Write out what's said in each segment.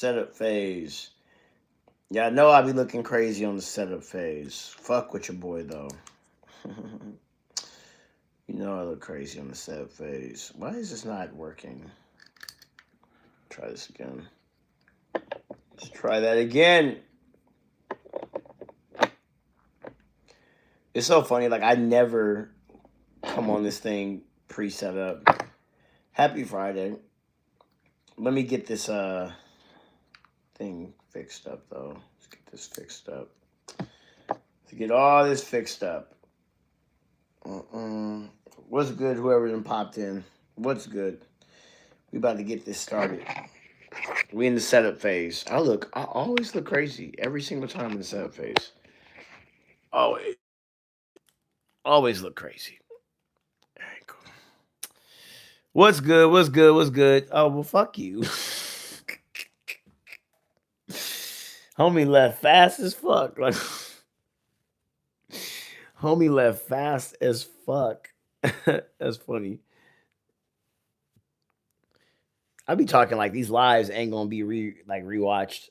setup phase. Yeah, I know I be looking crazy on the setup phase. Fuck with your boy though. You know I look crazy on the setup phase. Why is this not working? Try this again. Let's try that again. It's so funny. Like I never come on this thing pre-set up. Happy Friday. Let me get this thing fixed up though. Let's get this fixed up. To get all this fixed up. What's good, whoever done popped in? What's good? We about to get this started. We in the setup phase. I always look crazy every single time in the setup phase. Always, always look crazy. All right, cool. What's good? What's good? What's good? Oh well, fuck you. Homie left fast as fuck. Like, homie left fast as fuck. That's funny. I be talking like these lives ain't gonna be rewatched.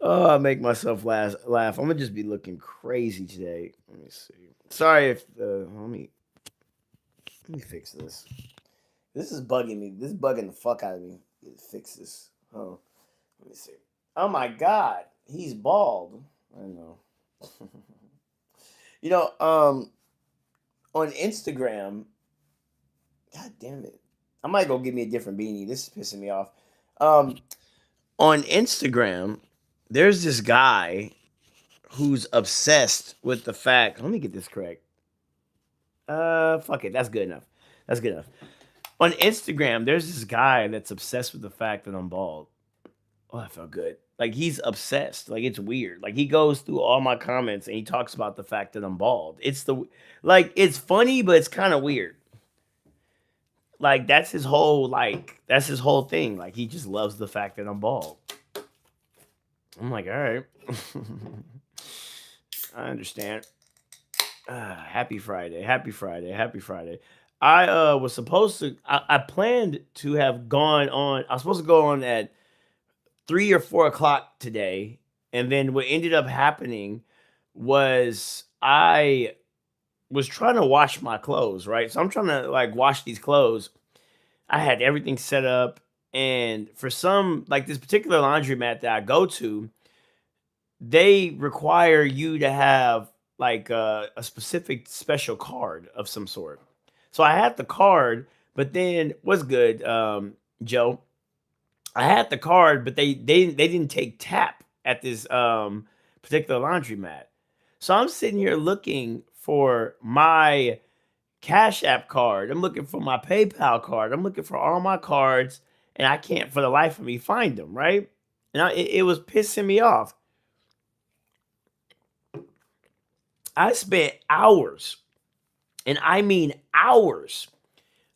Oh, I make myself laugh. I'm gonna just be looking crazy today. Let me see. Sorry if let me fix this. This is bugging me. This is bugging the fuck out of me. Fix this. Oh, let me see. Oh my god, he's bald. I know. You know, on Instagram. God damn it. I might go get me a different beanie. This is pissing me off. On Instagram, there's this guy who's obsessed with the fact. Let me get this correct. Fuck it. That's good enough. That's good enough. On Instagram, there's this guy that's obsessed with the fact that I'm bald. Oh, that felt good. Like he's obsessed. Like it's weird. Like he goes through all my comments and he talks about the fact that I'm bald. It's funny, but it's kind of weird. Like that's his whole thing. Like he just loves the fact that I'm bald. I'm like, all right. I understand. Happy Friday. Happy Friday. Happy Friday. I was supposed to I planned to have gone on. I was supposed to go on at 3 or 4 o'clock today. And then what ended up happening was I was trying to wash my clothes, right? So I'm trying to like wash these clothes. I had everything set up, and for some, like this particular laundromat that I go to, they require you to have like a specific special card of some sort. So I had the card, but then what's good, Joe? I had the card, but they didn't take tap at this particular laundromat. So I'm sitting here looking for my Cash App card. I'm looking for my PayPal card. I'm looking for all my cards, and I can't for the life of me find them. Right? And it was pissing me off. I spent hours, and I mean hours,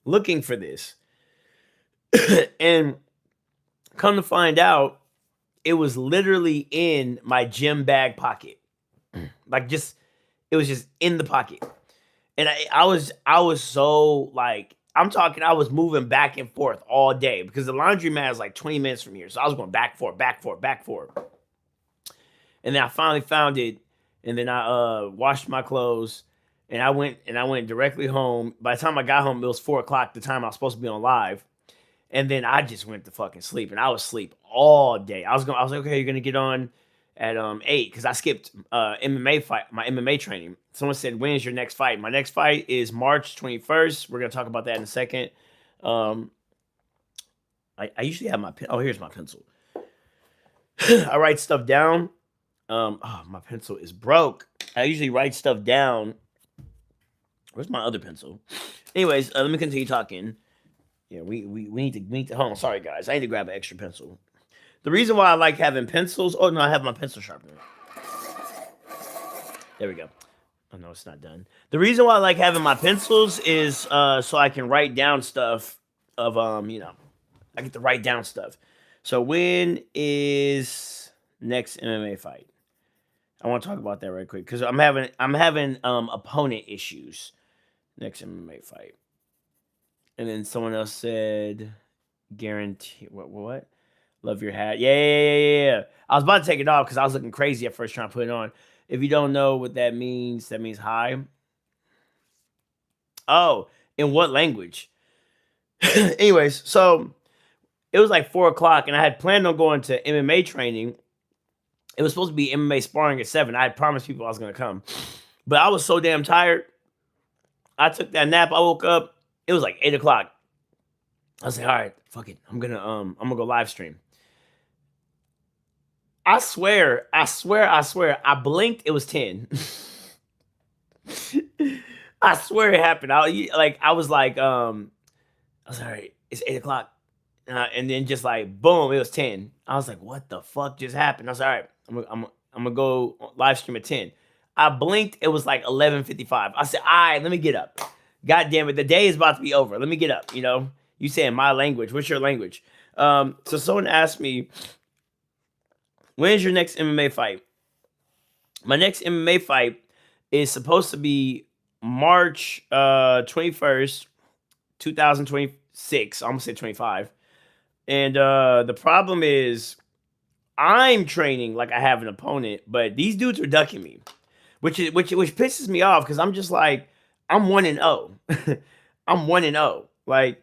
looking for this, and come to find out, it was literally in my gym bag pocket. Like it was just in the pocket. And I was so like, I'm talking, I was moving back and forth all day because the laundromat is like 20 minutes from here. So I was going back, forth, back, forth, back, forth. And then I finally found it. And then I washed my clothes and I went directly home. By the time I got home, it was 4 o'clock, the time I was supposed to be on live. And then I just went to fucking sleep, and I was asleep all day. I was like, okay, you're gonna get on at 8 because I skipped my MMA training. Someone said, when's your next fight? My next fight is March 21st. We're gonna talk about that in a second. I usually have my pen. Oh, here's my pencil. I write stuff down. My pencil is broke. I usually write stuff down. Where's my other pencil? Anyways, let me continue talking. Yeah, we need to hold on. Sorry guys, I need to grab an extra pencil. The reason why I like having pencils. Oh no, I have my pencil sharpener. There we go. Oh no, it's not done. The reason why I like having my pencils is so I can write down stuff of I get to write down stuff. So when is next MMA fight? I want to talk about that right quick because I'm having opponent issues. Next MMA fight. And then someone else said, guarantee what? Love your hat. Yeah. I was about to take it off because I was looking crazy at first trying to put it on. If you don't know what that means hi. Oh, in what language? Anyways, so it was like 4 o'clock, and I had planned on going to MMA training. It was supposed to be MMA sparring at 7. I had promised people I was gonna come, but I was so damn tired. I took that nap. I woke up. It was like 8 o'clock. I was like, all right, fuck it. I'm gonna go live stream. I swear, I blinked, it was 10. I swear it happened. I was like, I was like, all right, it's 8 o'clock. And then just like boom, it was 10. I was like, what the fuck just happened? I was like, all right, I'm gonna go live stream at 10. I blinked, it was like 11:55. I said, all right, let me get up. God damn it, the day is about to be over. Let me get up, you know? You saying my language. What's your language? So someone asked me, when's your next MMA fight? My next MMA fight is supposed to be March 21st, 2026. I almost said 25. And the problem is I'm training like I have an opponent, but these dudes are ducking me, which pisses me off because I'm just like, I'm 1-0. I'm 1-0. Like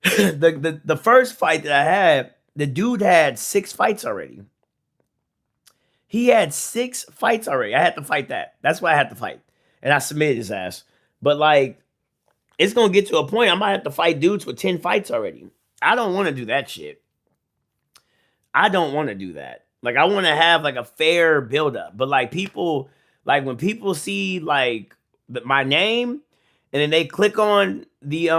the first fight that I had, the dude had 6 fights already. He had 6 fights already. I had to fight that. That's why I had to fight. And I submitted his ass. But like, it's gonna get to a point I might have to fight dudes with 10 fights already. I don't want to do that shit. I don't want to do that. Like, I want to have like a fair buildup. But like people, like when people see like my name and then they click on the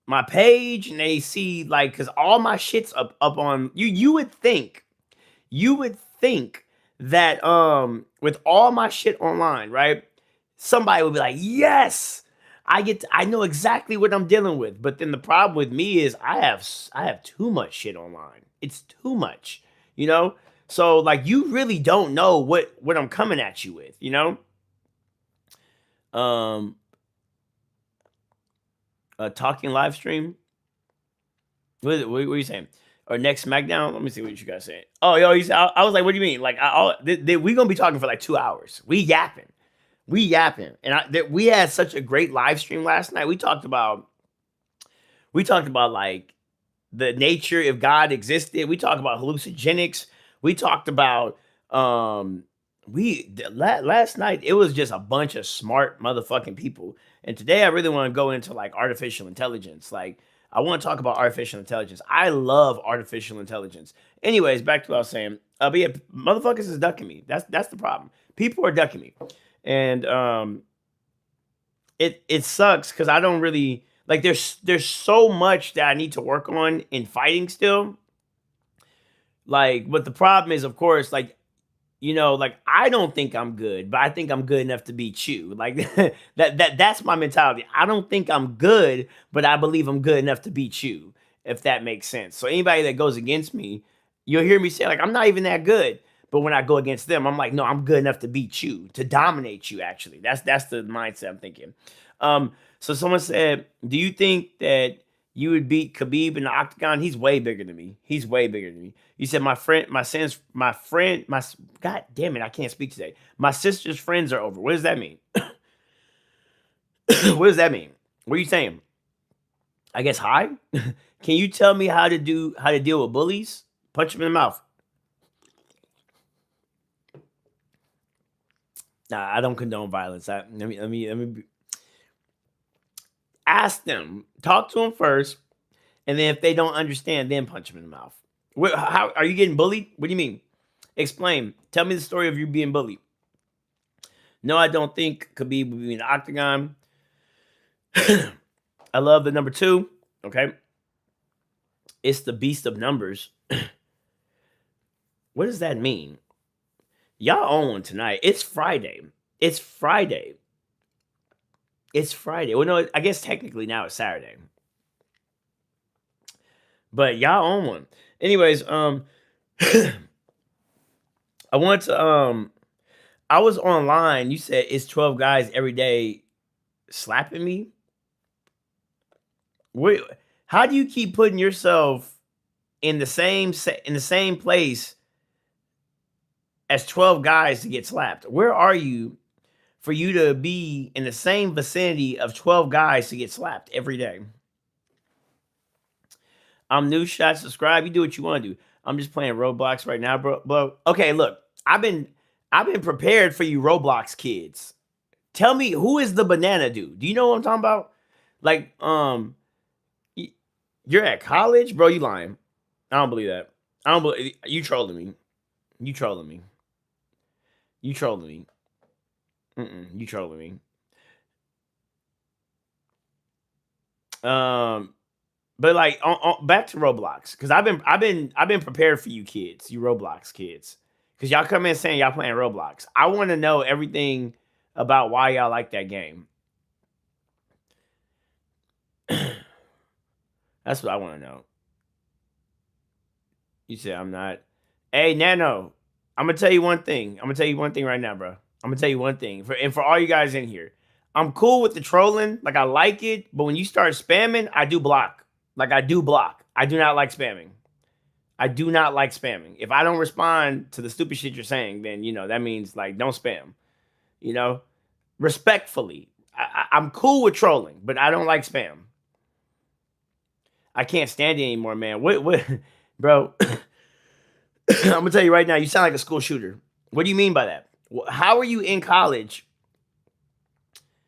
my page and they see like, because all my shit's up on you would think that with all my shit online, right, somebody would be like, yes, I know exactly what I'm dealing with. But then the problem with me is I have too much shit online. It's too much, you know. So like, you really don't know what I'm coming at you with, you know. Talking live stream. What are you saying? Or next SmackDown? Let me see what you guys saying. Oh, yo, I was like, what do you mean? Like, we gonna be talking for like 2 hours. We yapping, and we had such a great live stream last night. We talked about like the nature, if God existed. We talked about hallucinogenics. We talked about last night it was just a bunch of smart motherfucking people. And today I really want to go into like artificial intelligence. Like, I want to talk about artificial intelligence. I love artificial intelligence. Anyways, back to what I was saying. But yeah, motherfuckers is ducking me. That's the problem. People are ducking me. And it sucks because I don't really like, there's so much that I need to work on in fighting still. Like, but the problem is, of course, like, you know, like, I don't think I'm good, but I think I'm good enough to beat you. Like, that's my mentality. I don't think I'm good, but I believe I'm good enough to beat you, if that makes sense. So anybody that goes against me, you'll hear me say like, I'm not even that good. But when I go against them, I'm like, no, I'm good enough to beat you, to dominate you. Actually, that's the mindset I'm thinking. So someone said, do you think that you would beat Khabib in the octagon? He's way bigger than me. He's way bigger than me. You said God damn it, I can't speak today. My sister's friends are over. What does that mean? What does that mean? What are you saying? I guess hi. Can you tell me how to deal with bullies? Punch them in the mouth. Nah, I don't condone violence. Let me ask them. Talk to them first, and then if they don't understand, then punch them in the mouth. How are you getting bullied? What do you mean? Explain. Tell me the story of you being bullied. No, I don't think Khabib would be in the octagon. I love the number 2. Okay. It's the beast of numbers. What does that mean? Y'all own one tonight. It's Friday. It's Friday. It's Friday. Well, no, I guess technically now it's Saturday. But y'all own one. Anyways, I want to I was online. You said it's 12 guys every day slapping me. Wait, how do you keep putting yourself in the same place as 12 guys to get slapped? Where are you for you to be in the same vicinity of 12 guys to get slapped every day? I'm new shot, subscribe. You do what you want to do. I'm just playing Roblox right now, bro. Okay, look, I've been prepared for you Roblox kids. Tell me, who is the banana dude? Do you know what I'm talking about? Like, you're at college, bro. You lying? I don't believe that. I don't believe you trolling me. You trolling me. You trolling me. You trolling me. Um, but like back to Roblox because I've been prepared for you kids, you Roblox kids, because y'all come in saying y'all playing Roblox. I want to know everything about why y'all like that game. That's what I want to know. You said I'm not. Hey, Nano, I'm gonna tell you one thing. I'm gonna tell you one thing right now, bro. I'm gonna tell you one thing. For all you guys in here, I'm cool with the trolling. Like I like it, but when you start spamming, I do block. Like I do block. I do not like spamming. I do not like spamming. If I don't respond to the stupid shit you're saying, then that means like don't spam. You know, respectfully, I'm cool with trolling, but I don't like spam. I can't stand it anymore, man. What, bro? I'm gonna tell you right now, you sound like a school shooter. What do you mean by that? How are you in college?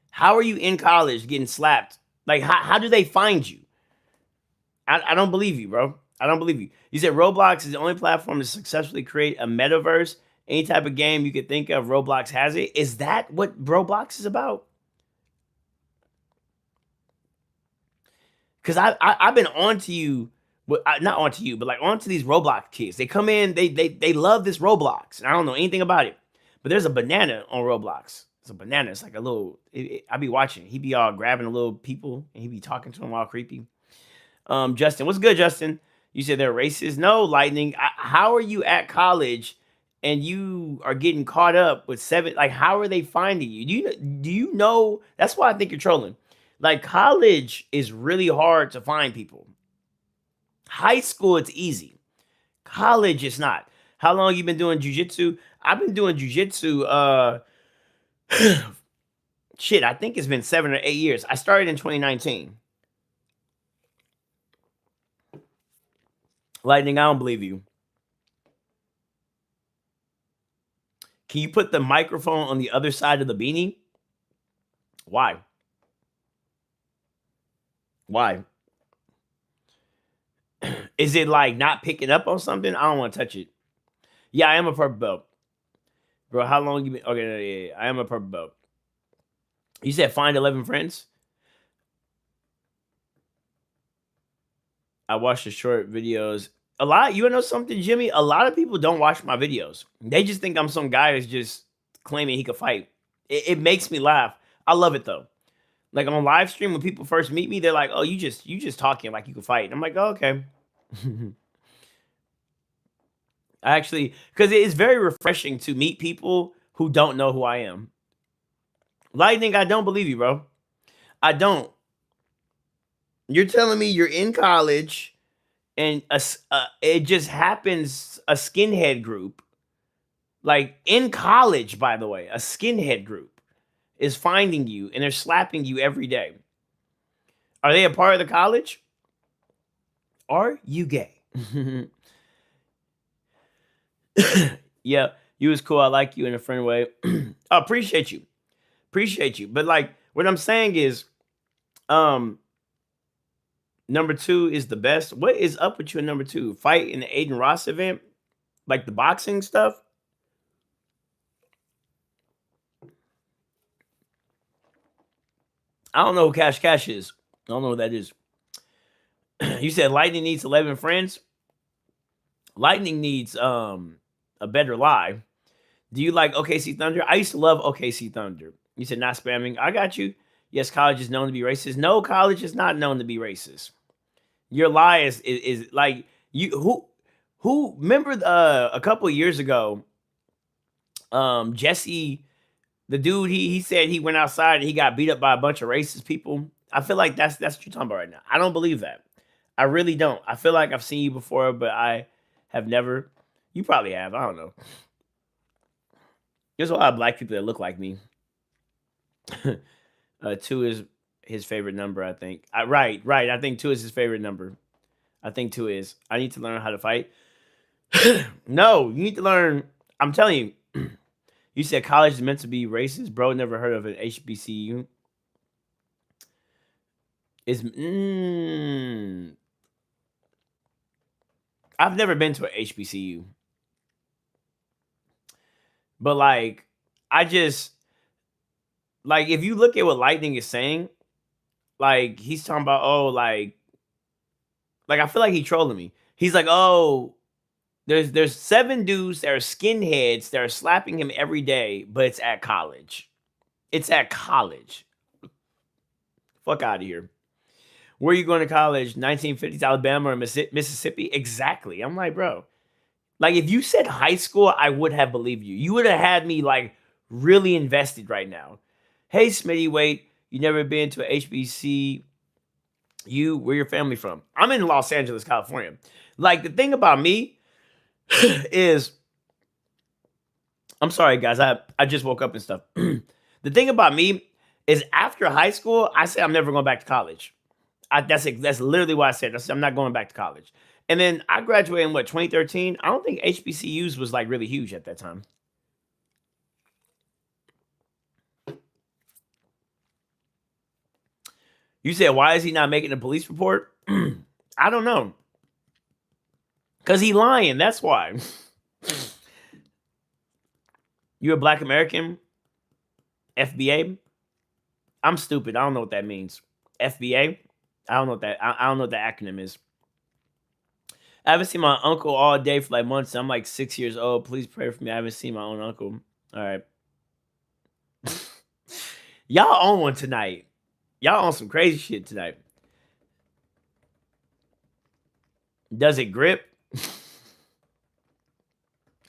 How are you in college getting slapped? Like, how do they find you? I don't believe you, bro. I don't believe you. You said Roblox is the only platform to successfully create a metaverse. Any type of game you could think of, Roblox has it. Is that what Roblox is about? Because I've been on to you, not onto you, but like onto these Roblox kids. They come in, they love this Roblox, and I don't know anything about it. But there's a banana on Roblox. It's a banana. It's like a little. I be watching. He be all grabbing the little people, and he be talking to them all creepy. Justin, what's good, Justin? You said they're racist. No, Lightning. How are you at college and you are getting caught up with seven? Like, how are they finding you? Do you know? That's why I think you're trolling. Like, college is really hard to find people. High school, it's easy. College, it's not. How long you been doing jujitsu? I've been doing jujitsu. Shit, I think it's been 7 or 8 years. I started in 2019. Lightning, I don't believe you. Can you put the microphone on the other side of the beanie? Why? Why? Is it like not picking up on something? I don't want to touch it. Yeah, I am a purple belt. Bro, how long you been? Okay, yeah, I am a purple belt. You said find 11 friends? I watch the short videos. A lot, you know something, Jimmy? A lot of people don't watch my videos. They just think I'm some guy that's just claiming he could fight. It makes me laugh. I love it though. Like on live stream, when people first meet me, they're like, "Oh, you just talking like you can fight." And I'm like, "Oh, okay." I actually, because it is very refreshing to meet people who don't know who I am. Lightning, I don't believe you, bro. I don't. You're telling me you're in college and it just happens a skinhead group, like in college, by the way, a skinhead group is finding you and they're slapping you every day. Are they a part of the college? Are you gay? Yeah, you was cool. I like you in a friend way. I appreciate you. Appreciate you. But like what I'm saying is, um, number two is the best. What is up with you in number two? Fight in the Aiden Ross event? Like the boxing stuff? I don't know who Cash Cash is. I don't know what that is. You said Lightning needs 11 friends. Lightning needs a better lie. Do you like OKC Thunder? I used to love OKC Thunder. You said not spamming. I got you. Yes, college is known to be racist. No, college is not known to be racist. Your lie is like you who remember a couple of years ago, Jesse, the dude he said he went outside and he got beat up by a bunch of racist people I feel like that's what you're talking about right now. I don't believe that. I really don't. I feel like I've seen you before, but I have never. You probably have. I don't know. There's a lot of black people that look like me. Two is his favorite number, I think. Right, right. I think two is his favorite number. I think two is. I need to learn how to fight. No, you need to learn. I'm telling you. You said college is meant to be racist, bro. Never heard of an HBCU. Is I've never been to an HBCU, but like I just like if you look at what Lightning is saying, like he's talking about like I feel like he's trolling me. He's like, oh, there's 7 dudes that are skinheads that are slapping him every day, but it's at college. It's at college. Fuck out of here. Where are you going to college? 1950s Alabama or Mississippi? Exactly. I'm like, bro. Like if you said high school, I would have believed you. You would have had me like really invested right now. Hey, Smitty'Wit, you never been to a HBC? Where your family from? I'm in Los Angeles, California. Like the thing about me is, I'm sorry, guys. I just woke up and stuff. The thing about me is after high school, I said I'm never going back to college. That's literally what I said. I said I'm not going back to college. And then I graduated in 2013. I don't think HBCUs was like really huge at that time. You said, why is he not making a police report? I don't know. Because he lying. That's why. You a black American? FBA? I'm stupid. I don't know what that means. FBA? I don't know what that. I don't know what the acronym is. I haven't seen my uncle all day for like months. I'm like 6 years old. Please pray for me. I haven't seen my own uncle. All right. Y'all on one tonight. Y'all on some crazy shit tonight. Does it grip?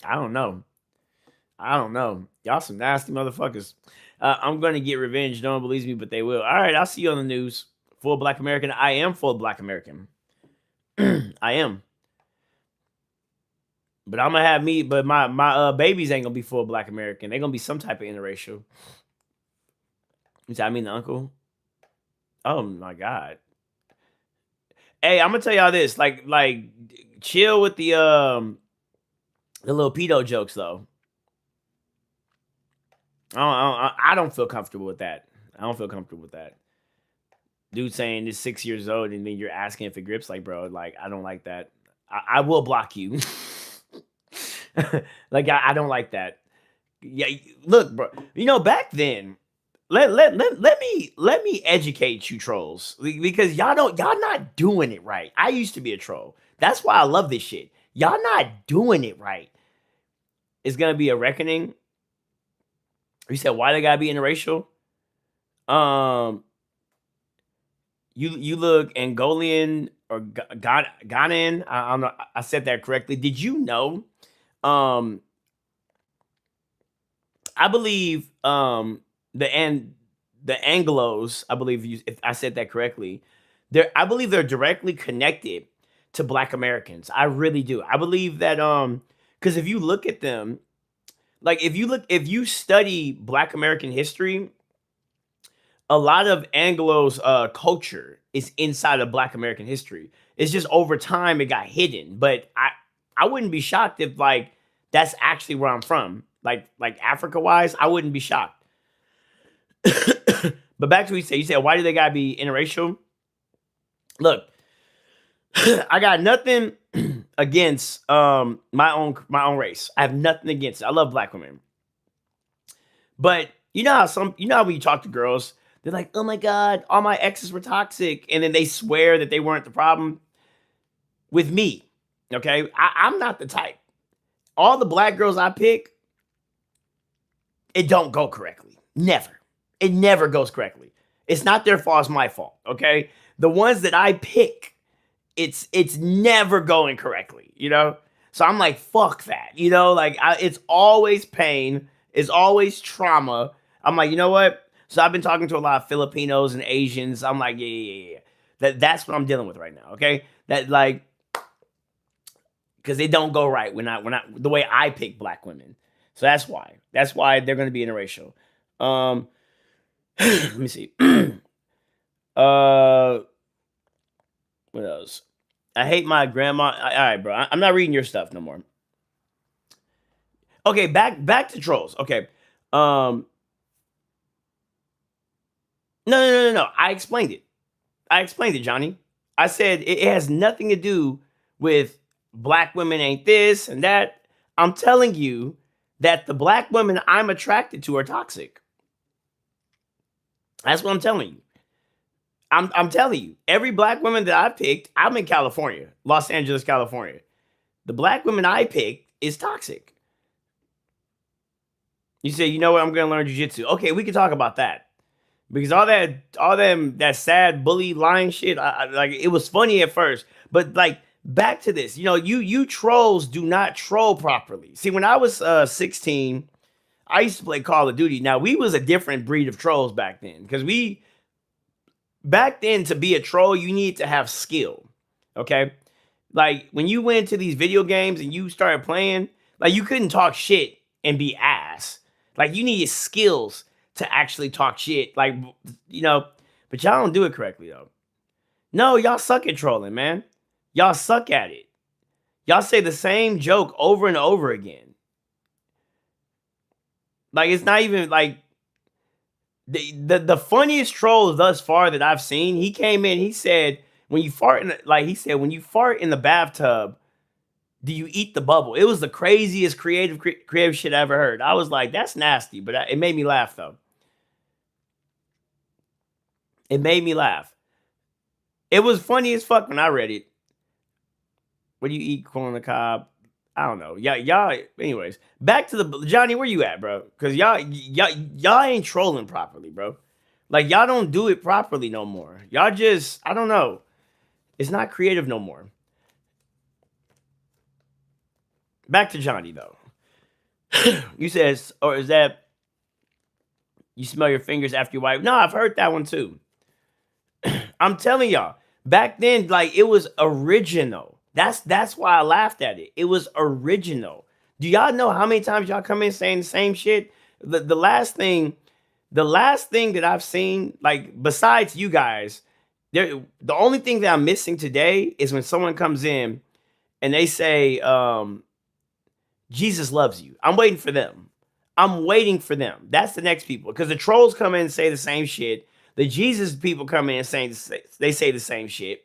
I don't know. I don't know. Y'all some nasty motherfuckers. I'm going to get revenge. No one believes me, but they will. All right. I'll see you on the news. Full black American. I am full black American. I am. But I'm gonna have me. But my babies ain't gonna be full black American. They're gonna be some type of interracial. I mean the uncle. Oh my god. Hey, I'm gonna tell y'all this. Like, chill with the little pedo jokes though. I don't feel comfortable with that. I don't feel comfortable with that. Dude saying this 6 years old and then you're asking if it grips. Like, bro, like I don't like that. I will block you. Like I don't like that. Yeah, look, bro. You know, back then, let me educate you trolls because y'all not doing it right. I used to be a troll. That's why I love this shit. Y'all not doing it right. It's gonna be a reckoning. You said why they gotta be interracial? You look Angolian or Ghanaian. I don't know. I said that correctly. Did you know? I believe the Anglos. I believe if I said that correctly. I believe they're directly connected to Black Americans. I really do. I believe that because if you look at them, like if you study Black American history, a lot of Anglo's culture is inside of Black American history. It's just over time it got hidden. But I wouldn't be shocked if like that's actually where I'm from. Like Africa wise, I wouldn't be shocked. But back to what you said, why do they gotta be interracial? Look, I got nothing against my own race. I have nothing against it. I love Black women. But you know how when you talk to girls, they're like, oh my God, all my exes were toxic. And then they swear that they weren't the problem. With me, okay? I'm not the type. All the Black girls I pick, it don't go correctly. Never. It never goes correctly. It's not their fault, it's my fault, okay? The ones that I pick, it's never going correctly, you know? So I'm like, fuck that, you know? Like, it's always pain. It's always trauma. I'm like, you know what? So I've been talking to a lot of Filipinos and Asians. I'm like, yeah. That's what I'm dealing with right now. Okay, that like because they don't go right when I the way I pick black women. So that's why. That's why they're going to be interracial. Let me see. uh, what else? I hate my grandma. All right, bro. I'm not reading your stuff no more. Okay, back to trolls. Okay. No. I explained it. Johnny. I said it has nothing to do with black women ain't this and that. I'm telling you that the black women I'm attracted to are toxic. That's what I'm telling you. I'm telling you, every black woman that I picked, I'm in California, Los Angeles, California. The black woman I picked is toxic. You say, you know what? I'm gonna learn jujitsu. Okay, we can talk about that because that sad bully lying shit. Like it was funny at first, but like back to this. You know, you trolls do not troll properly. See, when I was 16, I used to play Call of Duty. Now we was a different breed of trolls back then because back then to be a troll you need to have skill. Okay, like when you went to these video games and you started playing, like you couldn't talk shit and be ass. Like you needed skills to actually talk shit. Like you know, but y'all don't do it correctly though. No, y'all suck at trolling, man. Y'all suck at it. Y'all say the same joke over and over again. Like it's not even like the funniest troll thus far that I've seen. He came in. He said when you fart when you fart in the bathtub, do you eat the bubble? It was the craziest creative shit I ever heard. I was like, that's nasty, but it made me laugh though. It made me laugh. It was funny as fuck when I read it. What do you eat? Corn on the cob? I don't know. Y'all. Anyways, back to the Johnny. Where you at, bro? Because y'all ain't trolling properly, bro. Like y'all don't do it properly no more. Y'all just I don't know. It's not creative no more. Back to Johnny though. You says, or is that you smell your fingers after you wipe? No, I've heard that one too. I'm telling y'all, back then, like it was original. That's why I laughed at it. It was original. Do y'all know how many times y'all come in saying the same shit? The last thing that I've seen, like besides you guys, the only thing that I'm missing today is when someone comes in and they say, Jesus loves you. I'm waiting for them. That's the next people. Because the trolls come in and say the same shit. The Jesus people come in and they say the same shit.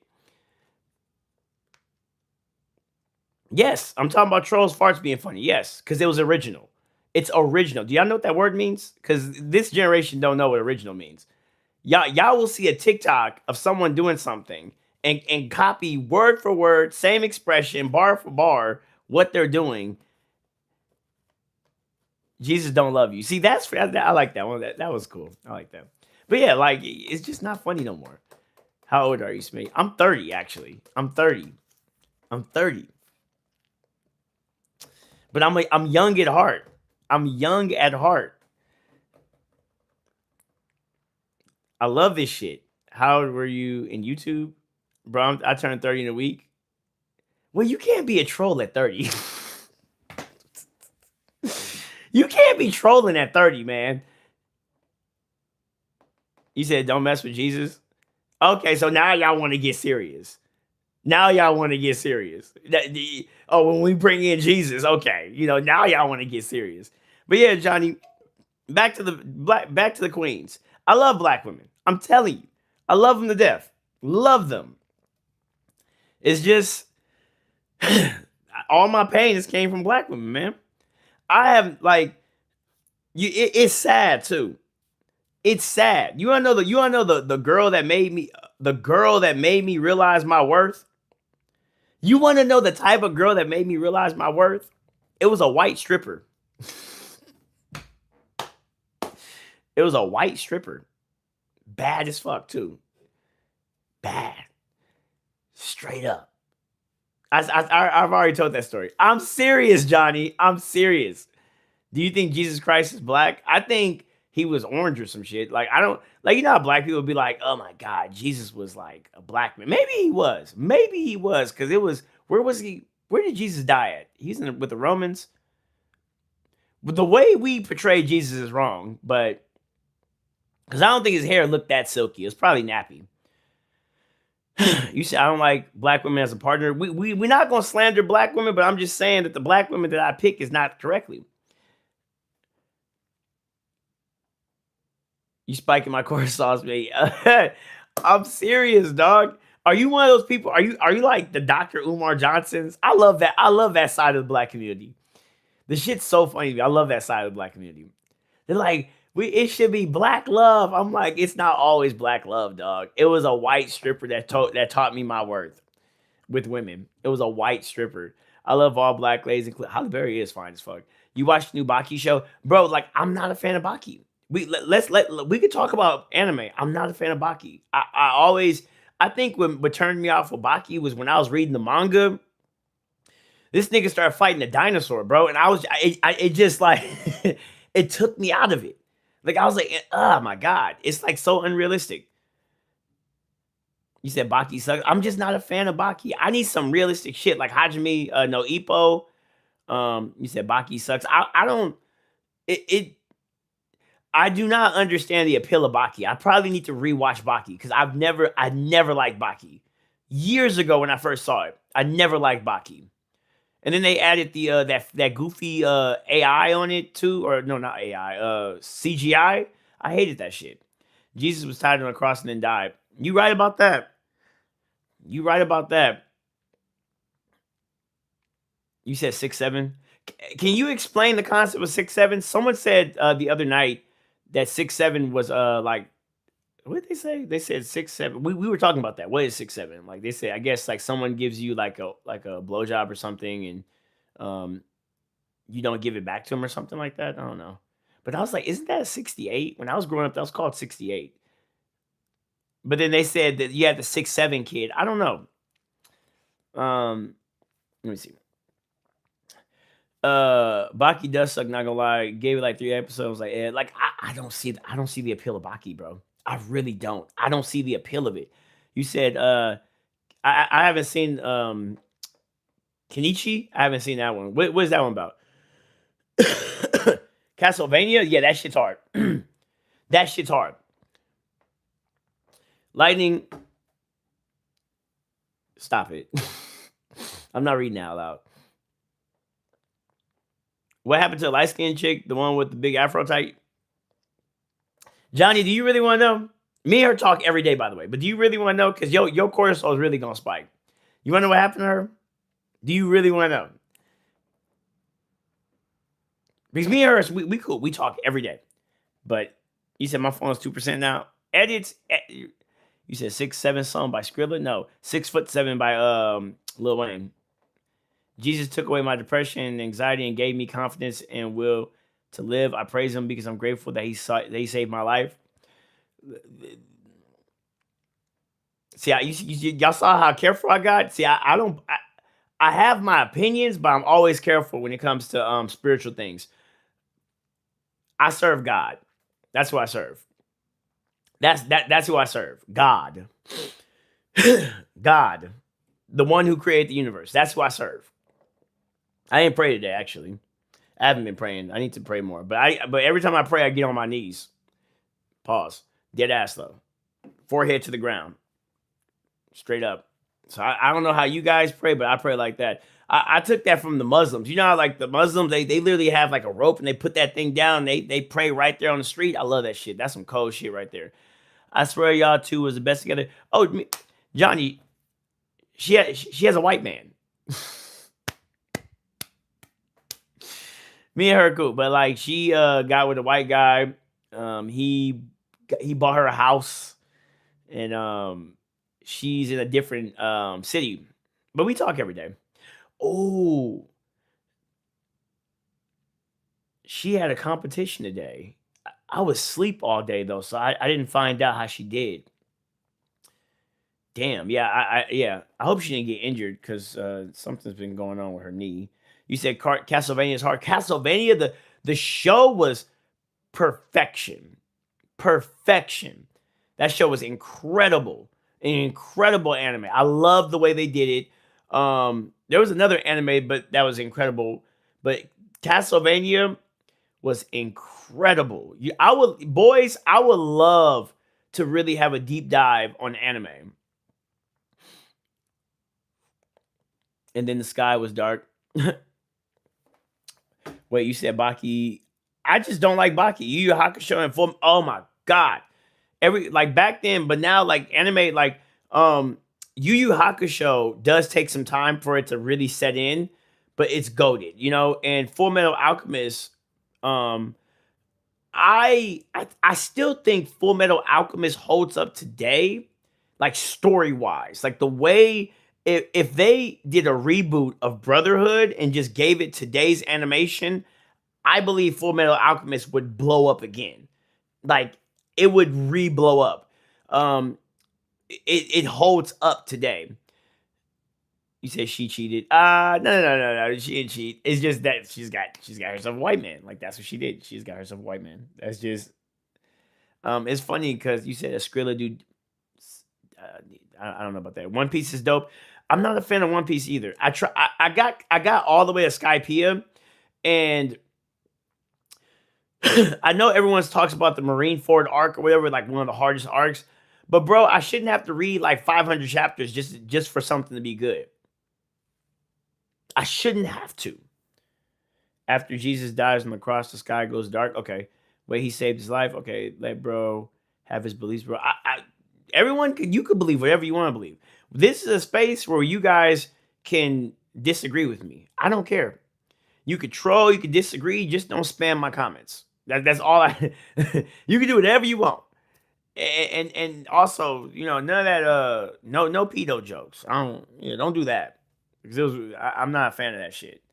Yes, I'm talking about trolls farts being funny. Yes, because it was original. It's original. Do y'all know what that word means? Because this generation don't know what original means. Y'all will see a TikTok of someone doing something and copy word for word, same expression, bar for bar, what they're doing. Jesus don't love you. See, I like that one. That was cool. I like that. But yeah, like it's just not funny no more. How old are you, Smitty? I'm 30, actually. I'm 30. But I'm young at heart. I'm young at heart. I love this shit. How old were you in YouTube? Bro, I turned 30 in a week. Well, you can't be a troll at 30. You can't be trolling at 30, man. You said don't mess with Jesus? Okay, so now y'all want to get serious. When we bring in Jesus, okay. You know, now y'all want to get serious. But yeah, Johnny, back to the queens. I love black women. I'm telling you. I love them to death. Love them. It's just all my pain just came from black women, man. I have like it's sad too. It's sad. You wanna know the girl that made me realize my worth? You want to know the type of girl that made me realize my worth? It was a white stripper. It was a white stripper. Bad as fuck, too. Bad. Straight up. I've already told that story. I'm serious, Johnny. I'm serious. Do you think Jesus Christ is black? I think he was orange or some shit. Like I don't like you know how black people be like, oh my god, Jesus was like a black man. Maybe he was because it was where was he? Where did Jesus die at? He's with the Romans. But the way we portray Jesus is wrong, but because I don't think his hair looked that silky. It's probably nappy. You said I don't like black women as a partner. We're not gonna slander black women, but I'm just saying that the black women that I pick is not correctly. You spiking my cortisol, mate. I'm serious, dog. Are you one of those people? Are you like the Dr. Umar Johnsons? I love that. I love that side of the black community. The shit's so funny to me. I love that side of the black community. They're like, it should be black love. I'm like, it's not always black love, dog. It was a white stripper that taught me my worth with women. It was a white stripper. I love all black ladies, including Halle Berry is fine as fuck. You watch the new Baki show, bro? Like, I'm not a fan of Baki. We could talk about anime. I'm not a fan of Baki. I think what turned me off of Baki was when I was reading the manga. This nigga started fighting a dinosaur, bro, and it just like it took me out of it. Like I was like, oh my god, it's like so unrealistic. You said Baki sucks. I'm just not a fan of Baki. I need some realistic shit like Hajime no Ippo. You said Baki sucks. I don't. I do not understand the appeal of Baki. I probably need to rewatch Baki because I never liked Baki. Years ago when I first saw it, I never liked Baki. And then they added the that goofy AI on it too, or no, not AI, CGI. I hated that shit. Jesus was tied on a cross and then died. You right about that. You right about that. You said 6'7". Can you explain the concept of 6'7"? Someone said the other night that 6'7" was like what did they say? They said 6'7". We were talking about that. What is 6'7"? Like they said, I guess like someone gives you like a blowjob or something, and you don't give it back to them or something like that. I don't know. But I was like, isn't that 68? When I was growing up, that was called 68. But then they said that you had the 6'7" kid. I don't know. Let me see. Baki does suck, not gonna lie. Gave it like 3 episodes. Like, like I don't see the appeal of Baki, bro. I really don't. I don't see the appeal of it. You said I haven't seen Kenichi. I haven't seen that one. What is that one about? Castlevania? Yeah, that shit's hard. That shit's hard. Lightning. Stop it. I'm not reading out loud. What happened to the light-skinned chick, the one with the big afro type? Johnny, do you really want to know? Me and her talk every day, by the way. But do you really want to know? Because your cortisol is really going to spike. You want to know what happened to her? Do you really want to know? Because me and her, we cool. We talk every day. But you said my phone's 2% now. Edits. You said 6'7" song by Skrilla? No. 6'7" by Lil Wayne. Jesus took away my depression and anxiety and gave me confidence and will to live. I praise him because I'm grateful that he saved my life. See, y'all saw how careful I got. See, I have my opinions, but I'm always careful when it comes to spiritual things. I serve God. That's who I serve. That's who I serve. God. God. The one who created the universe. That's who I serve. I didn't pray today, actually. I haven't been praying. I need to pray more. But every time I pray, I get on my knees. Pause. Dead ass though. Forehead to the ground. Straight up. So I don't know how you guys pray, but I pray like that. I took that from the Muslims. You know how like the Muslims, they literally have like a rope and they put that thing down. They pray right there on the street. I love that shit. That's some cold shit right there. I swear y'all two was the best together. Oh, Johnny, she has a white man. Me and her cool, but like she got with a white guy. He bought her a house, and she's in a different city, but we talk every day. Oh, she had a competition today. I was asleep all day though, so I didn't find out how she did. Damn, yeah, I hope she didn't get injured because something's been going on with her knee. You said Castlevania is hard. Castlevania, the show was perfection. Perfection. That show was incredible. An incredible anime. I love the way they did it. There was another anime, but that was incredible. But Castlevania was incredible. I would love to really have a deep dive on anime. And then the sky was dark. Wait, you said Baki? I just don't like Baki. Yu Yu Hakusho and Full. Oh my god! Every like back then, but now like anime like Yu Yu Hakusho does take some time for it to really set in, but it's goated, you know. And Full Metal Alchemist, um, I still think Full Metal Alchemist holds up today, like story wise, like the way if they did a reboot of Brotherhood and just gave it today's animation, I believe Full Metal Alchemist would blow up again. Like it would re-blow up. It holds up today. You say she cheated. No. She didn't cheat. It's just that she's got herself a white man. Like that's what she did. She's got herself a white man. That's just it's funny because you said a Skrilla dude. I don't know about that. One Piece is dope. I'm not a fan of One Piece either. I got all the way to Skypiea, and I know everyone talks about the Marineford arc or whatever, like one of the hardest arcs. But bro, I shouldn't have to read like 500 chapters just for something to be good. I shouldn't have to. After Jesus dies on the cross, the sky goes dark. Okay, wait, he saved his life. Okay, let bro have his beliefs, bro. You could believe whatever you want to believe. This is a space where you guys can disagree with me. I don't care. You could troll, you could disagree, just don't spam my comments. That's all I. You can do whatever you want. And also, you know, none of that no pedo jokes. Don't do that because I'm not a fan of that shit.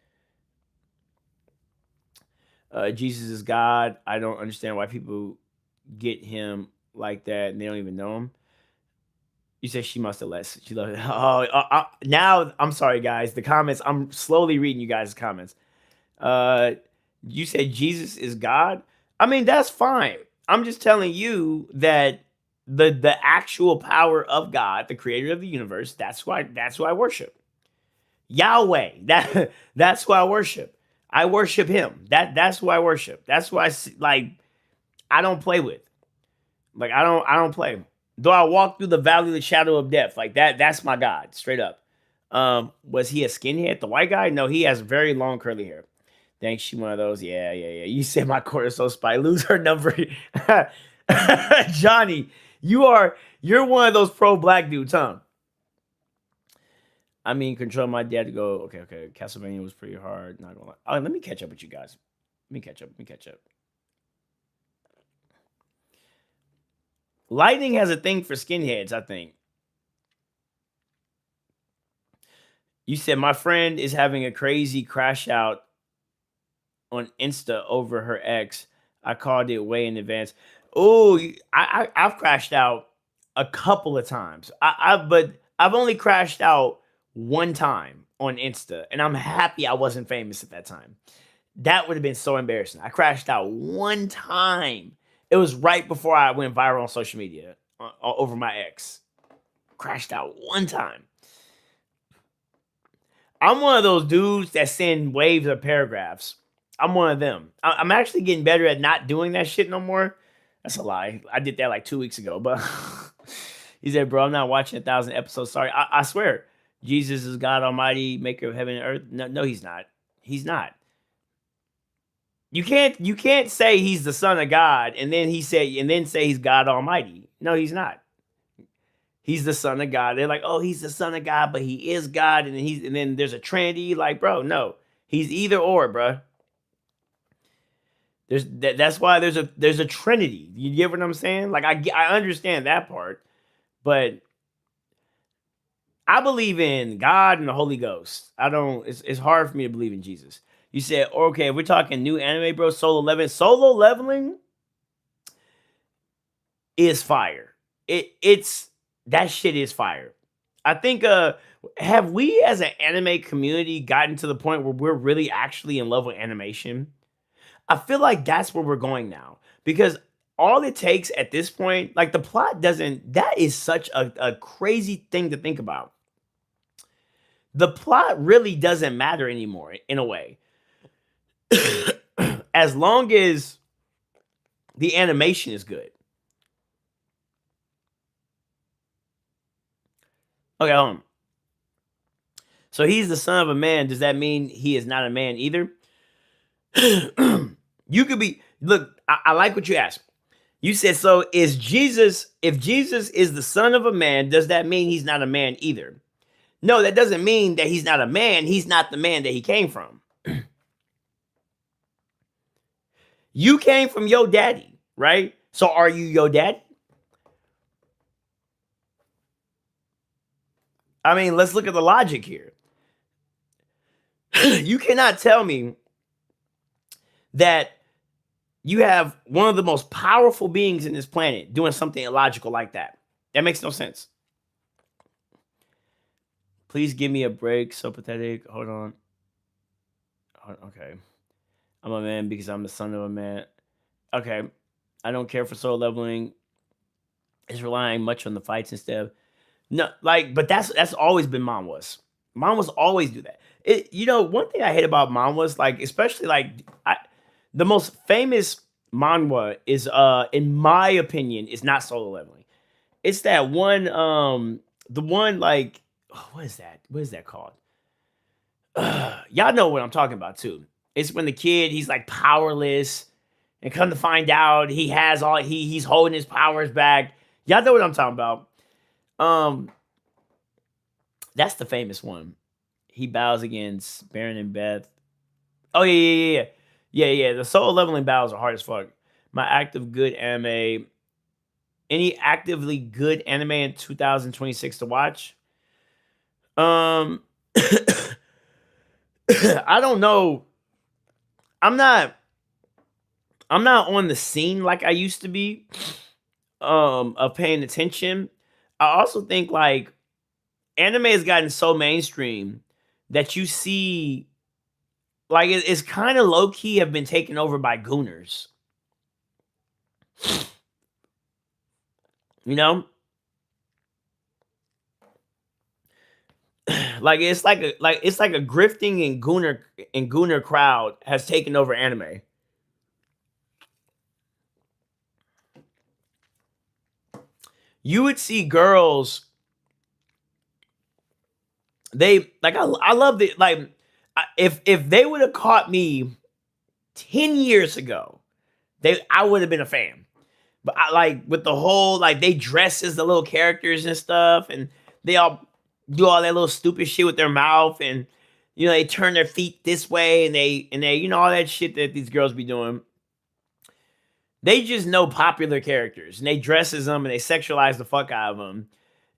Jesus is God. I don't understand why people get him like that and they don't even know him. You said she must have less. She loved it. Now I'm sorry, guys. The comments. I'm slowly reading you guys' comments. You said Jesus is God. I mean, that's fine. I'm just telling you that the actual power of God, the creator of the universe, that's who I worship. Yahweh. That's who I worship. I worship him. That's who I worship. That's who I don't play with. Like I don't play. Though I walk through the valley of the shadow of death, like that's my God, straight up. Was he a skinhead? The white guy? No, he has very long curly hair. Thanks, she one of those. Yeah. You said my cortisol spike. Lose her number. Johnny, you're one of those pro black dudes, huh? I mean, control my dad to go. Okay. Castlevania was pretty hard. Not gonna lie. Oh, let me catch up with you guys. Let me catch up. Lightning has a thing for skinheads, I think. You said my friend is having a crazy crash out on Insta over her ex. I called it way in advance. Oh, I've crashed out a couple of times. But I've only crashed out one time on Insta, and I'm happy I wasn't famous at that time. That would have been so embarrassing. I crashed out one time. It was right before I went viral on social media over my ex. Crashed out one time. I'm one of those dudes that send waves of paragraphs. I'm one of them. I'm actually getting better at not doing that shit no more. That's a lie. I did that like 2 weeks ago, but he said, bro, I'm not watching 1,000 episodes. Sorry. I swear. Jesus is God Almighty, maker of heaven and earth. No, he's not. He's not. You can't say he's the son of God and then say he's God Almighty. No, he's not. He's the son of God. They're like, oh, he's the son of God, but he is God, and then there's a Trinity. Like, bro, no, he's either or, bro. That's why there's a Trinity. You get what I'm saying? Like, I understand that part, but I believe in God and the Holy Ghost. It's hard for me to believe in Jesus. You said, okay, if we're talking new anime, bro, Solo Leveling. Solo Leveling is fire. That shit is fire. I think, have we as an anime community gotten to the point where we're really actually in love with animation? I feel like that's where we're going now. because all it takes at this point, like the plot doesn't, that is such a crazy thing to think about. The plot really doesn't matter anymore in a way. As long as the animation is good. Okay, hold on. So he's the son of a man. Does that mean he is not a man either? You could be, look, I like what you asked. You said, so is Jesus, if Jesus is the son of a man, does that mean he's not a man either? No, that doesn't mean that he's not a man. He's not the man that he came from. You came from your daddy, right? So are you your daddy? I mean, let's look at the logic here. You cannot tell me that you have one of the most powerful beings in this planet doing something illogical like that. That makes no sense. Please give me a break. So pathetic. Hold on. Okay. I'm a man because I'm the son of a man. Okay. I don't care for soul leveling. It's relying much on the fights instead. No, like, but that's always been manhwas. Manhwas always do that. One thing I hate about manhwas, like, especially like the most famous manhwa is, in my opinion, is not solo leveling. It's that one, the one like, what is that? What is that called? Y'all know what I'm talking about too. It's when the kid, he's like powerless, and come to find out he has all he's holding his powers back. Y'all know what I'm talking about. Um, that's the famous one. He bows against Baron and Beth. Oh yeah. The solo leveling battles are hard as fuck. My active good anime. Any actively good anime in 2026 to watch? Um, I don't know. I'm not. I'm not on the scene like I used to be. Of paying attention. I also think like anime has gotten so mainstream that you see like it's kind of low key have been taken over by gooners. You know, like it's like a grifting and gooner crowd has taken over anime. You would see girls. They like I love the like if they would have caught me 10 years ago, I would have been a fan. But I like with the whole like they dress as the little characters and stuff, and they all do all that little stupid shit with their mouth, and they turn their feet this way, and they all that shit that these girls be doing. They just know popular characters, and they dress as them, and they sexualize the fuck out of them.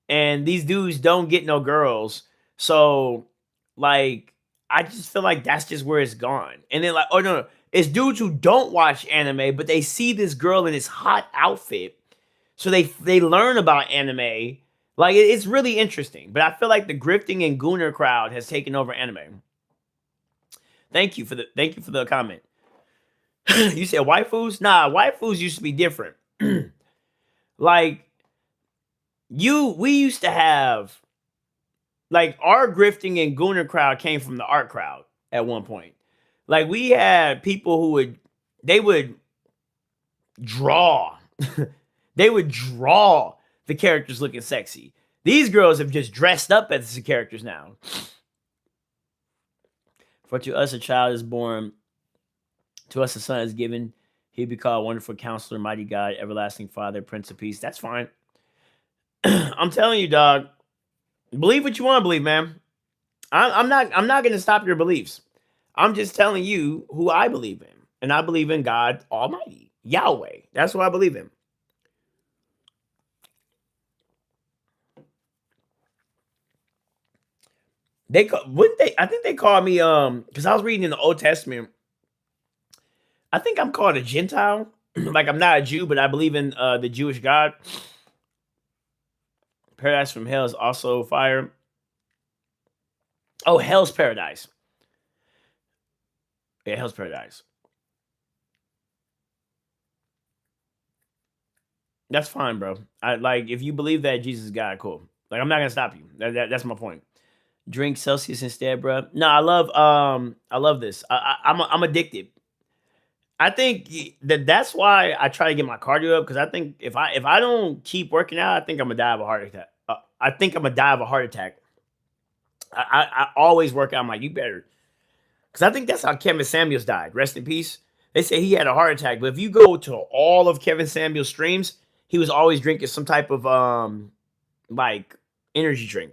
And these dudes don't get no girls, so like I just feel like that's just where it's gone. And then like, oh no, it's dudes who don't watch anime, but they see this girl in this hot outfit, so they learn about anime. Like it's really interesting. But I feel like the grifting and gooner crowd has taken over anime. Thank you for the comment. You said waifus? Nah, waifus used to be different. Like we used to have like our grifting and gooner crowd came from the art crowd at one point. Like we had people who they would draw. They would draw the characters looking sexy. These girls have just dressed up as the characters now. For to us a child is born, to us a son is given. He be called Wonderful Counselor, Mighty God, Everlasting Father, Prince of Peace. That's fine. I'm telling you, dog. Believe what you want to believe, man. I'm not going to stop your beliefs. I'm just telling you who I believe in, and I believe in God Almighty, Yahweh. That's what I believe in. Wouldn't they? I think they called me because I was reading in the Old Testament. I think I'm called a Gentile. Like I'm not a Jew, but I believe in the Jewish God. Paradise from hell is also fire. Oh, hell's paradise. Yeah, hell's paradise. That's fine, bro. I like if you believe that Jesus is God, cool. Like I'm not gonna stop you. That's my point. Drink Celsius instead, bro. No, I love this. I'm addicted. I think that's why I try to get my cardio up because I think if I don't keep working out, I think I'm gonna die of a heart attack. I think I'm gonna die of a heart attack. I always work out. I'm like, you better, because I think that's how Kevin Samuels died. Rest in peace. They say he had a heart attack, but if you go to all of Kevin Samuels' streams, he was always drinking some type of like energy drink.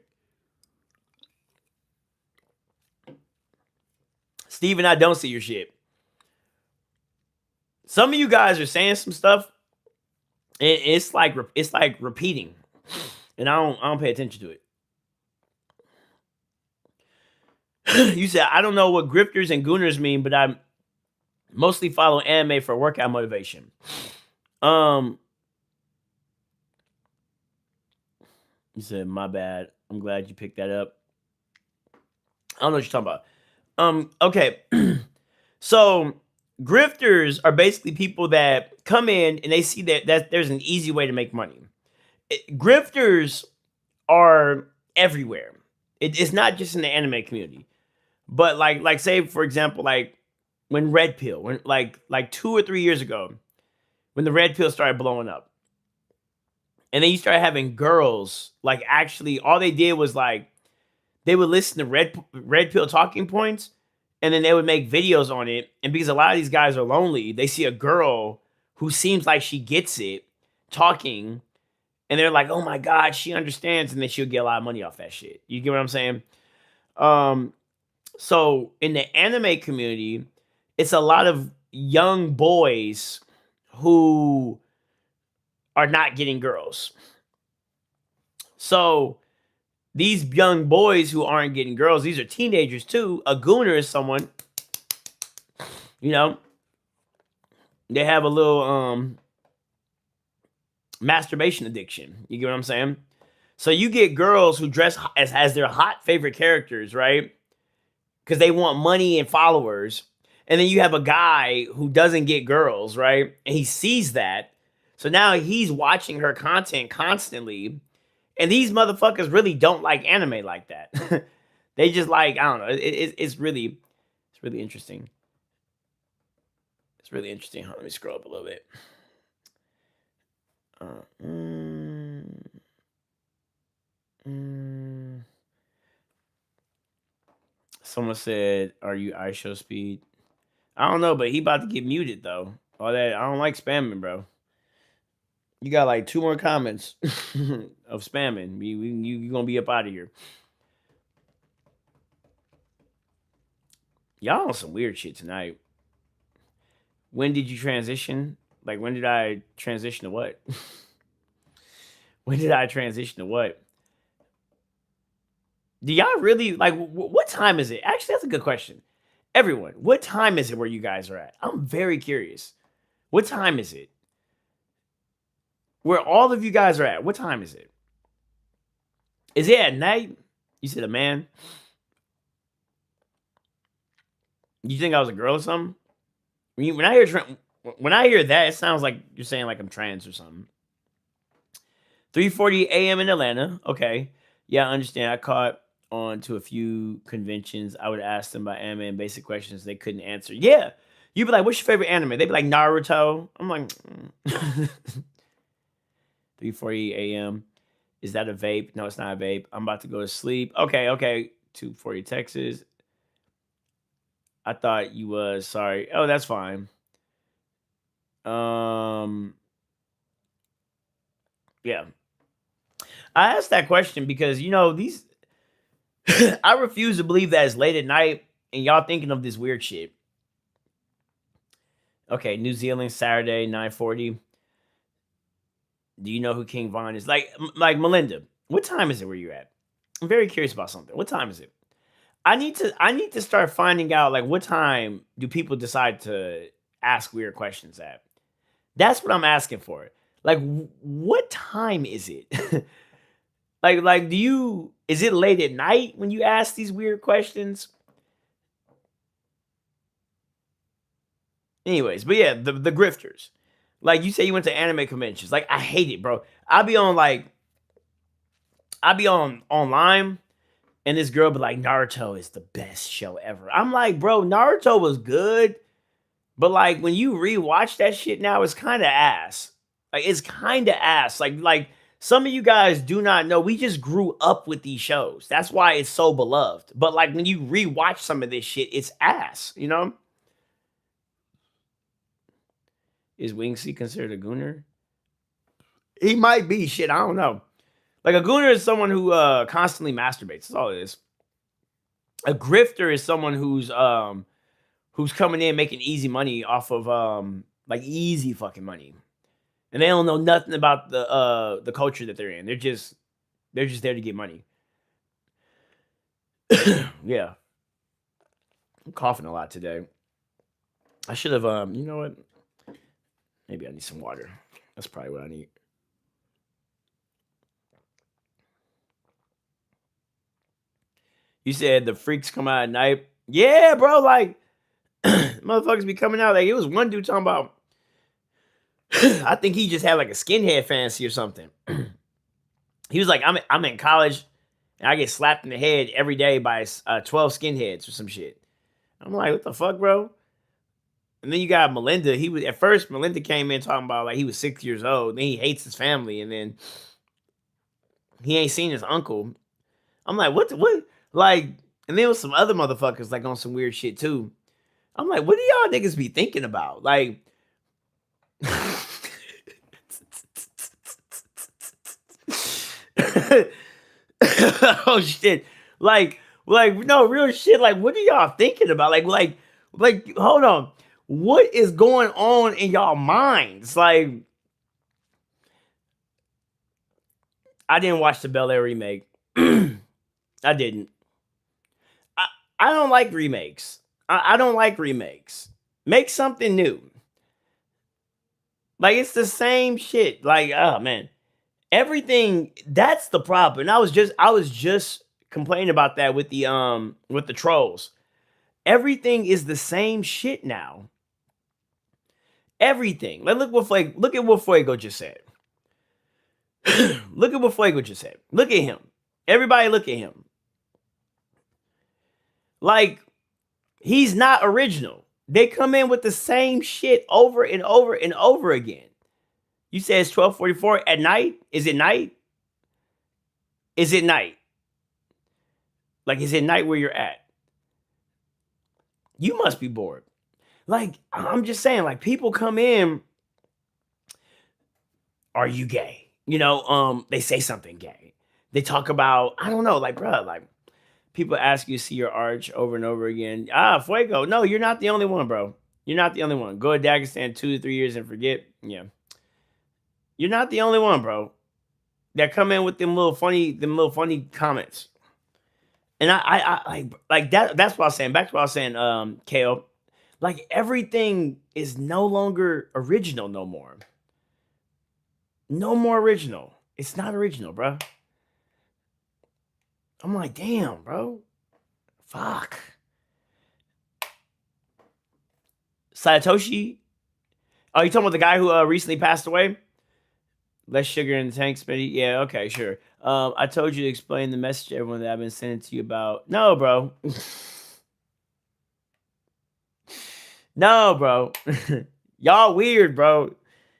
Steven, I don't see your shit. Some of you guys are saying some stuff, and it's like repeating, and I don't pay attention to it. You said I don't know what grifters and gooners mean, but I mostly follow anime for workout motivation. You said my bad. I'm glad you picked that up. I don't know what you're talking about. Okay. So grifters are basically people that come in and they see that there's an easy way to make money. Grifters are everywhere. It's not just in the anime community, but like say for example, like when Red Pill, when like 2 or 3 years ago, when the Red Pill started blowing up, and then you started having girls like actually all they did was like they would listen to Red Pill talking points, and then they would make videos on it. And because a lot of these guys are lonely, they see a girl who seems like she gets it talking, and they're like, "Oh my god, she understands," and then she'll get a lot of money off that shit. You get what I'm saying? So in the anime community, it's a lot of young boys who are not getting girls. So these young boys who aren't getting girls, these are teenagers too. A gooner is someone, you know, they have a little masturbation addiction. You get what I'm saying? So you get girls who dress as their hot favorite characters, right? Because they want money and followers. And then you have a guy who doesn't get girls, right? And he sees that. So now he's watching her content constantly. And these motherfuckers really don't like anime like that. They just like, I don't know. It's really interesting. It's really interesting. Let me scroll up a little bit. Someone said, "Are you iShow Speed?" I don't know, but he about to get muted though. All that I don't like spamming, bro. You got like 2 more comments of spamming. You gonna be up out of here. Y'all on some weird shit tonight. When did you transition? Like, when did I transition to what? When did I transition to what? Do y'all really like? What time is it? Actually, that's a good question. Everyone, what time is it where you guys are at? I'm very curious. What time is it? Where all of you guys are at? What time is it? Is it at night? You said a man. You think I was a girl or something? When I hear that, it sounds like you're saying like I'm trans or something. 3:40 a.m. in Atlanta. Okay, yeah, I understand. I caught on to a few conventions. I would ask them about anime and basic questions they couldn't answer. Yeah, you'd be like, "What's your favorite anime?" They'd be like Naruto. I'm like, 3:40 a.m. Is that a vape? No, it's not a vape. I'm about to go to sleep. Okay. 2:40 Texas. I thought you was sorry. Oh, that's fine. Yeah. I asked that question because these I refuse to believe that it's late at night and y'all thinking of this weird shit. Okay, New Zealand Saturday 9:40. Do you know who King Von is? Like Melinda, what time is it where you at? I'm very curious about something. What time is it? I need to start finding out like what time do people decide to ask weird questions at. That's what I'm asking for. Like what time is it? like is it late at night when you ask these weird questions? Anyways, but yeah, the grifters. Like you say you went to anime conventions. Like I hate it, bro. I be on online and this girl be like, Naruto is the best show ever. I'm like, bro, Naruto was good, but like when you rewatch that shit now, it's kind of ass. Like it's kind of ass. Like some of you guys do not know. We just grew up with these shows. That's why it's so beloved. But like when you rewatch some of this shit, it's ass. You know? Is Wingsy considered a gooner? He might be. Shit, I don't know. Like a gooner is someone who constantly masturbates. That's all it is. A grifter is someone who's coming in making easy money off of like easy fucking money. And they don't know nothing about the culture that they're in. They're just there to get money. Yeah. I'm coughing a lot today. I should have you know what? Maybe I need some water. That's probably what I need. You said the freaks come out at night. Yeah, bro, like motherfuckers be coming out. Like it was one dude talking about I think he just had like a skinhead fantasy or something. He was like, I'm in college and I get slapped in the head every day by 12 skinheads or some shit. I'm like, what the fuck, bro? And then you got Melinda. He was at first. Melinda came in talking about like he was 6 years old. Then he hates his family, and then he ain't seen his uncle. I'm like, what? Like, and then with some other motherfuckers like on some weird shit too. I'm like, what do y'all niggas be thinking about? Like, oh shit! Like no real shit. Like, what are y'all thinking about? Like, hold on. What is going on in y'all minds? Like, I didn't watch the Bel Air remake. I didn't. I, I don't like remakes. I don't like remakes. Make something new. Like it's the same shit. Like, oh man. Everything that's the problem. And I was just complaining about that with the trolls. Everything is the same shit now. Everything. Like look at what Fuego just said. Look at what Fuego just said. Look at him. Everybody look at him. Like he's not original. They come in with the same shit over and over and over again. You said it's 12:44 at night? Is it night? Is it night? Like is it night where you're at? You must be bored. Like I'm just saying like people come in, are you gay? You know, they say something gay. They talk about I don't know, like bro, like people ask you to see your arch over and over again. Ah, Fuego. No, you're not the only one, bro. You're not the only one. Go to Dagestan 2 to 3 years and forget. Yeah. You're not the only one, bro. That come in with them little funny comments. And I like that. That's what I was saying. Back to what I was saying, Kale. Like everything is no longer original no more. No more original. It's not original, bro. I'm like, damn, bro. Fuck. Satoshi. Oh, you talking about the guy who recently passed away? Less sugar in the tank, Smitty. Yeah, okay, sure. I told you to explain the message to everyone that I've been sending to you about. No, bro. No, bro. Y'all weird, bro.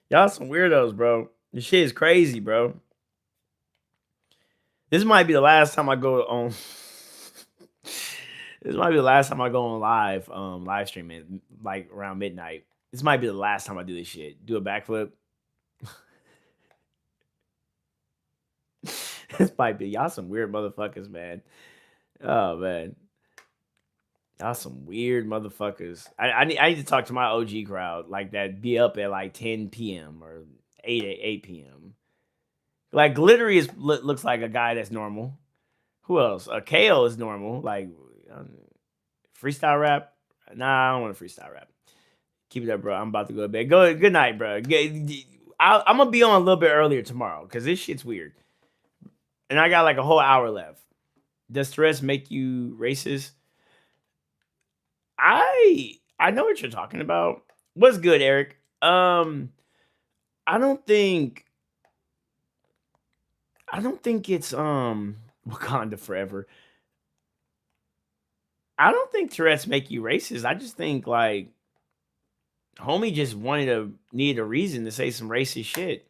Y'all some weirdos, bro. This shit is crazy, bro. This might be the last time I go on. This might be the last time I go on live streaming, like around midnight. This might be the last time I do this shit. Do a backflip. This might be y'all some weird motherfuckers, man. Oh man, y'all some weird motherfuckers. I need to talk to my OG crowd like that. Be up at like 10 p.m. or 8 p.m. Like Glittery looks like a guy that's normal. Who else? Kale is normal. Like freestyle rap. Nah, I don't want to freestyle rap. Keep it up, bro. I'm about to go to bed. Good night, bro. I'm gonna be on a little bit earlier tomorrow because this shit's weird. And I got like a whole hour left. Does stress make you racist? I know what you're talking about. What's good, Eric? I don't think it's Wakanda forever. I don't think Tourette's make you racist. I just think like homie just needed a reason to say some racist shit.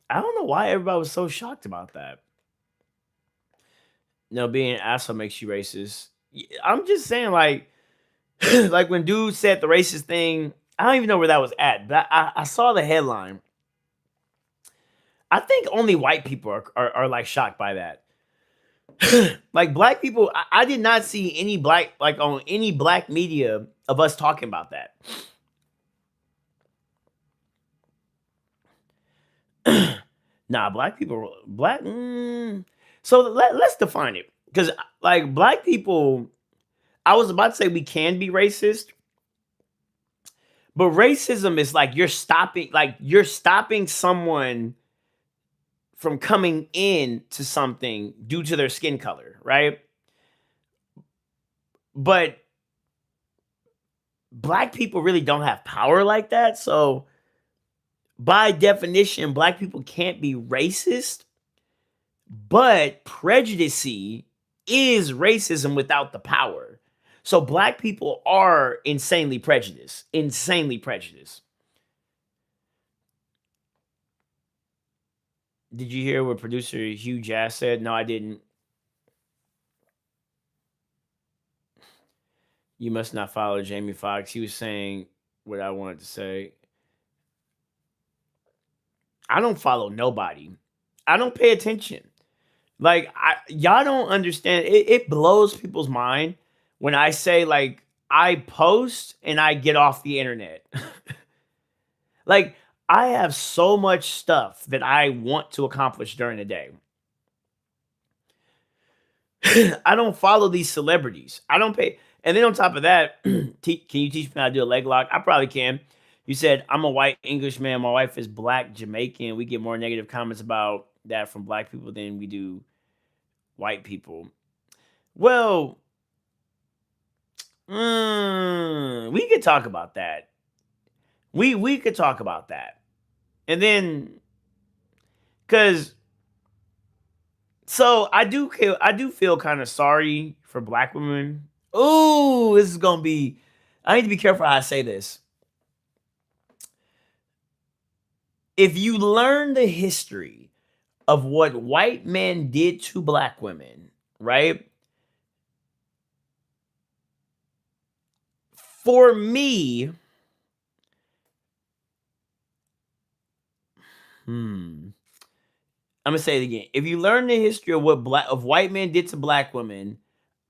I don't know why everybody was so shocked about that. No, being an asshole makes you racist. I'm just saying, like, like when dude said the racist thing. I don't even know where that was at, but I saw the headline. I think only white people are like shocked by that. Like black people, I did not see any black like on any black media of us talking about that. Nah, black people, So let's define it because like black people, I was about to say we can be racist, but racism is like you're stopping someone from coming in to something due to their skin color, right? But black people really don't have power like that. So by definition, black people can't be racist, but prejudice is racism without the power. So black people are insanely prejudiced. Insanely prejudiced. Did you hear what producer Hugh Jass said? No, I didn't. You must not follow Jamie Foxx. He was saying what I wanted to say. I don't follow nobody. I don't pay attention. Like y'all don't understand. It blows people's mind when I say like I post and I get off the internet. Like I have so much stuff that I want to accomplish during the day. I don't follow these celebrities. I don't pay. And then on top of that, can you teach me how to do a leg lock? I probably can. You said I'm a white Englishman. My wife is black Jamaican. We get more negative comments about that from black people than we do white people. Well, we could talk about that. We could talk about that, and then because so I do feel kind of sorry for black women. Oh, this is gonna be. I need to be careful how I say this. If you learn the history of what white men did to black women, right? For me, I'm gonna say it again. If you learn the history of what white men did to black women,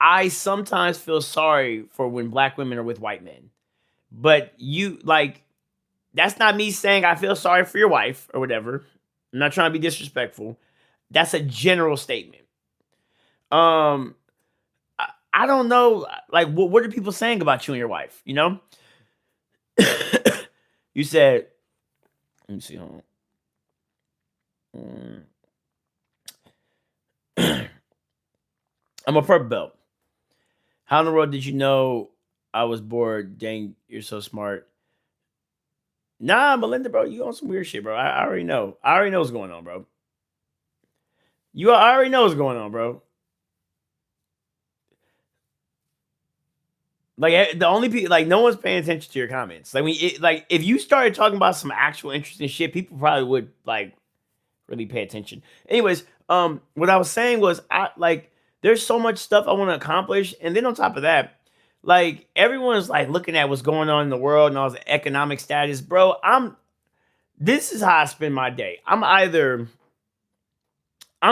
I sometimes feel sorry for when black women are with white men. But you like that's not me saying I feel sorry for your wife or whatever. I'm not trying to be disrespectful. That's a general statement. Um, I don't know, like what are people saying about you and your wife? You know, you said, let me see, hold on. I'm a purple belt. How in the world did you know I was bored? Dang, you're so smart. Nah, Melinda, bro, you on some weird shit, bro. I already know. I already know what's going on, bro. I already know what's going on, bro. Like the only people, like no one's paying attention to your comments. Like like if you started talking about some actual interesting shit, people probably would like really pay attention. Anyways, what I was saying was I like there's so much stuff I want to accomplish, and then on top of that, like everyone's like looking at what's going on in the world and all the economic status, bro. This is how I spend my day. I'm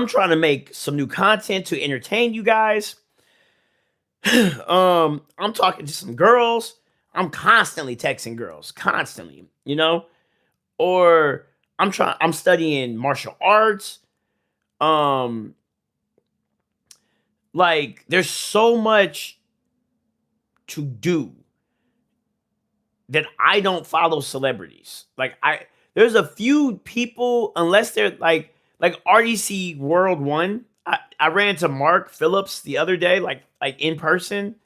trying to make some new content to entertain you guys. I'm talking to some girls. I'm constantly texting girls, constantly, you know, or I'm studying martial arts. Um, like there's so much to do that I don't follow celebrities. Like there's a few people, unless they're like RDC World One. I ran into Mark Phillips the other day, like in person,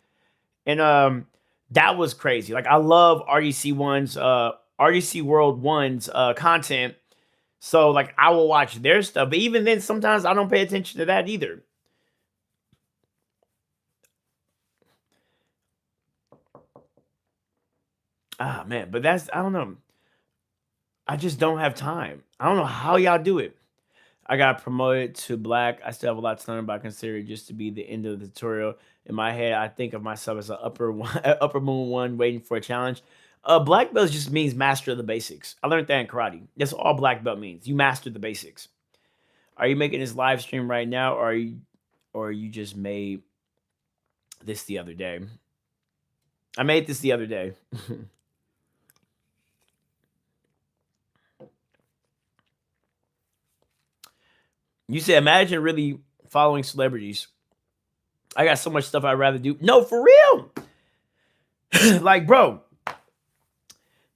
and that was crazy. Like I love RDC ones. RDC World One's content. So like I will watch their stuff, but even then, sometimes I don't pay attention to that either. Ah man, but that's I don't know. I just don't have time. I don't know how y'all do it. I got promoted to black. I still have a lot to learn, but I consider it just to be the end of the tutorial. In my head, I think of myself as an upper one, upper moon one, waiting for a challenge. Black belt just means master of the basics. I learned that in karate. That's all black belt means. You master the basics. Are you making this live stream right now, or you just made this the other day? I made this the other day. You said, imagine really following celebrities. I got so much stuff I'd rather do. No, for real. Like, bro,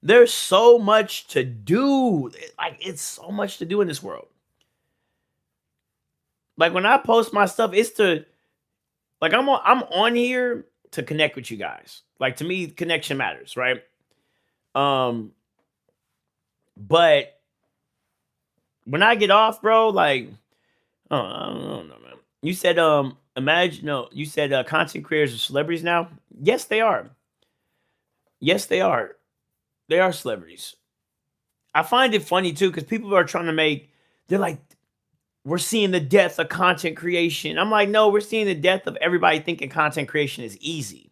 there's so much to do. Like, it's so much to do in this world. Like, when I post my stuff, it's to, like, I'm on here to connect with you guys. Like, to me, connection matters, right? But when I get off, bro, like, I don't know, man. You said, imagine, no, you said content creators are celebrities now. Yes, they are. Yes, they are. They are celebrities. I find it funny too because people are trying to make. They're like, we're seeing the death of content creation. I'm like, no, we're seeing the death of everybody thinking content creation is easy.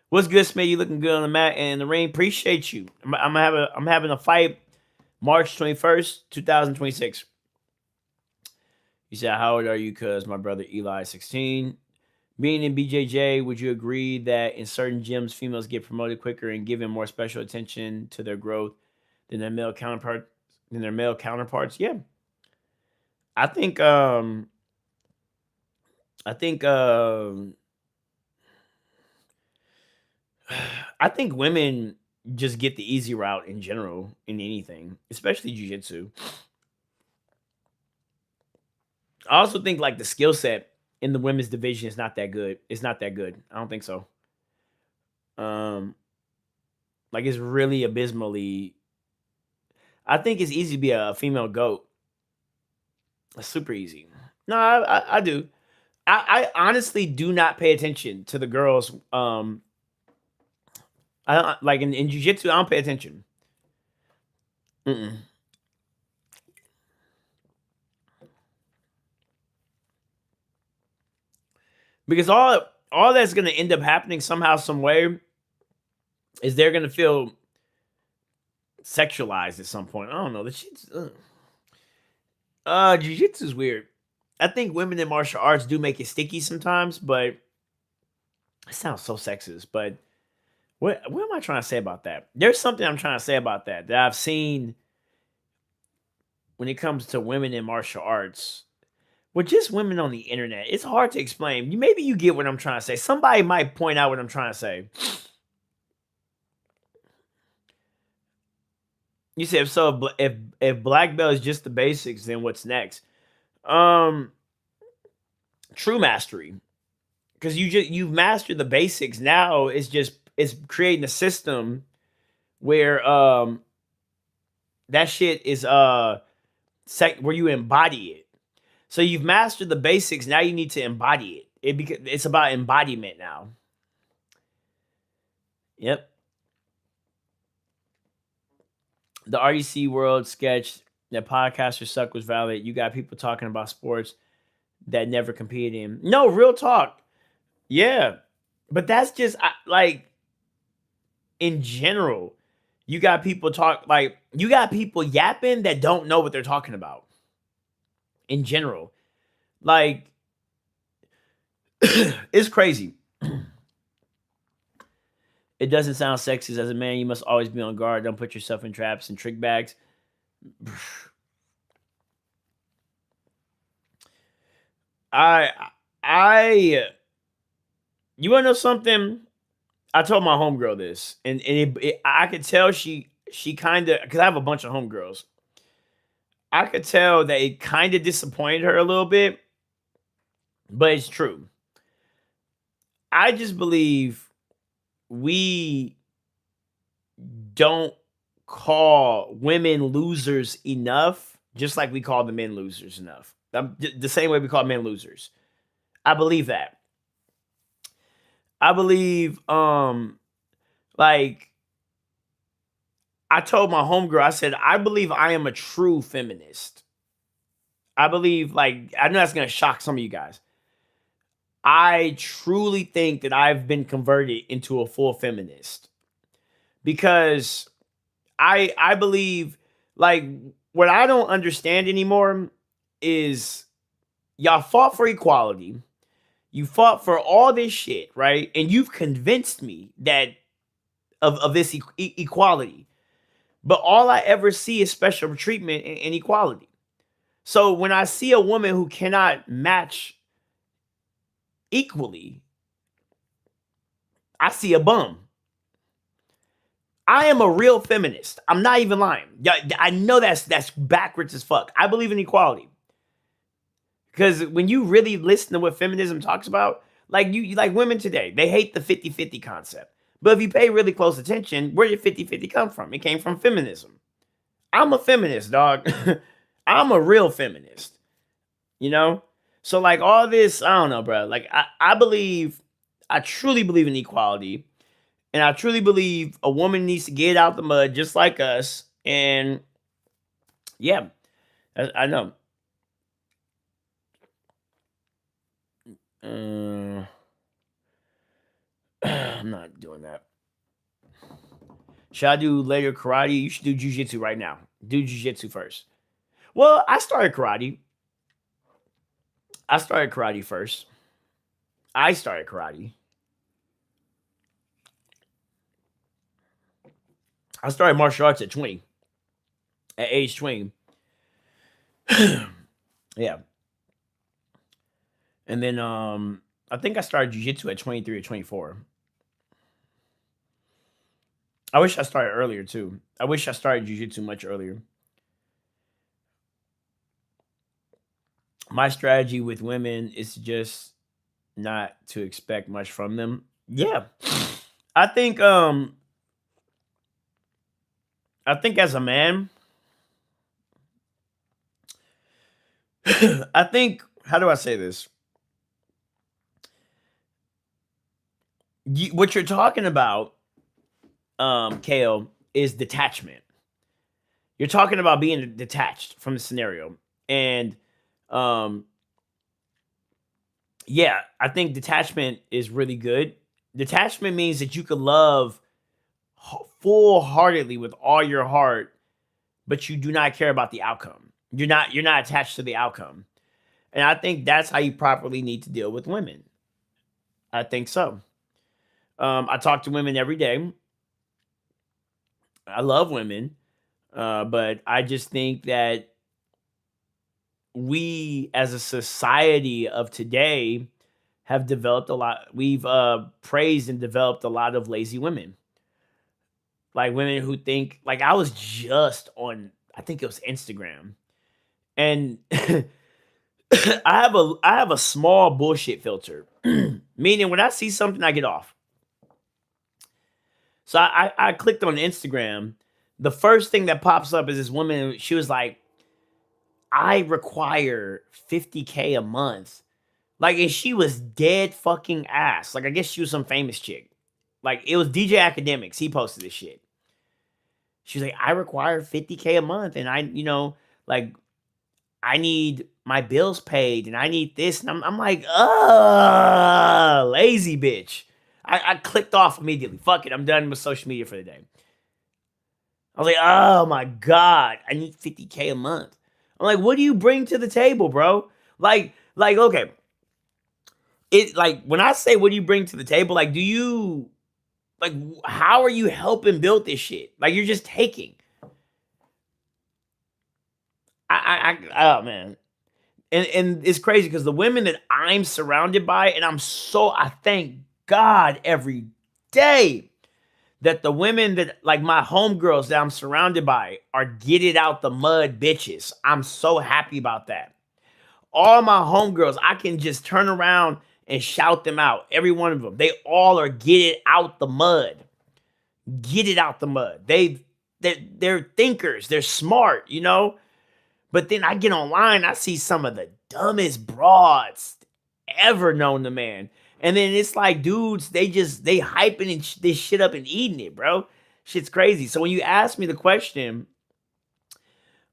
What's good, Smitty? You looking good on the mat and in the ring. Appreciate you. I'm having a fight March 21st, 2026. You said, how old are you? Because my brother Eli is 16. Being in BJJ, would you agree that in certain gyms, females get promoted quicker and given more special attention to their growth than their male counterparts? Yeah. I think I think I think women just get the easy route in general in anything, especially jiu-jitsu. I also think like the skill set in the women's division is not that good. It's not that good. I don't think so. Um, like it's really abysmally. I think it's easy to be a female goat. It's super easy. No, I do. I honestly do not pay attention to the girls. I don't like in jiu-jitsu. I don't pay attention. Mm-mm. Because all that's going to end up happening somehow, some way, is they're going to feel sexualized at some point. I don't know. The shit's jiu-jitsu is weird. I think women in martial arts do make it sticky sometimes, but it sounds so sexist. But what am I trying to say about that? There's something I'm trying to say about that I've seen when it comes to women in martial arts. Well, just women on the internet. It's hard to explain. Maybe you get what I'm trying to say. Somebody might point out what I'm trying to say. You said so. If black belt is just the basics, then what's next? True mastery, because you've mastered the basics. Now it's creating a system where that shit is where you embody it. So you've mastered the basics. Now you need to embody it. It's about embodiment now. Yep. The RDC World sketch that podcasters suck was valid. You got people talking about sports that never competed in. No, real talk. Yeah. But that's just like in general. You got people you got people yapping that don't know what they're talking about. In general. Like it's crazy. It doesn't sound sexist. As a man, you must always be on guard. Don't put yourself in traps and trick bags. I, you want to know something? I told my homegirl this, and I could tell she kind of, because I have a bunch of homegirls. I could tell that it kind of disappointed her a little bit, but it's true. I just believe we don't call women losers enough, just like we call the men losers enough. The same way we call men losers. I believe that. I believe, like I told my homegirl, I said, I believe I am a true feminist. I believe, like, I know that's gonna shock some of you guys. I truly think that I've been converted into a full feminist because I believe, like, what I don't understand anymore is y'all fought for equality. You fought for all this shit, right? And you've convinced me that of this equality. But all I ever see is special treatment and equality. So when I see a woman who cannot match equally, I see a bum. I am a real feminist. I'm not even lying. Yeah, I know that's backwards as fuck. I believe in equality. Because when you really listen to what feminism talks about, like you like women today, they hate the 50-50 concept. But if you pay really close attention, where did 50-50 come from? It came from feminism. I'm a feminist, dog. I'm a real feminist, you know? So like all this, I don't know, bro. Like I truly believe in equality. And I truly believe a woman needs to get out the mud just like us. And yeah, I know. I'm not doing that. Should I do later karate? You should do jujitsu right now. Do jujitsu first. Well, I started karate. I started karate first. I started karate. I started martial arts at 20. At age 20. Yeah. And then I think I started jiu-jitsu at 23 or 24. I wish I started earlier too. I wish I started jiu-jitsu much earlier. My strategy with women is just not to expect much from them. Yeah. I think I think as a man, I think how do I say this? What you're talking about, Kale, is detachment. You're talking about being detached from the scenario. And um yeah, I think detachment is really good. Detachment means that you can love full heartedly with all your heart, but you do not care about the outcome. You're not attached to the outcome. And I think that's how you properly need to deal with women. I think so. I talk to women every day. I love women, but I just think that we, as a society of today, have developed a lot. We've praised and developed a lot of lazy women, like women who think. Like I was just on, I think it was Instagram, and I have a small bullshit filter, meaning when I see something, I get off. So I clicked on Instagram. The first thing that pops up is this woman. She was like, "I require 50K a month." Like, and she was dead fucking ass. Like, I guess she was some famous chick. Like, it was DJ Academics. He posted this shit. She's like, "I require 50K a month, and like, I need my bills paid, and I need this." And I'm like, lazy bitch. I clicked off immediately. Fuck it. I'm done with social media for the day. I was like, oh my God, I need 50K a month. I'm like, what do you bring to the table, bro? Okay. It like when I say what do you bring to the table, like, do you like how are you helping build this shit? Like you're just taking. Oh man. And it's crazy because the women that I'm surrounded by, and I thank God every day that the women that like my homegirls that I'm surrounded by are get it out the mud bitches. I'm so happy about that. All my homegirls, I can just turn around and shout them out. Every one of them. They all are get it out the mud. Get it out the mud. They're thinkers. They're smart, you know? But then I get online, I see some of the dumbest broads ever known to man. And then it's like dudes, they hyping this shit up and eating it, bro. Shit's crazy. So when you ask me the question,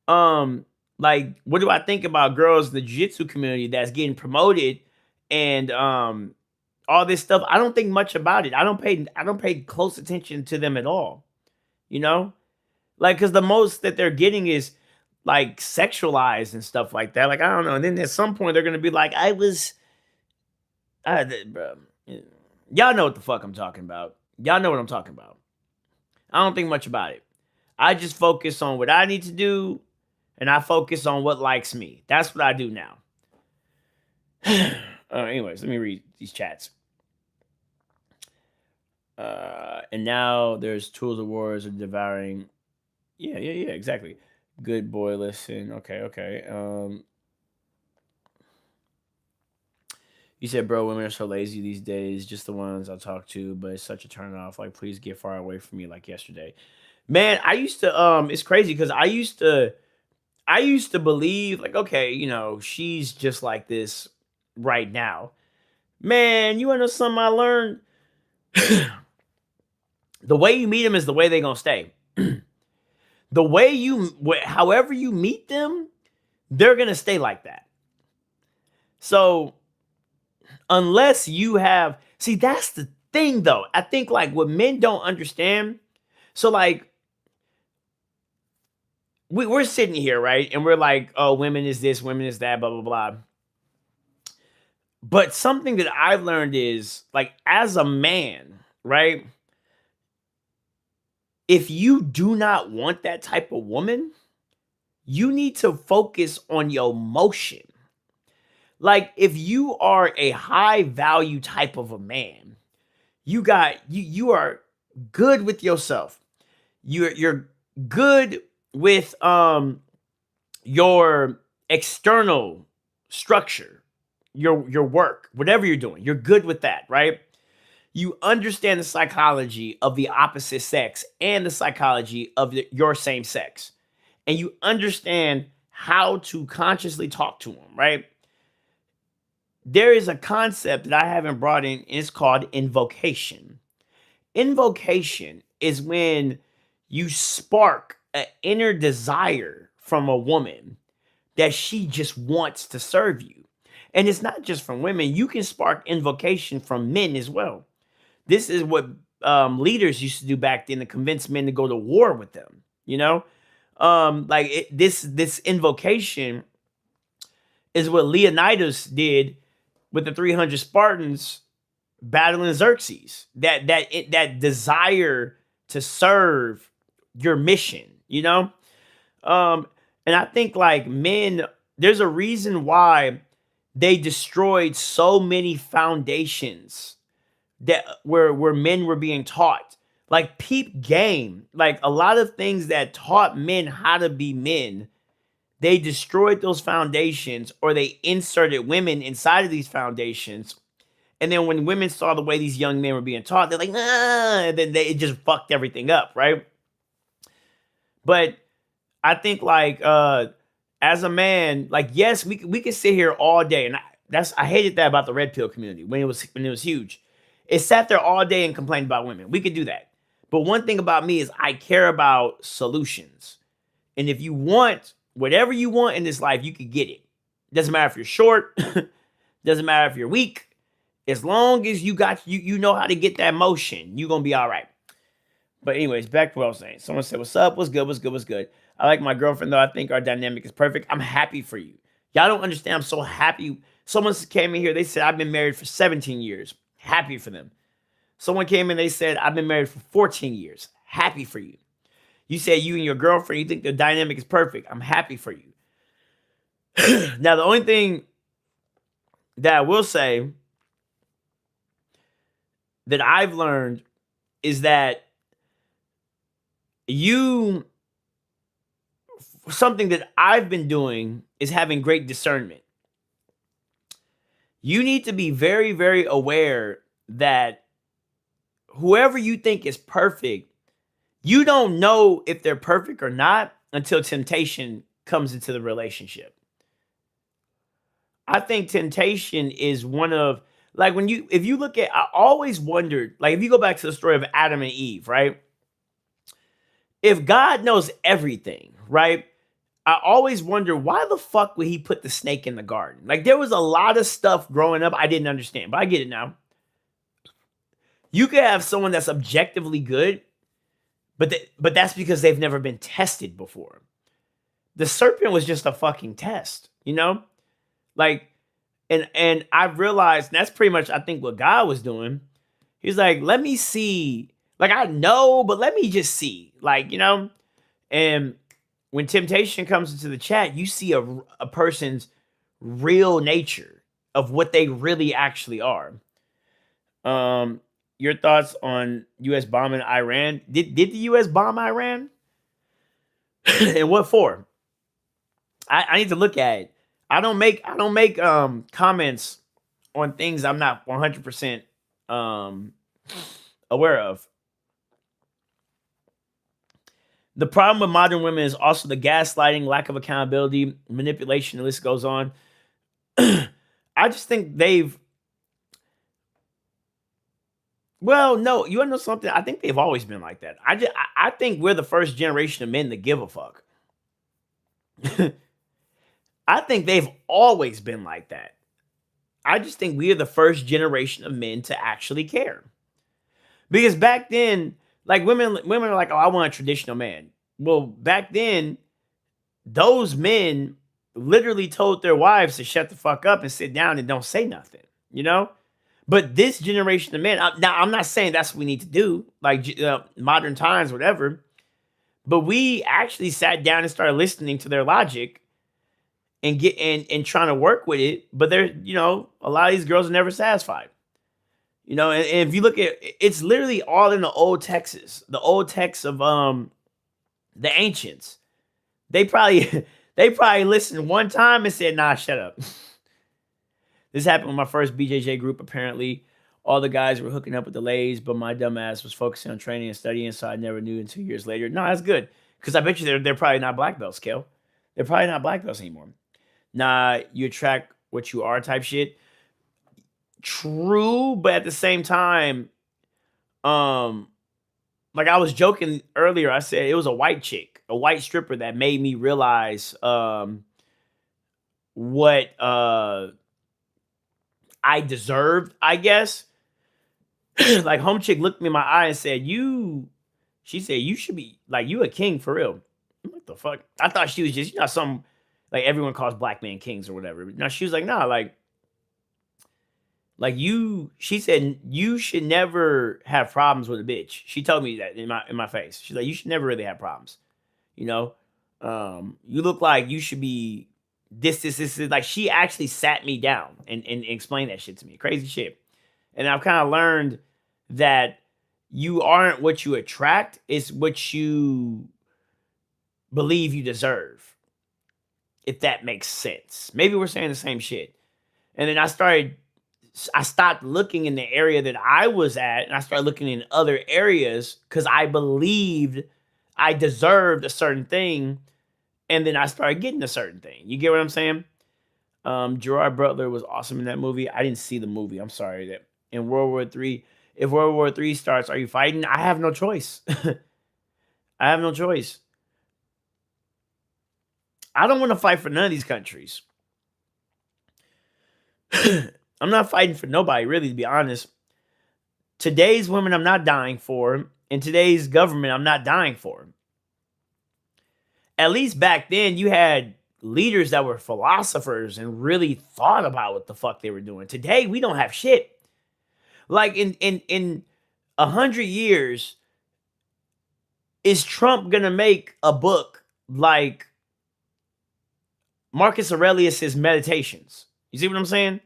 like, what do I think about girls in the jiu-jitsu community that's getting promoted and all this stuff? I don't think much about it. I don't pay close attention to them at all. You know? Like, because the most that they're getting is like sexualized and stuff like that. Like, I don't know. And then at some point they're gonna be like, bro. Y'all know what the fuck I'm talking about. Y'all know what I'm talking about. I don't think much about it. I just focus on what I need to do, and I focus on what likes me. That's what I do now. Anyways, let me read these chats. And now there's tools of wars are devouring. Yeah, exactly. Good boy, listen. Okay. You said, bro, women are so lazy these days. Just the ones I talk to, but it's such a turn off. Like, please get far away from me, like yesterday. Man, I used to. It's crazy because I used to believe, like, okay, you know, she's just like this right now. Man, you wanna know something I learned? The way you meet them is the way they're gonna stay. The way however you meet them, they're gonna stay like that. So unless you have, see, that's the thing though. I think like what men don't understand. So like we're sitting here, right? And we're like, oh, women is this, women is that, blah, blah, blah. But something that I've learned is like as a man, right? If you do not want that type of woman, you need to focus on your motion. Like if you are a high value type of a man, you are good with yourself. You're good with your external structure, your work, whatever you're doing. You're good with that, right? You understand the psychology of the opposite sex and the psychology of your same sex. And you understand how to consciously talk to them, right? There is a concept that I haven't brought in, and it's called invocation. Invocation is when you spark an inner desire from a woman that she just wants to serve you. And it's not just from women. You can spark invocation from men as well. This is what leaders used to do back then to convince men to go to war with them. You know, this invocation is what Leonidas did with the 300 Spartans battling Xerxes. That desire to serve your mission. You know, and I think like men, there's a reason why they destroyed so many foundations that where men were being taught. Like peep game, like a lot of things that taught men how to be men, they destroyed those foundations or they inserted women inside of these foundations. And then when women saw the way these young men were being taught, they're like, nah, and then it just fucked everything up, right? But I think like as a man, like yes, we could sit here all day, and I hated that about the red pill community when it was huge. It sat there all day and complained about women. We could do that. But one thing about me is I care about solutions. And if you want whatever you want in this life, you could get it. Doesn't matter if you're short, doesn't matter if you're weak. As long as you got you know how to get that motion, you're gonna be all right. But anyways, back to what I was saying. Someone said, what's up? What's good? What's good? What's good? I like my girlfriend, though. I think our dynamic is perfect. I'm happy for you. Y'all don't understand. I'm so happy. Someone came in here. They said, I've been married for 17 years. Happy for them. Someone came in. They said, I've been married for 14 years. Happy for you. You said you and your girlfriend, you think the dynamic is perfect. I'm happy for you. Now, the only thing that I will say that I've learned is that something that I've been doing is having great discernment. You need to be very, very aware that whoever you think is perfect, you don't know if they're perfect or not until temptation comes into the relationship. I think temptation is one of, like, if you look at, I always wondered, like, if you go back to the story of Adam and Eve, right? If God knows everything, right? I always wonder, why the fuck would he put the snake in the garden? Like, there was a lot of stuff growing up I didn't understand, but I get it now. You could have someone that's objectively good, but that's because they've never been tested before. The serpent was just a fucking test, you know? Like, and I've realized that's pretty much, I think, what God was doing. He's like, let me see. Like, I know, but let me just see. Like, you know? And when temptation comes into the chat, you see a person's real nature of what they really actually are. Your thoughts on U.S. bombing Iran? Did the U.S. bomb Iran? And what for? I need to look at it. I don't make comments on things I'm not 100% aware of. The problem with modern women is also the gaslighting, lack of accountability, manipulation. The list goes on. I just think well, no, you want to know something? I think they've always been like that. I think we're the first generation of men to give a fuck. I think they've always been like that. I just think we are the first generation of men to actually care. Because back then, like, women are like, oh, I want a traditional man. Well, back then, those men literally told their wives to shut the fuck up and sit down and don't say nothing, you know? But this generation of men, now I'm not saying that's what we need to do, like modern times, whatever. But we actually sat down and started listening to their logic and and trying to work with it. But they're, a lot of these girls are never satisfied. And if you look at, it's literally all in the old texts, the old texts of the ancients. They probably they probably listened one time and said, nah, shut up. This happened with my first BJJ group. Apparently, all the guys were hooking up with the ladies, but my dumb ass was focusing on training and studying, so I never knew until years later. No, that's good, because I bet you they're probably not black belts, Kel. They're probably not black belts anymore. Nah, you attract what you are type shit. True, but at the same time, like I was joking earlier, I said it was a white chick, a white stripper that made me realize what I deserved, I guess. Like, home chick looked me in my eye and said, she said, you should be like, you a king for real. What the fuck? I thought she was just, some, like, everyone calls black men kings or whatever. Now she was like, nah, like you, she said, you should never have problems with a bitch. She told me that in my face. She's like, you should never really have problems. You look like you should be this. Like, she actually sat me down and explained that shit to me. Crazy shit. And I've kind of learned that you aren't what you attract, it's what you believe you deserve. If that makes sense. Maybe we're saying the same shit. And then I stopped looking in the area that I was at, and I started looking in other areas because I believed I deserved a certain thing, and then I started getting a certain thing. You get what I'm saying? Gerard Butler was awesome in that movie. I didn't see the movie. I'm sorry. That in World War III, if World War III starts, are you fighting? I have no choice. I have no choice. I don't want to fight for none of these countries. I'm not fighting for nobody, really, to be honest. Today's women, I'm not dying for. And today's government, I'm not dying for. At least back then, you had leaders that were philosophers and really thought about what the fuck they were doing. Today, we don't have shit. Like, in 100 years, is Trump gonna make a book like Marcus Aurelius's Meditations? You see what I'm saying?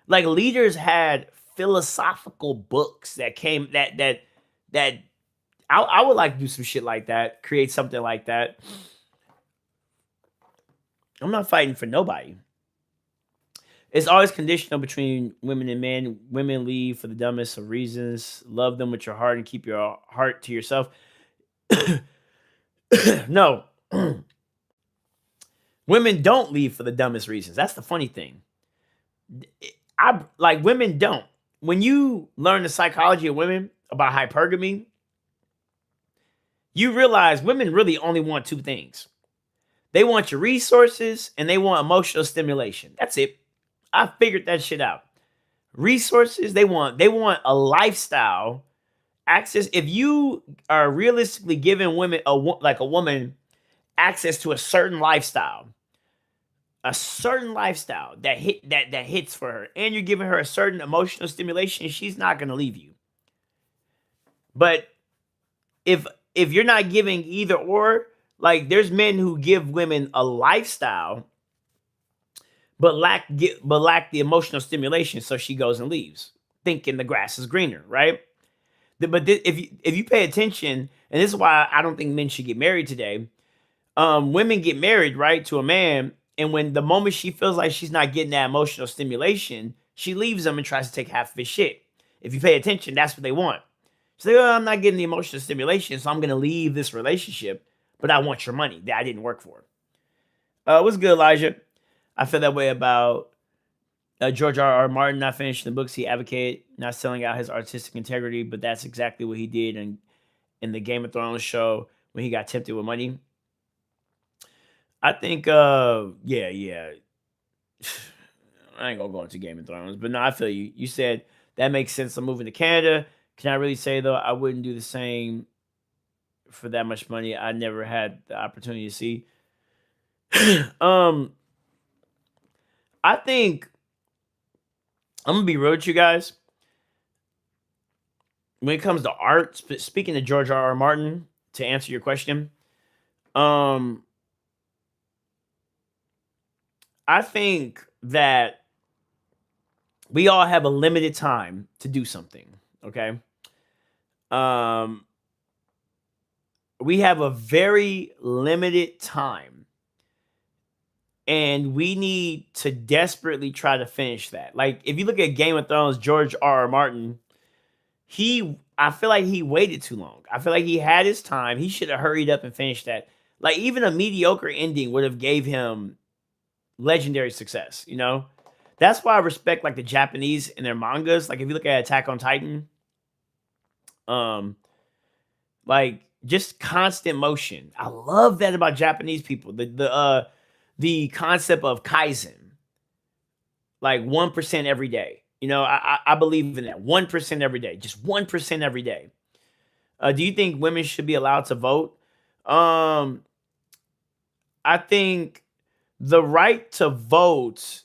Like, leaders had philosophical books that came that I would like to do some shit like that, create something like that. I'm not fighting for nobody. It's always conditional between women and men. Women leave for the dumbest of reasons. Love them with your heart and keep your heart to yourself. No, women don't leave for the dumbest reasons. That's the funny thing. I like women don't. When you learn the psychology of women about hypergamy, you realize women really only want two things. They want your resources and they want emotional stimulation. That's it. I figured that shit out. Resources, they want a lifestyle access. If you are realistically giving women like a woman access to a certain lifestyle that hits for her, and you're giving her a certain emotional stimulation, she's not going to leave you. But if if you're not giving either or, like there's men who give women a lifestyle but lack the emotional stimulation, so she goes and leaves, thinking the grass is greener, right? If you pay attention, and this is why I don't think men should get married today. Women get married, right, to a man, and when the moment she feels like she's not getting that emotional stimulation, she leaves him and tries to take half of his shit. If you pay attention, that's what they want. So oh, I'm not getting the emotional stimulation, so I'm gonna leave this relationship, but I want your money that I didn't work for. What's good, Elijah? I feel that way about George R. Martin not finishing the books he advocated, not selling out his artistic integrity, but that's exactly what he did in the Game of Thrones show when he got tempted with money. I think, yeah. I ain't gonna go into Game of Thrones, but no, I feel you. You said that makes sense. I'm moving to Canada. Can I really say though I wouldn't do the same for that much money? I never had the opportunity to see. um, I think I'm gonna be real with you guys. When it comes to art, speaking to George R. R. Martin, to answer your question, um, I think that we all have a limited time to do something. Okay. Um, we have a very limited time, and we need to desperately try to finish that. Like, if you look at Game of Thrones, George R. R. Martin, I feel like he waited too long. I feel like he had his time. He should have hurried up and finished that. Like, even a mediocre ending would have gave him legendary success, you know? That's why I respect like the Japanese in their mangas. Like if you look at Attack on Titan, um, like just constant motion. I love that about Japanese people. The concept of kaizen, like 1% every day. You know, I believe in that 1% every day, just 1% every day. Do you think women should be allowed to vote? Um, I think the right to vote.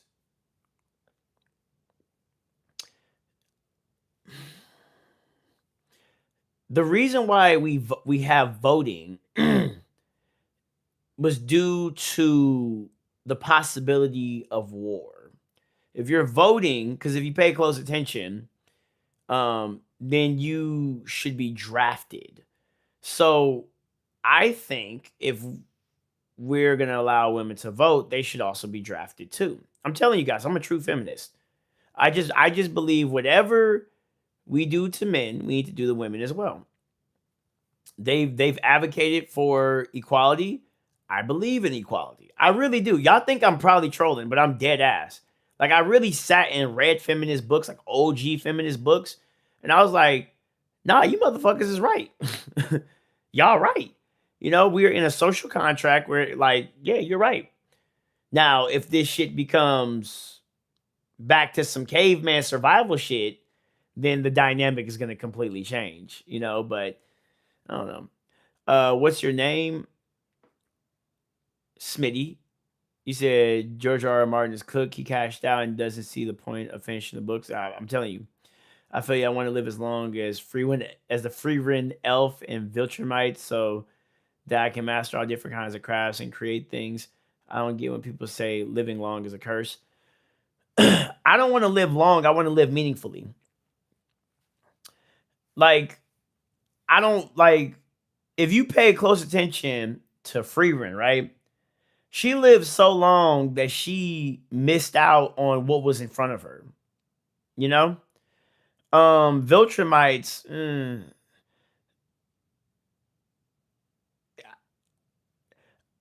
The reason why we have voting was due to the possibility of war. If you're voting, because if you pay close attention, then you should be drafted. So I think if we're gonna allow women to vote, they should also be drafted too. I'm telling you guys, I'm a true feminist. I just believe whatever we do to men, we need to do to women as well. They've advocated for equality. I believe in equality. I really do. Y'all think I'm probably trolling, but I'm dead ass. Like I really sat and read feminist books, like OG feminist books, and I was like, nah, you motherfuckers is right. Y'all right. You know, we're in a social contract where like, yeah, you're right. Now, if this shit becomes back to some caveman survival shit, then the dynamic is gonna completely change, you know, but I don't know. What's your name? Smitty. You said George R. R. Martin is cooked. He cashed out and doesn't see the point of finishing the books. I'm telling you, I feel you. I want to live as long as the Freewind elf and Viltrumite, so that I can master all different kinds of crafts and create things. I don't get when people say living long is a curse. I don't want to live long. I want to live meaningfully. Like I don't like if you pay close attention to Freewind, right? She lived so long that she missed out on what was in front of her. You know, Viltrumites.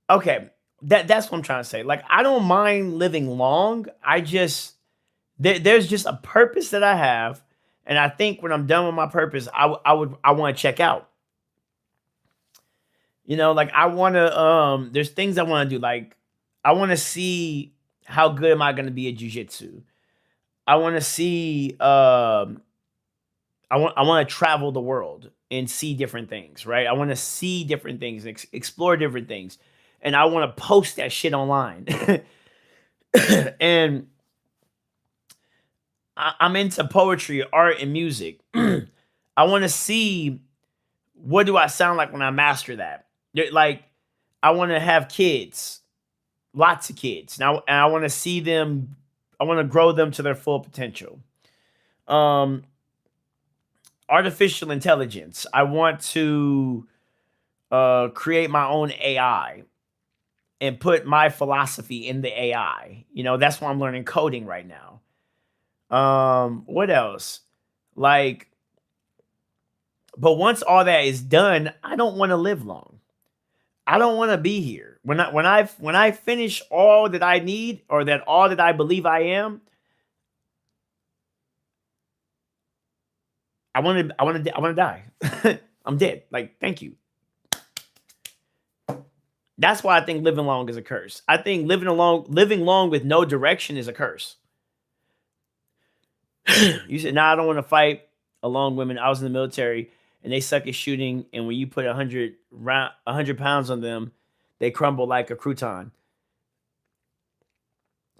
Okay, that's what I'm trying to say. Like, I don't mind living long. I just there's just a purpose that I have, and I think when I'm done with my purpose, I want to check out. You know, like I want to. There's things I want to do. Like I want to see how good am I going to be at jujitsu. I want to see. I want to travel the world and see different things. Right. I want to see different things, explore different things, and I want to post that shit online. And I'm into poetry, art, and music. I want to see what do I sound like when I master that. Like I want to have kids, lots of kids. Now, and I want to see them. I want to grow them to their full potential. Um, Artificial intelligence. I want to create my own AI and put my philosophy in the AI. You know, that's why I'm learning coding right now. What else? Like, but once all that is done, I don't want to live long. I don't want to be here. When I finish all that I need or that all that I believe I am, I want to die. I'm dead. Like, thank you. That's why I think living long is a curse. I think living long with no direction is a curse. You said, "Nah, I don't want to fight along women. I was in the military and they suck at shooting. And when you put 100 pounds on them, they crumble like a crouton."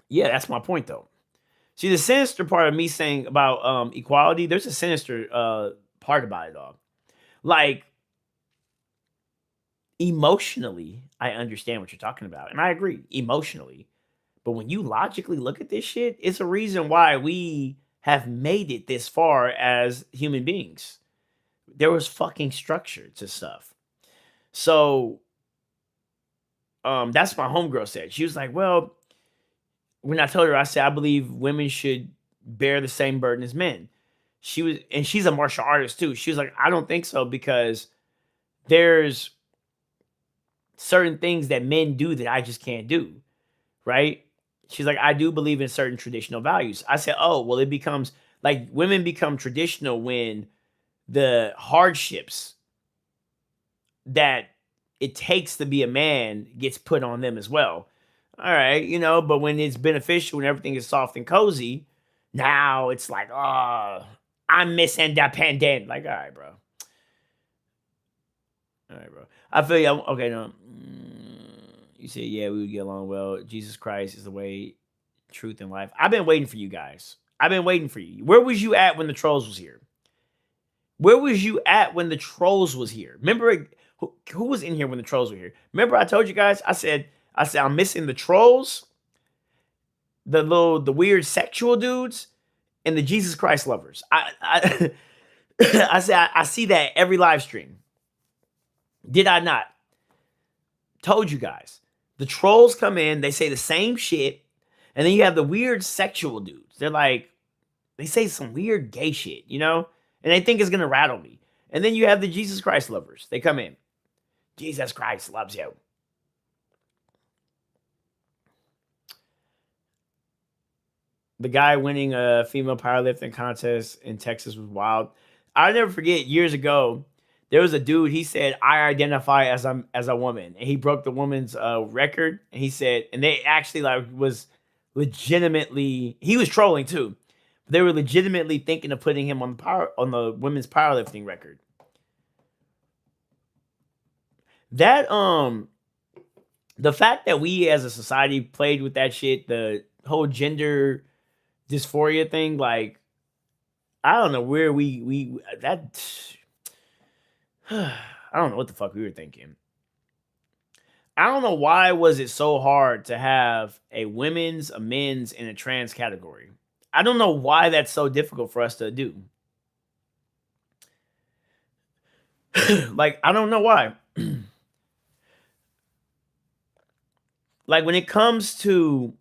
Yeah, that's my point though. See, the sinister part of me saying about equality, there's a sinister part about it all. Like emotionally, I understand what you're talking about, and I agree emotionally. But when you logically look at this shit, it's a reason why we have made it this far as human beings. There was fucking structure to stuff. So that's what my homegirl said. She was like, "Well," when I told her, I said, "I believe women should bear the same burden as men." And she's a martial artist too. She was like, "I don't think so because there's certain things that men do that I just can't do." Right? She's like, "I do believe in certain traditional values." I said, "Oh, well, it becomes like women become traditional when the hardships that it takes to be a man gets put on them as well." All right, but when it's beneficial and everything is soft and cozy, now it's like, oh, I'm Miss Independent. Like, all right, bro. All right, bro. I feel you. Okay, no. You said, yeah, we would get along well. Jesus Christ is the way, truth, and life. I've been waiting for you guys. I've been waiting for you. Where was you at when the trolls was here? Where was you at when the trolls was here? Remember who was in here when the trolls were here? Remember I told you guys, I said I'm missing the trolls, the weird sexual dudes, and the Jesus Christ lovers. I I said I see that every live stream. Did I not? Told you guys. The trolls come in, they say the same shit, and then you have the weird sexual dudes. They say some weird gay shit, and they think it's gonna rattle me. And then you have the Jesus Christ lovers. They come in. Jesus Christ loves you. The guy winning a female powerlifting contest in Texas was wild. I'll never forget years ago, there was a dude, he said, "I identify as a woman." And he broke the woman's record. And he said, and they actually was legitimately, he was trolling too. They were legitimately thinking of putting him on the women's powerlifting record. That the fact that we as a society played with that shit, the whole gender dysphoria thing, like I don't know where we that I don't know what the fuck we were thinking. I don't know why was it so hard to have a women's, a men's, and a trans category. I don't know why that's so difficult for us to do. Like I don't know why. Like when it comes to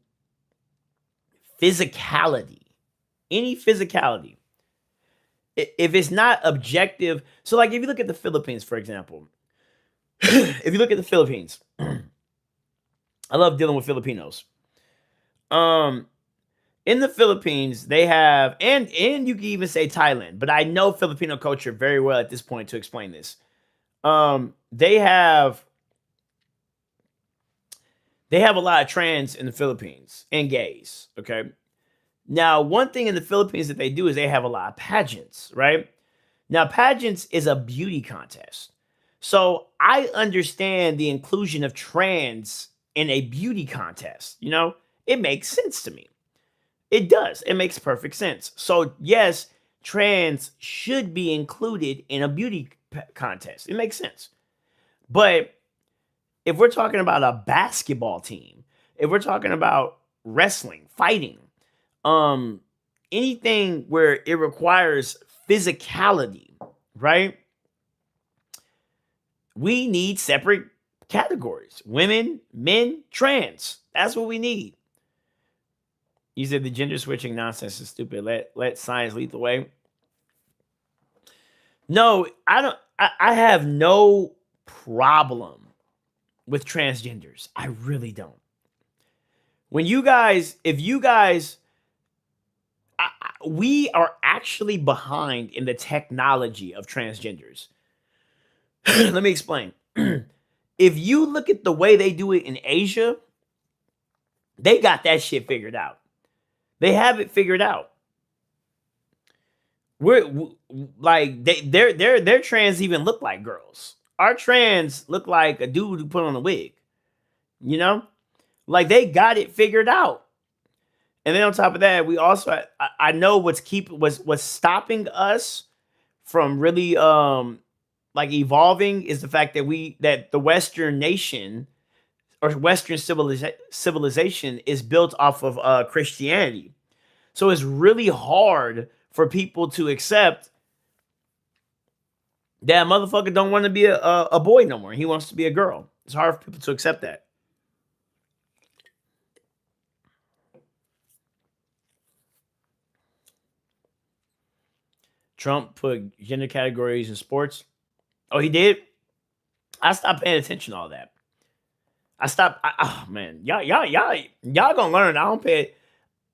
physicality, any physicality, if it's not objective, so like if you look at the Philippines, for example, if you look at the Philippines, I love dealing with Filipinos. Um, in the Philippines, they have, and you can even say Thailand, but I know Filipino culture very well at this point to explain this. They have a lot of trans in the Philippines and gays. Okay. Now, one thing in the Philippines that they do is they have a lot of pageants, right? Now, pageants is a beauty contest. So I understand the inclusion of trans in a beauty contest. It makes sense to me. It does. It makes perfect sense. So, yes, trans should be included in a beauty contest. It makes sense. But if we're talking about a basketball team, if we're talking about wrestling, fighting, um anything where it requires physicality, right? We need separate categories. Women, men, trans. That's what we need. You said the gender switching nonsense is stupid. Let science lead the way. No, I don't. I have no problem with transgenders. I really don't. When you guys, if you guys, we are actually behind in the technology of transgenders. Let me explain. If you look at the way they do it in Asia, they got that shit figured out. They have it figured out. Like their trans even look like girls. Our trans look like a dude who put on a wig. You know, like they got it figured out. And then on top of that, we also I know what's stopping us from really like evolving is the fact that the Western nation or Western civilization is built off of Christianity. So it's really hard for people to accept that motherfucker don't want to be a boy no more. He wants to be a girl. It's hard for people to accept that. Trump put gender categories in sports. Oh, he did? I stopped paying attention to all that. Oh man, y'all gonna learn. I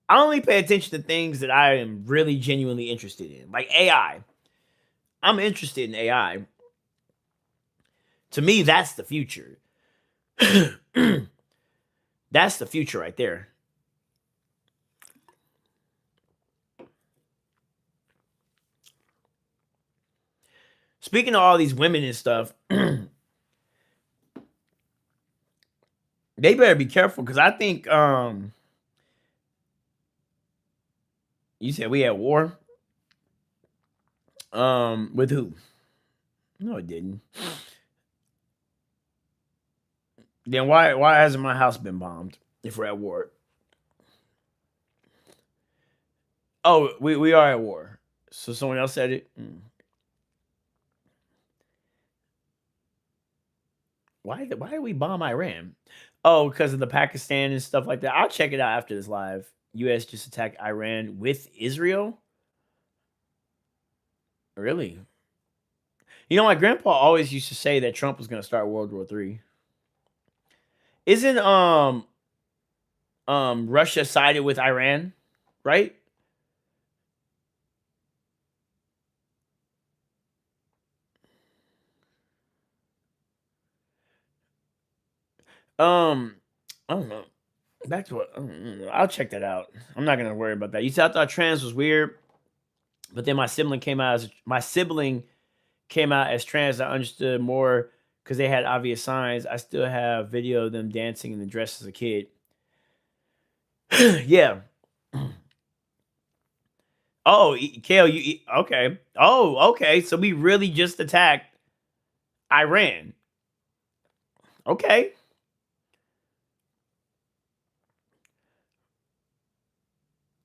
only pay attention to things that I am really genuinely interested in, like AI. I'm interested in AI. To me, that's the future. That's the future right there. Speaking of all these women and stuff, they better be careful because I think you said we had war. With who? No, it didn't. Then why hasn't my house been bombed if we're at war? Oh, we are at war. So someone else said it. Why did we bomb Iran? Oh, because of the Pakistan and stuff like that. I'll check it out after this live. U.S. just attacked Iran with Israel. Really? My grandpa always used to say that Trump was going to start World War III. Isn't Russia sided with Iran, right? Um, I don't know. Back to what? I'll check that out. I'm not gonna worry about that. You said I thought trans was weird, but then my sibling came out as trans. I understood more because they had obvious signs. I still have video of them dancing in the dress as a kid. Yeah. Oh, Kale, okay? Oh, okay. So we really just attacked Iran. Okay.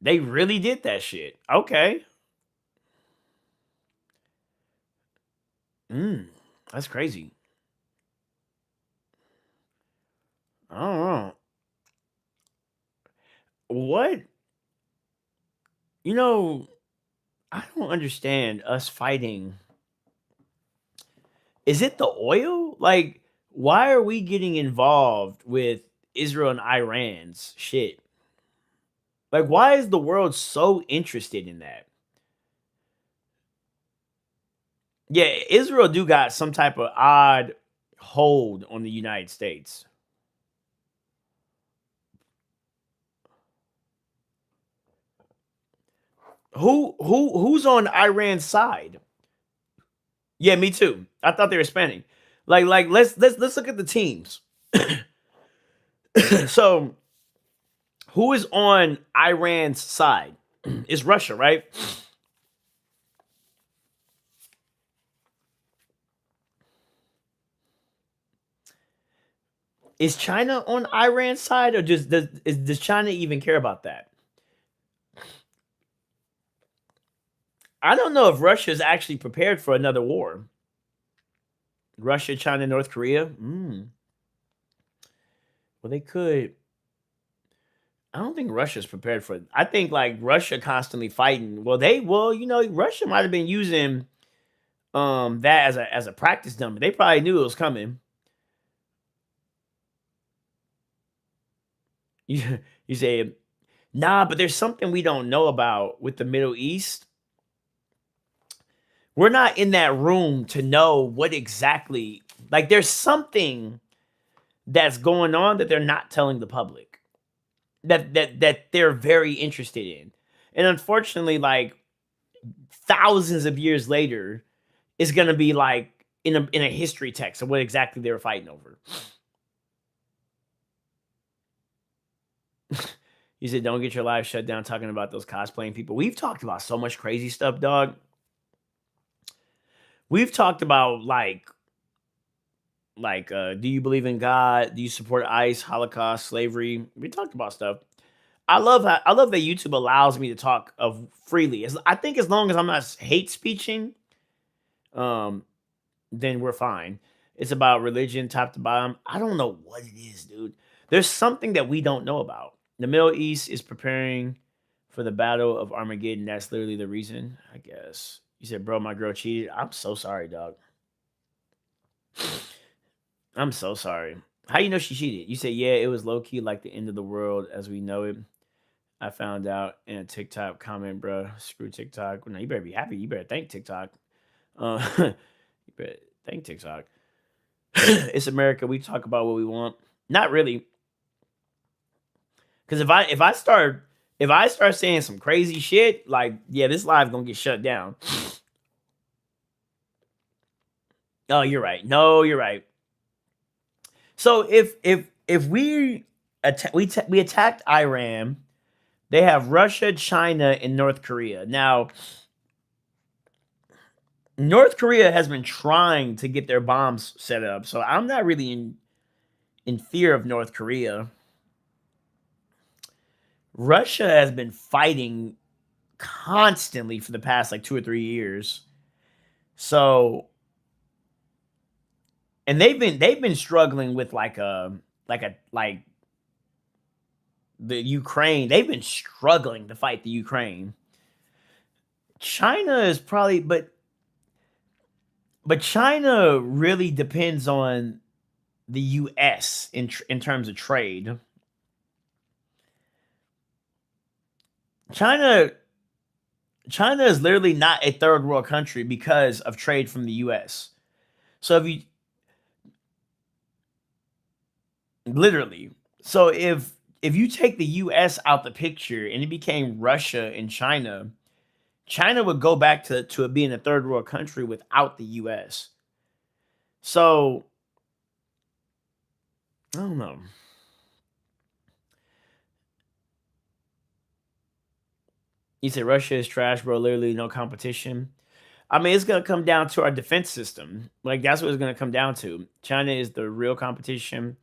They really did that shit. Okay. Mm, that's crazy. I don't know. What? You know, I don't understand us fighting. Is it the oil? Like, why are we getting involved with Israel and Iran's shit? Like, why is the world so interested in that? Yeah, Israel do got some type of odd hold on the United States. Who's on Iran's side? Yeah, me too. I thought they were Spanish. Like let's look at the teams. So who is on Iran's side? It's Russia, right? Is China on Iran's side, or does China even care about that? I don't know if Russia is actually prepared for another war. Russia, China, North Korea. Well, they could. I don't think Russia's prepared for it. I think like Russia constantly fighting. Russia might have been using that as a practice dummy. They probably knew it was coming. You you say, nah, but there's something we don't know about with the Middle East. We're not in that room to know what exactly, like, there's something that's going on that they're not telling the public that they're very interested in. And unfortunately, like, thousands of years later, it's gonna be like in a history text of what exactly they were fighting over. You said, "Don't get your live shut down talking about those cosplaying people." We've talked about so much crazy stuff, dog. We've talked about do you believe in God? Do you support ICE, Holocaust, slavery? We talked about stuff. I love that YouTube allows me to talk of freely. I think as long as I'm not hate speeching, um, then we're fine. It's about religion, top to bottom. I don't know what it is, dude. There's something that we don't know about. The Middle East is preparing for the battle of Armageddon. That's literally the reason, I guess. You said, bro, my girl cheated. I'm so sorry, dog. I'm so sorry. How you know she cheated? You said, yeah, it was low key like the end of the world as we know it. I found out in a TikTok comment, bro. Screw TikTok. Well, no, you better be happy. You better thank TikTok. You better thank TikTok. It's America. We talk about what we want. Not really, because if I start saying some crazy shit, like, yeah, this live gonna get shut down. Oh, you're right. No, you're right. So if we attacked Iran, they have Russia, China, and North Korea. Now, North Korea has been trying to get their bombs set up, so I'm not really in fear of North Korea. Russia has been fighting constantly for the past like 2 or 3 years. So, and they've been struggling with like the Ukraine. They've been struggling to fight the Ukraine. China is probably, but China really depends on the US in terms of trade. China China is literally not a third world country because of trade from the US. So if you literally, so if you take the US out the picture and it became Russia and China, China would go back to it being a third world country without the US. So I don't know. You say Russia is trash, bro. Literally no competition. I mean, it's gonna come down to our defense system. Like, that's what it's gonna come down to. China is the real competition.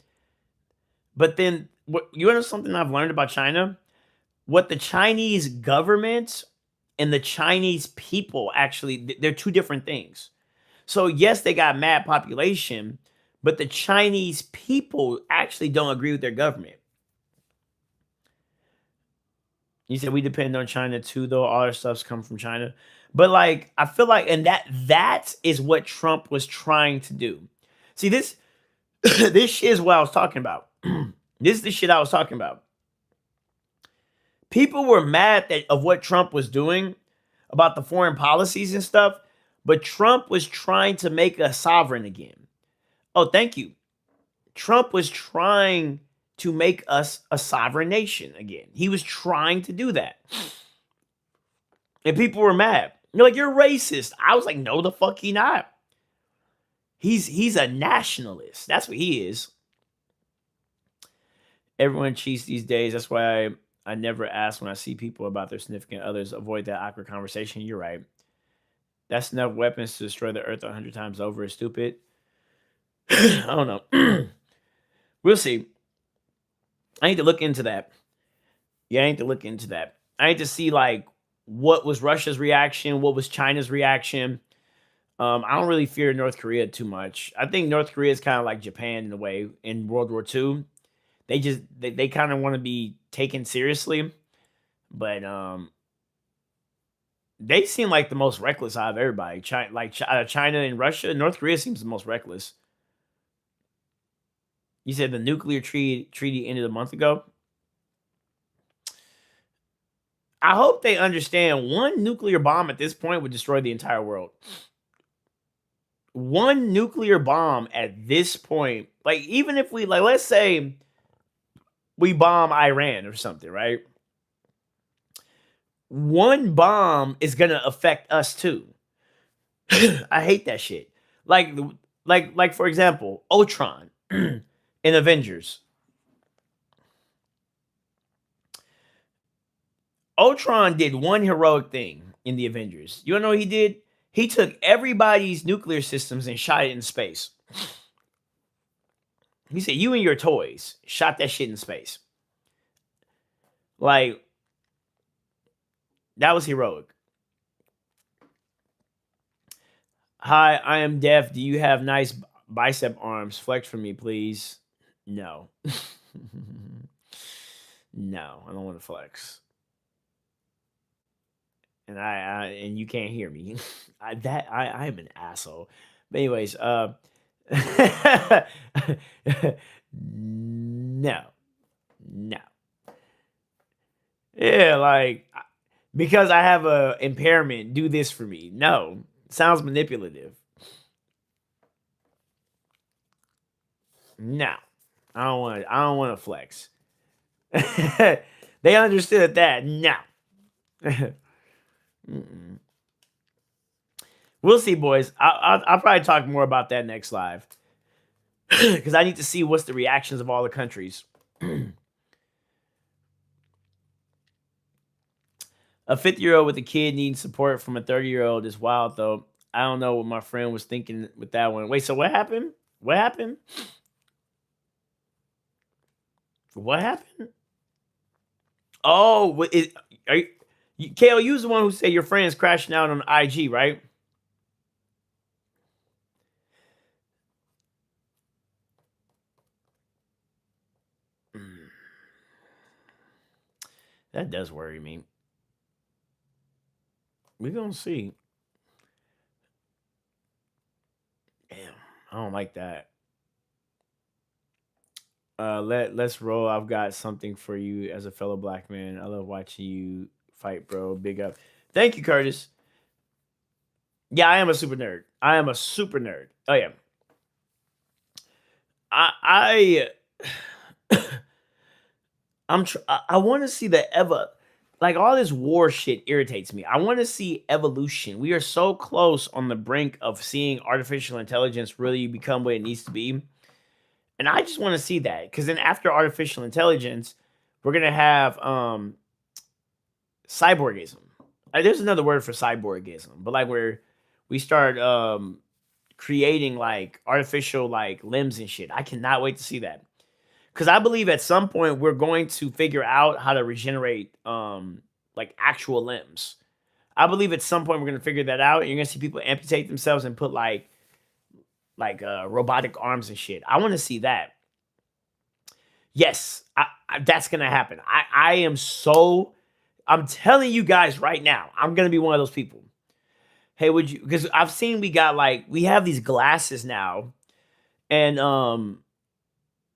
But then, what you know something I've learned about China? What the Chinese government and the Chinese people actually, they're two different things. So yes, they got mad population, but the Chinese people actually don't agree with their government. You said we depend on China too, though. All our stuff's come from China. But like, I feel like, and that is what Trump was trying to do. See, this this shit is what I was talking about. This is the shit I was talking about. People were mad of what Trump was doing about the foreign policies and stuff, but Trump was trying to make us sovereign again. Oh, thank you. Trump was trying to make us a sovereign nation again. He was trying to do that. And people were mad. You're like, you're racist. I was like, no, the fuck he not. He's a nationalist. That's what he is. Everyone cheats these days. That's why I never ask when I see people about their significant others. Avoid that awkward conversation. You're right. That's enough weapons to destroy the earth 100 times over. Is stupid. I don't know. We'll see. I need to look into that. Yeah, I need to look into that. I need to see like what was Russia's reaction, what was China's reaction. I don't really fear North Korea too much. I think North Korea is kind of like Japan in a way in World War II. They kind of want to be taken seriously, but they seem like the most reckless out of everybody. China and Russia, North Korea seems the most reckless. You said the nuclear treaty ended a month ago. I hope they understand one nuclear bomb at this point would destroy the entire world. One nuclear bomb at this point, like even if we like, let's say we bomb Iran or something, right? One bomb is gonna affect us too. I hate that shit. Like for example, Ultron in Avengers. Ultron did one heroic thing in the Avengers. You wanna know what he did? He took everybody's nuclear systems and shot it in space. He said, "You and your toys," shot that shit in space. Like, that was heroic. Hi, I am deaf. Do you have nice bicep arms? Flex for me, please. No. No, I don't want to flex. And and you can't hear me. I am an asshole. But anyways, no. No. Yeah, like because I have a impairment, do this for me. No. Sounds manipulative. No. I don't want to flex. They understood that. No. Mm-mm. We'll see, boys. I'll probably talk more about that next live because I need to see what's the reactions of all the countries. A 50-year-old with a kid needing support from a 30-year-old is wild, though. I don't know what my friend was thinking with that one. Wait, so what happened? What happened? What happened? Oh, are you, Kale, you was the one who said your friend is crashing out on IG, right? Mm. That does worry me. We're gonna see. Damn, I don't like that. Let's roll. I've got something for you as a fellow black man. I love watching you fight, bro. Big up. Thank you, Curtis. Yeah, I am a super nerd. I am a super nerd. Oh yeah. I I want to see the like all this war shit irritates me. I want to see evolution. We are so close on the brink of seeing artificial intelligence really become what it needs to be. And I just want to see that because then after artificial intelligence, we're gonna have cyborgism. There's another word for cyborgism, but like where we start creating like artificial like limbs and shit. I cannot wait to see that because I believe at some point we're going to figure out how to regenerate like actual limbs. I believe at some point we're gonna figure that out, and you're gonna see people amputate themselves and put like robotic arms and shit. I want to see that. Yes, that's gonna happen. I am so I'm telling you guys right now, I'm gonna be one of those people. Hey, would you? Because I've seen we have these glasses now, and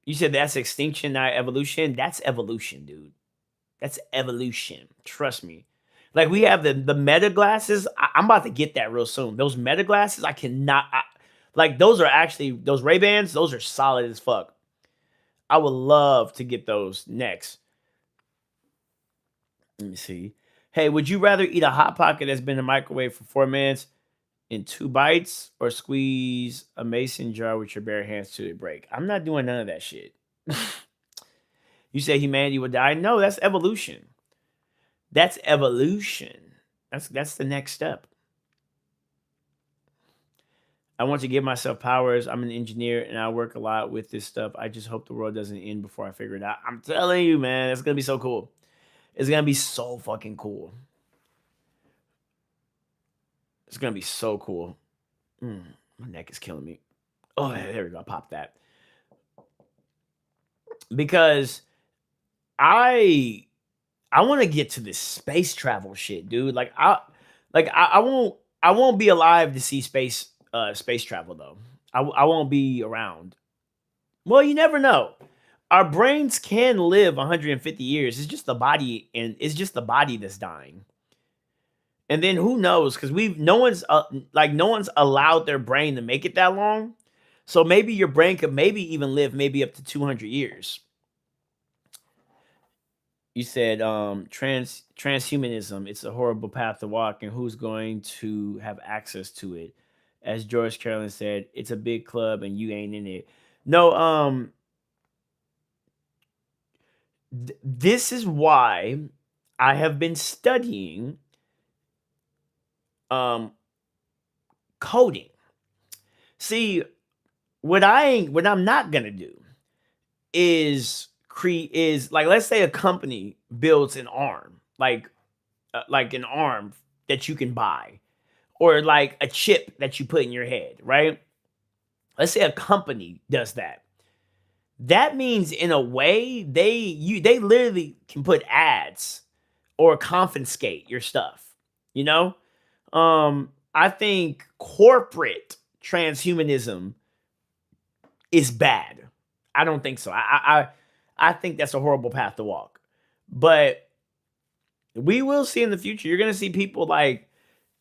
you said that's extinction, not evolution. That's evolution, dude. That's evolution. Trust me. Like we have the meta glasses. I'm about to get that real soon. Those meta glasses, I cannot. Like those are actually those Ray Bans. Those are solid as fuck. I would love to get those next. Let me see. Hey, would you rather eat a hot pocket that's been in the microwave for 4 minutes in 2 bites, or squeeze a mason jar with your bare hands to the break? I'm not doing none of that shit. You say humanity would die? No, that's evolution. That's evolution. That's the next step. I want to give myself powers. I'm an engineer and I work a lot with this stuff. I just hope the world doesn't end before I figure it out. I'm telling you, man, it's gonna be so cool. It's gonna be so fucking cool. It's gonna be so cool. My neck is killing me. Oh, there we go. I popped that because I I want to get to this space travel shit, dude. I won't be alive to see space travel though. I won't be around. Well, you never know. Our brains can live 150 years. It's just the body, and it's just the body that's dying. And then who knows? Because no one's allowed their brain to make it that long. So maybe your brain could maybe even live maybe up to 200 years. You said transhumanism, it's a horrible path to walk, and who's going to have access to it? As George Carlin said, it's a big club and you ain't in it. No, this is why I have been studying um coding. See, what I'm not gonna do is create is like, let's say a company builds an arm, like an arm that you can buy, or like a chip that you put in your head, right? Let's say a company does that. That means in a way they literally can put ads or confiscate your stuff, you know? I think corporate transhumanism is bad. I don't think so. I think that's a horrible path to walk. But we will see in the future. You're gonna see people like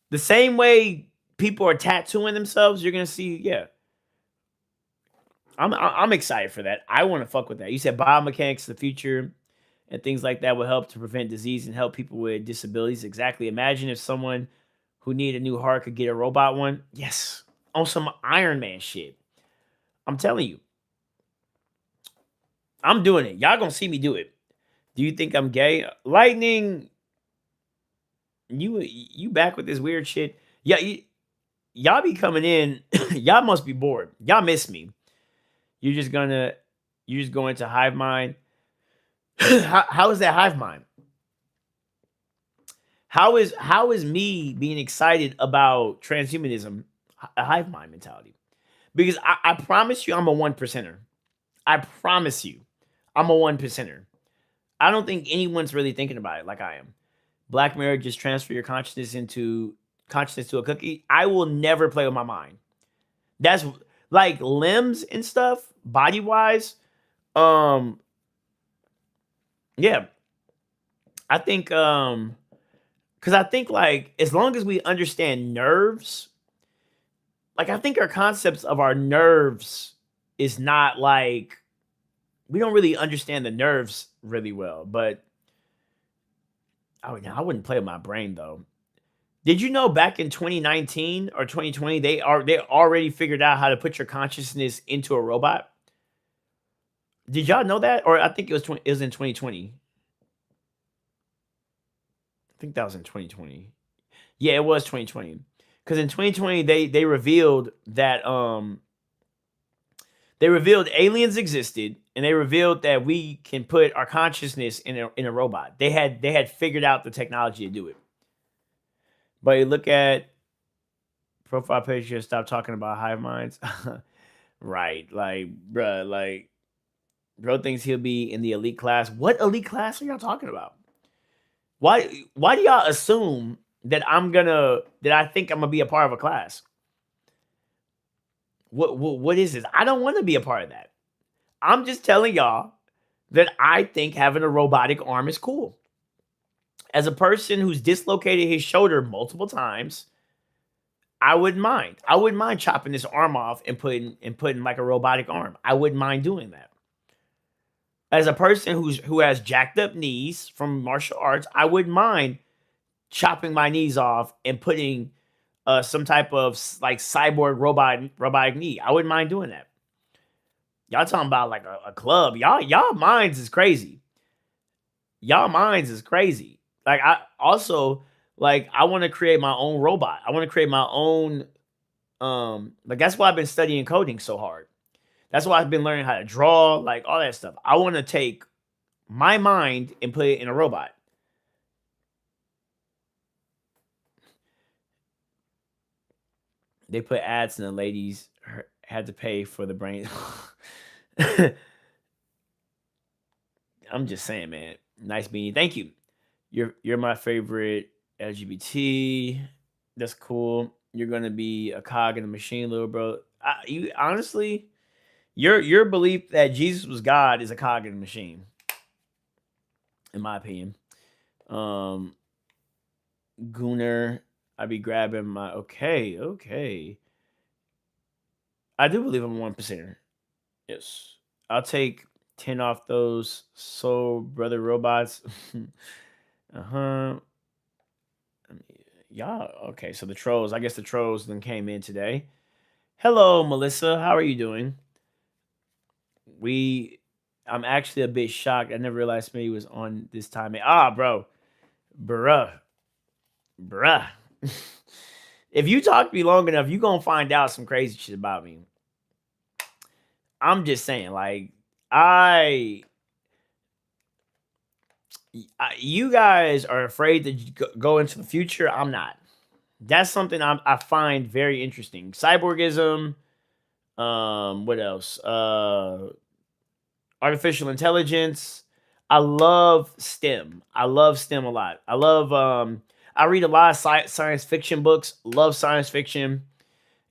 the same way people are tattooing themselves. You're gonna see, yeah. I'm excited for that. I want to fuck with that. You said biomechanics, the future, and things like that will help to prevent disease and help people with disabilities. Exactly. Imagine if someone who needed a new heart could get a robot one. Yes, on some Iron Man shit. I'm telling you, I'm doing it. Y'all gonna see me do it. Do you think I'm gay? Lightning, you back with this weird shit? Yeah, y'all be coming in. Y'all must be bored. Y'all miss me. You're just gonna you're just going to hive mind. How is that hive mind? How is me being excited about transhumanism a hive mind mentality? Because I promise you, I'm a one percenter. I promise you, I'm a one percenter. I don't think anyone's really thinking about it like I am. Black Mirror, just transfer your consciousness to a cookie. I will never play with my mind. That's like limbs and stuff, body wise. Um, yeah, I think because I think like as long as we understand nerves, like I think our concepts of our nerves is not like we don't really understand the nerves really well. But I wouldn't play with my brain though. Did you know back in 2019 or 2020 they already figured out how to put your consciousness into a robot? Did y'all know that? Or I think it was in 2020. I think that was in 2020. Yeah, it was 2020. Because in 2020 they revealed aliens existed, and they revealed that we can put our consciousness in a robot. They had figured out the technology to do it. But you look at profile picture, stop talking about hive minds. Right. Like, bruh, bro thinks he'll be in the elite class. What elite class are y'all talking about? Why do y'all assume that I think I'm gonna be a part of a class? What is this? I don't want to be a part of that. I'm just telling y'all that I think having a robotic arm is cool. As a person who's dislocated his shoulder multiple times, I wouldn't mind. I wouldn't mind chopping this arm off and putting like a robotic arm. I wouldn't mind doing that. As a person who has jacked up knees from martial arts, I wouldn't mind chopping my knees off and putting some type of like cyborg robotic knee. I wouldn't mind doing that. Y'all talking about like a club. Y'all minds is crazy. Y'all minds is crazy. Like I also like I want to create my own robot. I want to create my own like that's why I've been studying coding so hard. That's why I've been learning how to draw, like all that stuff. I want to take my mind and put it in a robot. They put ads and the ladies had to pay for the brain. I'm just saying, man. Nice meeting you. Thank you. You're my favorite LGBT. That's cool. You're gonna be a cog in the machine, little bro. You honestly, your belief that Jesus was God is a cog in the machine, in my opinion. Um, Gooner, I be grabbing my okay. I do believe I'm 1%er. Yes, I'll take 10 off those soul brother robots. uh-huh. Y'all okay, so the trolls, I guess the trolls then came in today. Hello, Melissa. How are you doing? We I'm actually a bit shocked. I never realized Smitty was on this time. Bro. Bruh. Bruh. If you talk to me long enough, you gonna find out some crazy shit about me. I'm just saying, like, I you guys are afraid to go into the future. I'm not. That's something I find very interesting. Cyborgism. What else? Artificial intelligence. I love STEM. I love STEM a lot. I read a lot of science fiction books. Love science fiction.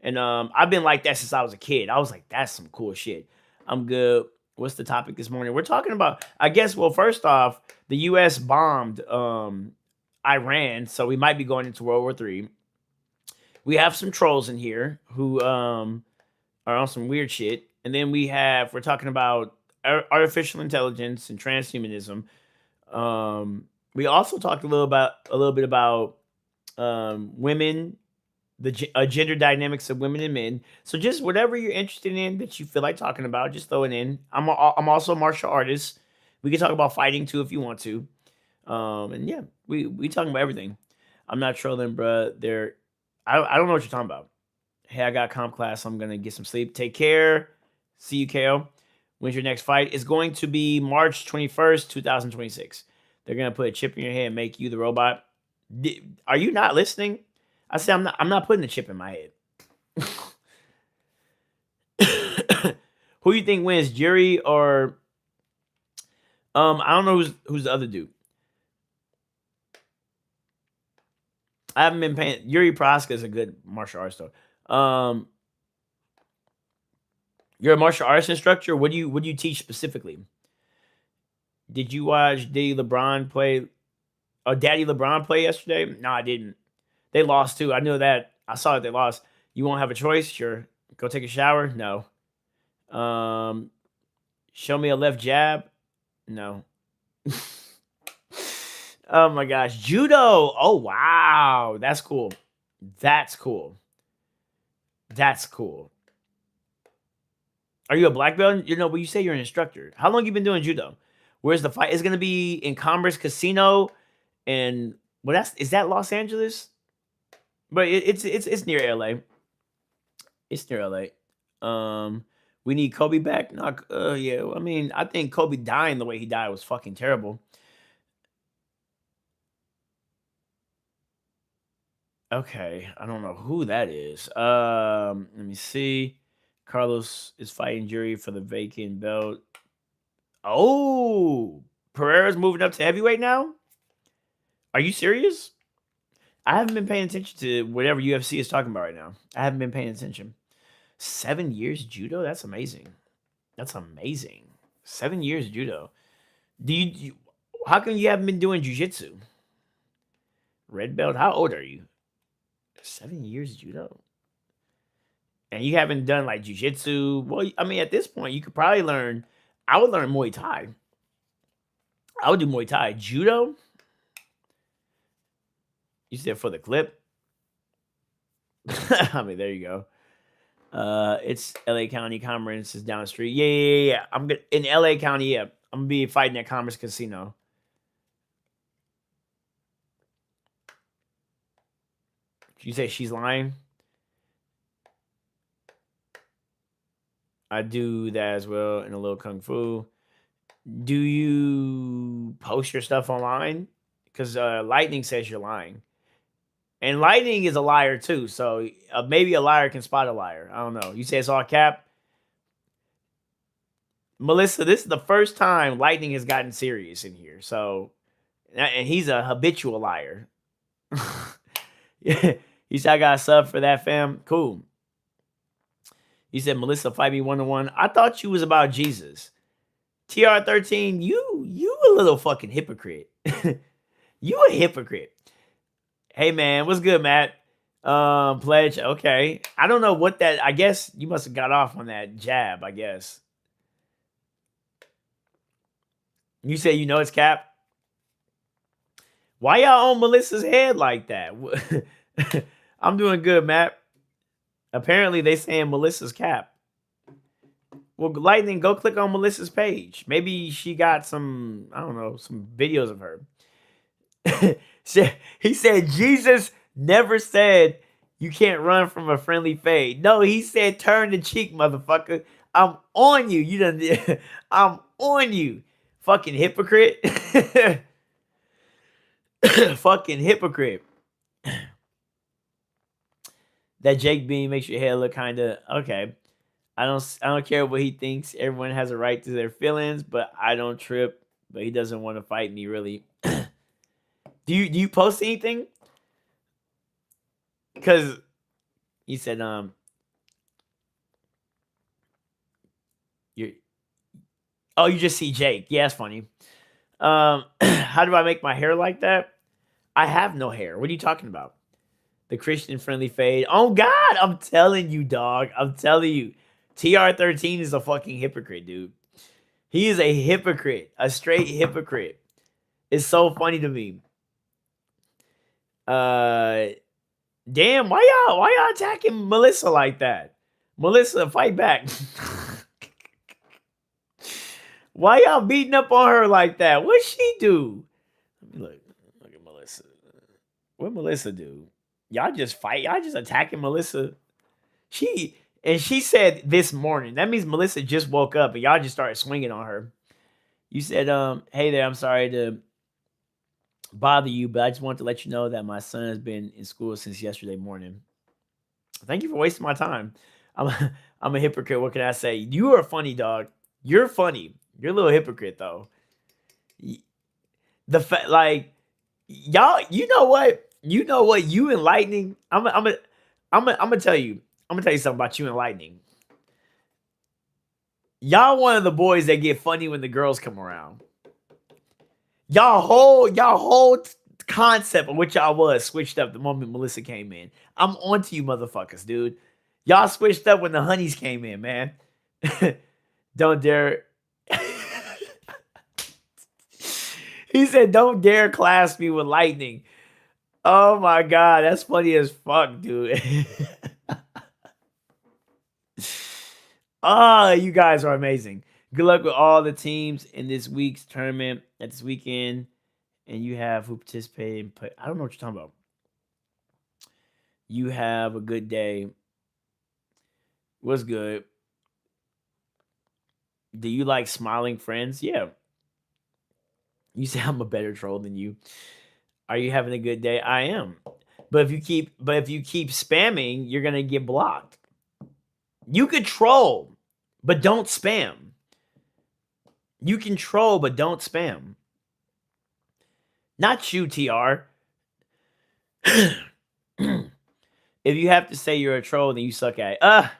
And I've been like that since I was a kid. I was like, that's some cool shit. I'm good. What's the topic this morning? We're talking about, I guess, well, first off, the US bombed Iran, so we might be going into World War III. We have some trolls in here who are on some weird shit. And then we're talking about artificial intelligence and transhumanism. We also talked a little bit about women, the gender dynamics of women and men. So just whatever you're interested in that you feel like talking about, just throw it in. I'm also a martial artist. We can talk about fighting too if you want to. And yeah, we talking about everything. I'm not trolling, bruh. I don't know what you're talking about. Hey, I got comp class. I'm gonna get some sleep. Take care. See you, KO. When's your next fight? It's going to be March 21st, 2026. They're gonna put a chip in your head and make you the robot. Are you not listening? I say I'm not putting a chip in my head. Who you think wins, Jury or I don't know who's the other dude. I haven't been paying. Yuri Praska is a good martial artist though. You're a martial arts instructor. What do you teach specifically? Did you watch Daddy LeBron play? Daddy LeBron play yesterday? No, I didn't. They lost too. I knew that. I saw that they lost. You won't have a choice. Sure. Go take a shower. No. Um, show me a left jab. No. Oh my gosh, judo. Oh wow, that's cool. That's cool. That's cool. Are you a black belt? You know, but you say you're an instructor. How long you been doing judo? Where's the fight? It's gonna be in Commerce Casino, and well, is that Los Angeles? But it's near LA. It's near LA. We need Kobe back. Not yeah. I mean, I think Kobe dying the way he died was fucking terrible. Okay, I don't know who that is. Let me see. Carlos is fighting Jury for the vacant belt. Oh, Pereira's moving up to heavyweight now. Are you serious? I haven't been paying attention to whatever UFC is talking about right now. I haven't been paying attention. 7 years judo? That's amazing. That's amazing. 7 years judo. Do you how come you haven't been doing jujitsu? Red belt? How old are you? 7 years judo. And you haven't done like jujitsu. Well, I mean, at this point, you could probably learn. I would learn Muay Thai. I would do Muay Thai. Judo? You said for the clip? I mean, there you go. It's LA County Commerce is down the street. Yeah. I'm good in LA County. Yeah, I'm gonna be fighting at Commerce Casino. You say she's lying? I do that as well in a little kung fu. Do you post your stuff online? Because Lightning says you're lying, and Lightning is a liar too. So maybe a liar can spot a liar. I don't know. You say it's all cap. Melissa, this is the first time Lightning has gotten serious in here. So, and he's a habitual liar. Yeah, he said I got a sub for that, fam. Cool. He said Melissa fight me 1-on-1. I thought you was about Jesus. TR13, you a little fucking hypocrite. You a hypocrite. Hey man, what's good, Matt? Pledge. Okay. I don't know what that. I guess you must have got off on that jab, I guess. You say you know it's cap? Why y'all on Melissa's head like that? I'm doing good, Matt. Apparently they saying Melissa's cap. Well, Lightning, go click on Melissa's page. Maybe she got some, I don't know, some videos of her. He said Jesus never said you can't run from a friendly fade. No, he said turn the cheek, motherfucker. I'm on you. You done. I'm on you. Fucking hypocrite. Fucking hypocrite. That Jake Bean makes your hair look kind of okay. I don't care what he thinks. Everyone has a right to their feelings, but I don't trip. But he doesn't want to fight me, really. Do you post anything? Because you said you you just see Jake. Yeah, it's funny. How do I make my hair like that? I have no hair. What are you talking about? The Christian friendly fade. Oh God, I'm telling you, dog. I'm telling you. TR13 is a fucking hypocrite, dude. He is a hypocrite, a straight hypocrite. It's so funny to me. Damn, why y'all attacking Melissa like that? Melissa, fight back. Why y'all beating up on her like that? What'd she do? Look at Melissa. What Melissa do? Y'all just fight. Y'all just attacking Melissa. She said this morning. That means Melissa just woke up and y'all just started swinging on her. You said, hey there, I'm sorry to bother you, but I just want to let you know that my son has been in school since yesterday morning. Thank you for wasting my time. I'm a hypocrite. What can I say? You are funny, dog. You're funny. You're a little hypocrite, though. The fact, like, y'all, you know what? You and Lightning. I'm gonna tell you. I'm gonna tell you something about you and Lightning. Y'all one of the boys that get funny when the girls come around. Y'all whole concept of what y'all was switched up the moment Melissa came in. I'm on to you motherfuckers, dude. Y'all switched up when the honeys came in, man. Don't dare. He said, don't dare class me with Lightning. Oh my God, that's funny as fuck, dude. You guys are amazing. Good luck with all the teams in this week's tournament at this weekend. And you have who participated. I don't know what you're talking about. You have a good day. What's good? Do you like smiling friends? Yeah. You say I'm a better troll than you. Are you having a good day? I am. But if you keep spamming, you're gonna get blocked. You could troll, but don't spam. You can troll, but don't spam. Not you, TR. If you have to say you're a troll, then you suck at it.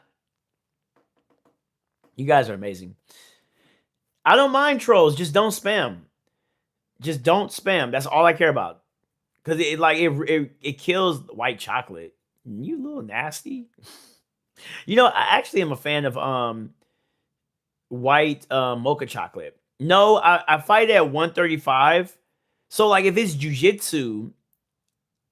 You guys are amazing. I don't mind trolls. Just don't spam. Just don't spam. That's all I care about. Because it kills white chocolate. You little nasty. You know, I actually am a fan of white mocha chocolate. No, I fight at 135. So like if it's jujitsu,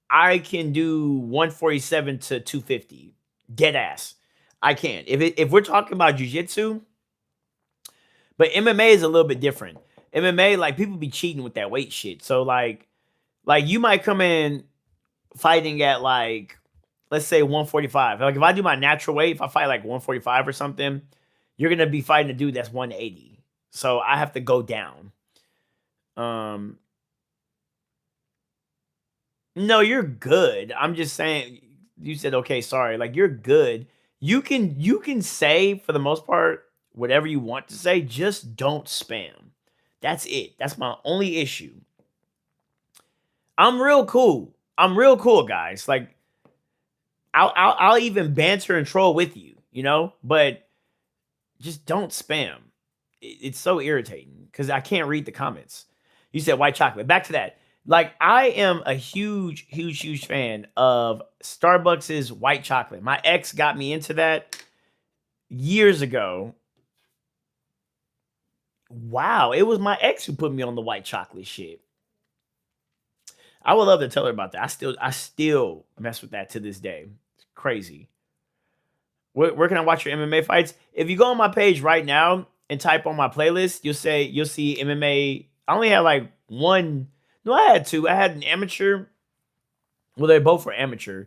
I can do 147 to 250. Dead ass. I can. If we're talking about jujitsu, but MMA is a little bit different. MMA, like people be cheating with that weight shit. So like you might come in fighting at like let's say 145. Like if I do my natural weight, if I fight like 145 or something, you're gonna be fighting a dude that's 180. So I have to go down. Um no, you're good. I'm just saying you said okay, sorry. Like you're good. You can say for the most part whatever you want to say, just don't spam. That's it. That's my only issue. I'm real cool. I'm real cool, guys. Like I'll even banter and troll with you, you know, but just don't spam. It's so irritating because I can't read the comments. You said white chocolate. Back to that. Like I am a huge, huge, huge fan of Starbucks's white chocolate. My ex got me into that years ago. Wow, it was my ex who put me on the white chocolate shit. I would love to tell her about that. I still mess with that to this day. It's crazy. Where can I watch your MMA fights? If you go on my page right now and type on my playlist, you'll see MMA. I only had like one. No, I had two. I had an amateur. Well, they both were amateur,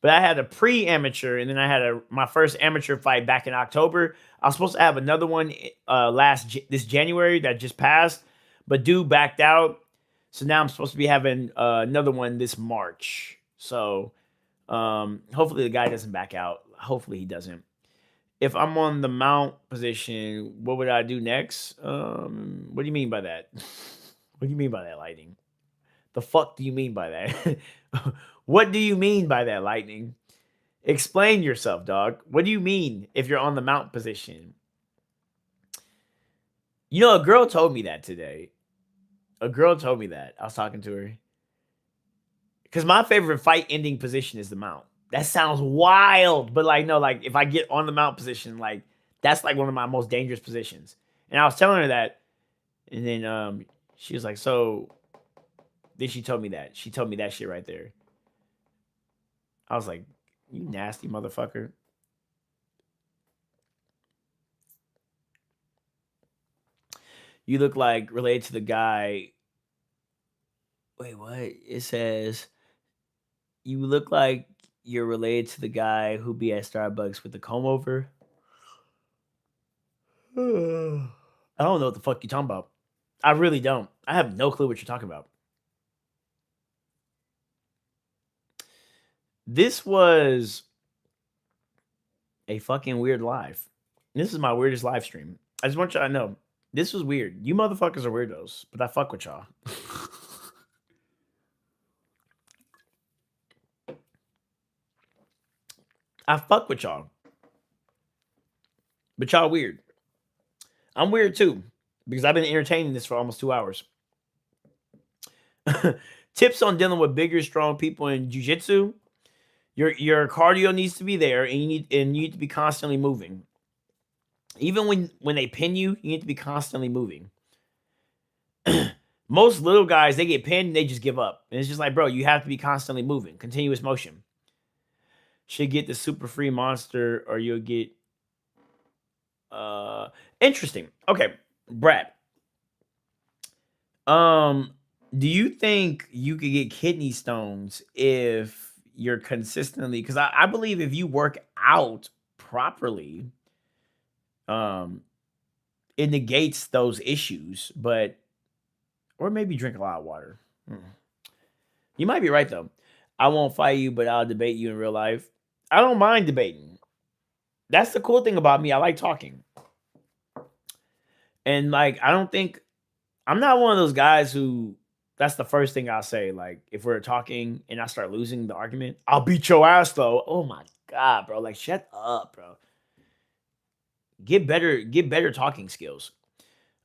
but I had a pre-amateur, and then I had my first amateur fight back in October. I was supposed to have another one this January that just passed, but dude backed out. So now I'm supposed to be having another one this March. So hopefully the guy doesn't back out. Hopefully he doesn't. If I'm on the mount position, what would I do next? What do you mean by that? What do you mean by that, Lightning? The fuck do you mean by that? What do you mean by that, Lightning? Explain yourself, dog. What do you mean if you're on the mount position? You know, a girl told me that today. A girl told me that. I was talking to her. Because my favorite fight ending position is the mount. That sounds wild, but like no, like if I get on the mount position, like that's like one of my most dangerous positions. And I was telling her that, and then she was like, "So," then she told me that. She told me that shit right there. I was like, "You nasty motherfucker." You look like related to the guy. Wait, what? It says you look like you're related to the guy who be at Starbucks with the comb over. I don't know what the fuck you're talking about. I really don't. I have no clue what you're talking about. This was a fucking weird live. This is my weirdest live stream. I just want y'all to know this was weird. You motherfuckers are weirdos, but I fuck with y'all. I fuck with y'all, but y'all weird. I'm weird too because I've been entertaining this for almost 2 hours. Tips on dealing with bigger, strong people in jujitsu. Your cardio needs to be there, and you need to be constantly moving. Even when they pin you, you need to be constantly moving. Most little guys, they get pinned and they just give up. And it's just like, bro, you have to be constantly moving, continuous motion. Should get the super free monster or you'll get uh interesting. Okay, Brad. Um, do you think you could get kidney stones if you're consistently because I believe if you work out properly, um, it negates those issues, but or maybe drink a lot of water. Hmm. You might be right though. I won't fight you, but I'll debate you in real life. I don't mind debating. That's the cool thing about me. I like talking. And like I don't think I'm not one of those guys who That's the first thing I'll say. Like, if we're talking and I start losing the argument, I'll beat your ass though. Oh my god, bro. Like, shut up, bro. Get better talking skills.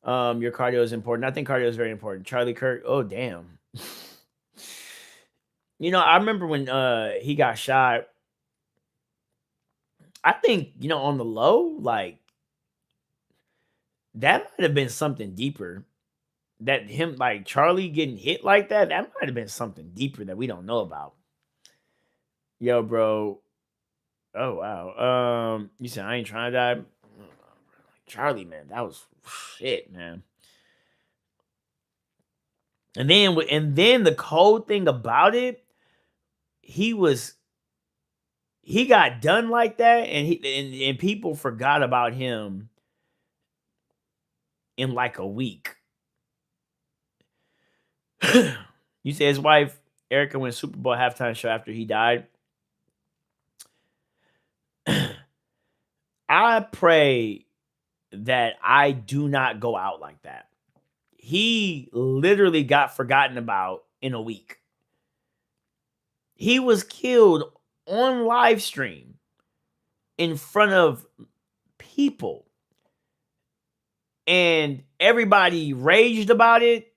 Your cardio is important. I think cardio is very important. Charlie Kirk. Oh damn. I remember when he got shot. I think, on the low, like that might have been something deeper. That him like Charlie getting hit like that, that might have been something deeper that we don't know about. Yo, bro. Oh wow. You said I ain't trying to die. Charlie, man, that was shit, man. And then the cold thing about it, he was he got done like that, and people forgot about him in like a week. You say his wife Erica went Super Bowl halftime show after he died. I pray that I do not go out like that. He literally got forgotten about in a week. He was killed on live stream in front of people, and everybody raged about it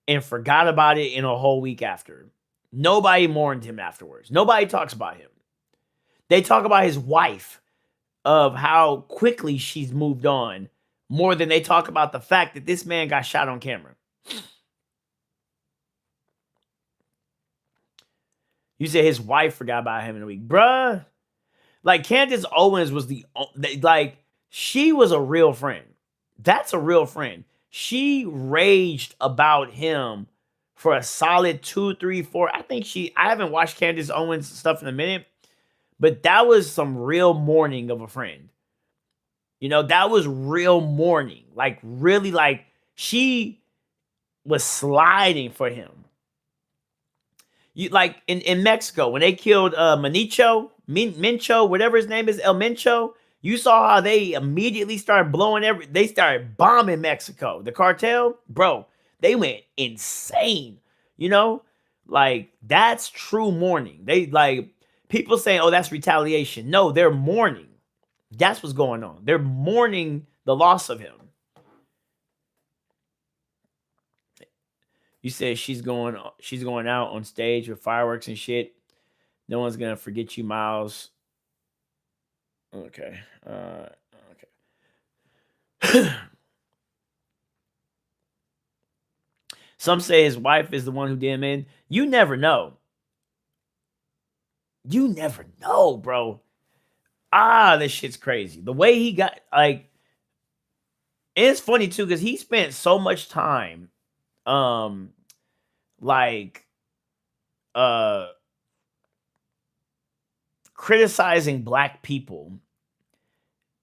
and forgot about it in a whole week after. Nobody mourned him afterwards. Nobody talks about him. They talk about his wife, of how quickly she's moved on, more than they talk about the fact that this man got shot on camera. You say his wife forgot about him in a week. Bruh. Like, Candace Owens was she was a real friend. That's a real friend. She raged about him for a solid 2, 3, 4. I haven't watched Candace Owens stuff in a minute, but that was some real mourning of a friend. That was real mourning. Like, really, like, she was sliding for him. You like in Mexico when they killed Mincho, whatever his name is, El Mencho. You saw how they immediately started they started bombing Mexico. The cartel, bro, they went insane. Like, that's true mourning. They like people saying, "Oh, that's retaliation." No, they're mourning. That's what's going on. They're mourning the loss of him. You said she's going out on stage with fireworks and shit. No one's gonna forget you, Miles. Okay. Okay. Some say his wife is the one who did him in. You never know. You never know, bro. This shit's crazy. The way he got it's funny too, because he spent so much time like criticizing black people,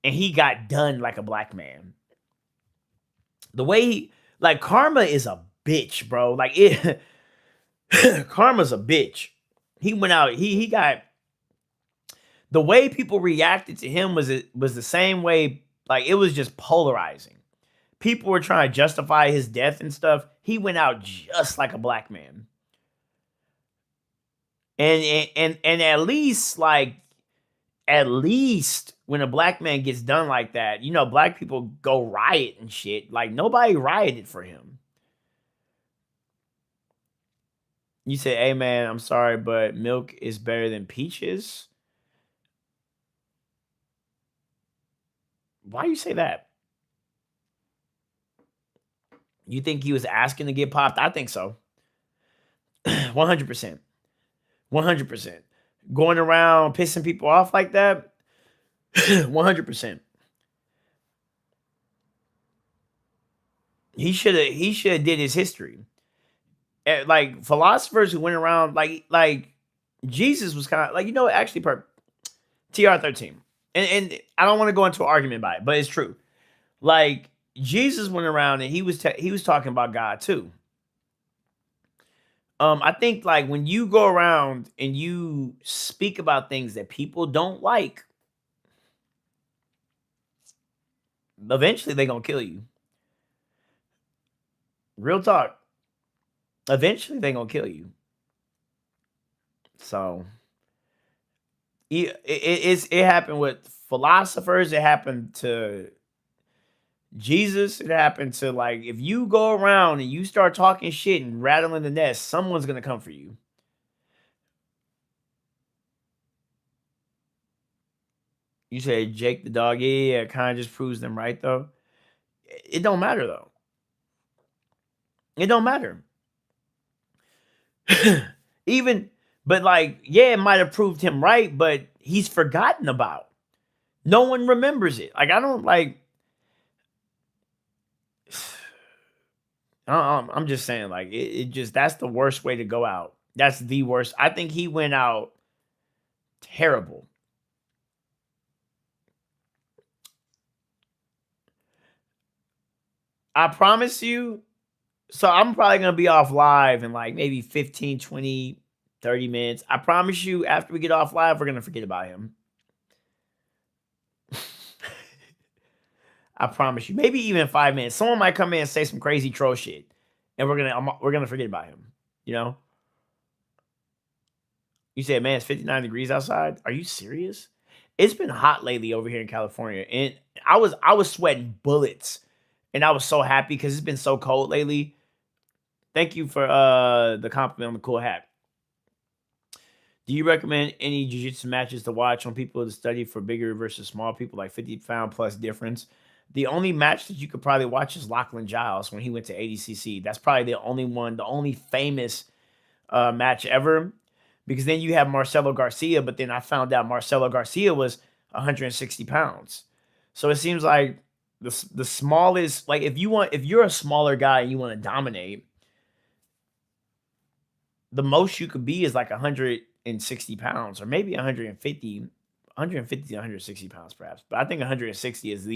and he got done like a black man. The way karma is a bitch, bro. Like, it karma's a bitch. He went out, he got the way people reacted to him was the same way, like, it was just polarizing. People were trying to justify his death and stuff. He went out just like a black man. And at least when a black man gets done like that, black people go riot and shit. Like, nobody rioted for him. You say, "Hey man, I'm sorry, but milk is better than peaches." Why you say that? You think he was asking to get popped? I think so. 100%. 100%. Going around pissing people off like that? 100%. He should have did his history. Like, philosophers who went around like Jesus was kind of like, actually TR13. And I don't want to go into an argument about it, but it's true. Like, Jesus went around and he was talking about God too. I think, like, when you go around and you speak about things that people don't like, eventually they're gonna kill you. Real talk. eventually they're gonna kill you. So it happened with philosophers. It happened to Jesus. It happened to, like, if you go around and you start talking shit and rattling the nest, someone's gonna come for you. You say Jake the dog. Yeah, it kind of just proves them right though. It don't matter though. It don't matter. Even, but like, yeah, it might have proved him right, but he's forgotten about. No one remembers it. Like, I don't like. I'm just saying, like, it just, that's the worst way to go out. That's the worst. I think he went out terrible. I promise you. So I'm probably gonna be off live in like maybe 15, 20, 30 minutes. I promise you, after we get off live, we're gonna forget about him. I promise you. Maybe even 5 minutes. Someone might come in and say some crazy troll shit, and we're gonna forget about him. You know? You said, man, it's 59 degrees outside. Are you serious? It's been hot lately over here in California, and I was sweating bullets, and I was so happy because it's been so cold lately. Thank you for the compliment on the cool hat. Do you recommend any jiu-jitsu matches to watch on people to study for bigger versus small people, like 50-pound plus difference? The only match that you could probably watch is Lachlan Giles when he went to ADCC. That's probably the only one, the only famous match ever. Because then you have Marcelo Garcia, but then I found out Marcelo Garcia was 160 pounds. So it seems like the smallest, like, if you're a smaller guy and you want to dominate, the most you could be is like 160 pounds, or maybe 150 to 160 pounds perhaps. But I think 160 is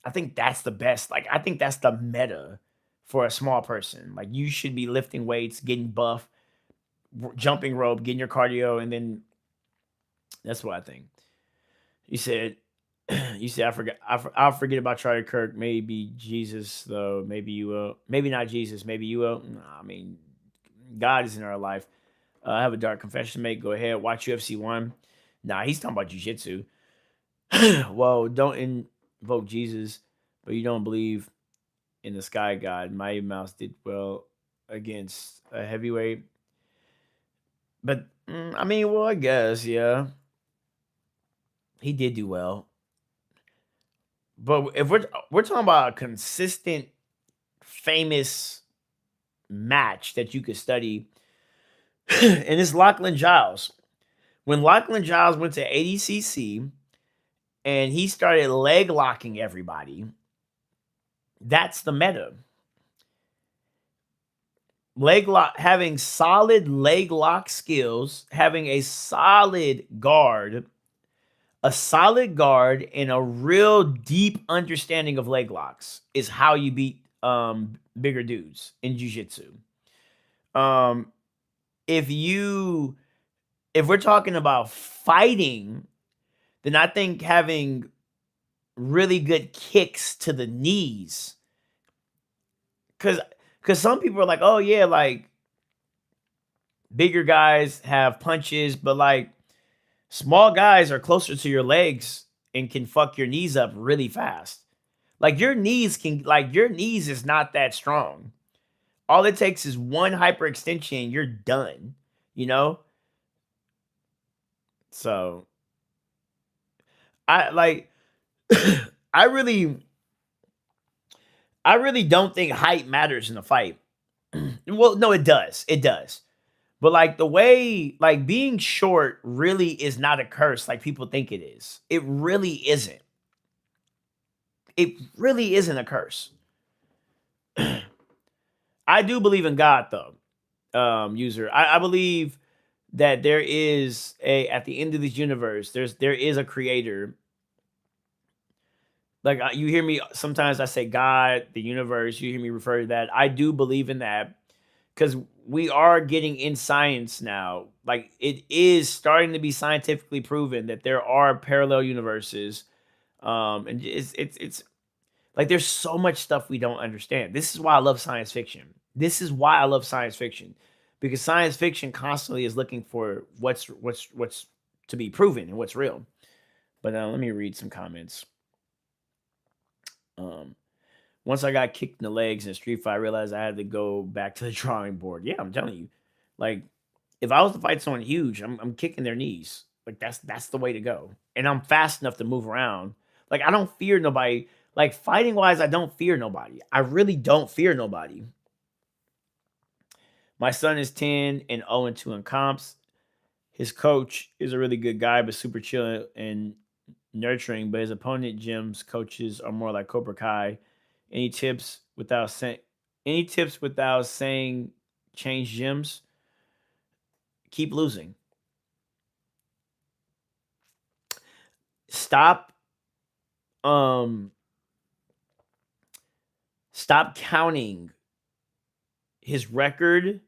I think that's the best. Like, I think that's the meta for a small person. Like, you should be lifting weights, getting buff, jumping rope, getting your cardio, and then that's what I think. You said, you said, I forgot. I'll forget about Charlie Kirk. Maybe Jesus though. Maybe you will. Maybe not Jesus. Maybe you will. Nah, I mean, God is in our life. I have a dark confession to make. Go ahead. Watch UFC 1. Nah, he's talking about jiu-jitsu. Well, don't invoke Jesus, but you don't believe in the sky god. Mighty Mouse did well against a heavyweight. But, I mean, well, I guess, yeah. He did do well. But if we're talking about a consistent, famous match that you could study, and it's Lachlan Giles. When Lachlan Giles went to ADCC and he started leg locking everybody, that's the meta. Leg lock, having solid leg lock skills, having a solid guard, and a real deep understanding of leg locks is how you beat bigger dudes in jiu-jitsu. Um, if we're talking about fighting, then I think having really good kicks to the knees, because some people are like, oh yeah, like, bigger guys have punches, but like, small guys are closer to your legs and can fuck your knees up really fast. Like, your knees is not that strong. All it takes is one hyperextension, you're done, you know? So I like I really I really don't think height matters in a fight. Well, no, it does. It does. But like, the way, like, being short really is not a curse like people think it is. It really isn't. It really isn't a curse. I do believe in God though. User. I believe that there is a at the end of this universe, there is a creator. Like, you hear me sometimes I say God, the universe, you hear me refer to that. I do believe in that because we are getting in science now. Like, it is starting to be scientifically proven that there are parallel universes. And it's like, there's so much stuff we don't understand. This is why I love science fiction. This is why I love science fiction, because science fiction constantly is looking for what's to be proven and what's real. But let me read some comments. Um, Once I got kicked in the legs in Street Fight, I realized I had to go back to the drawing board. Yeah, I'm telling you, like if I was to fight someone huge, I'm kicking their knees. Like that's the way to go. And I'm fast enough to move around. Like I don't fear nobody. Like fighting wise, I don't fear nobody. I really don't fear nobody. My son is 10 and 0-2 in comps. His coach is a really good guy, but super chill and nurturing. But his opponent gym's coaches are more like Cobra Kai. Any tips without saying? Any tips without saying change gyms? Keep losing. Stop. Um. Stop counting his record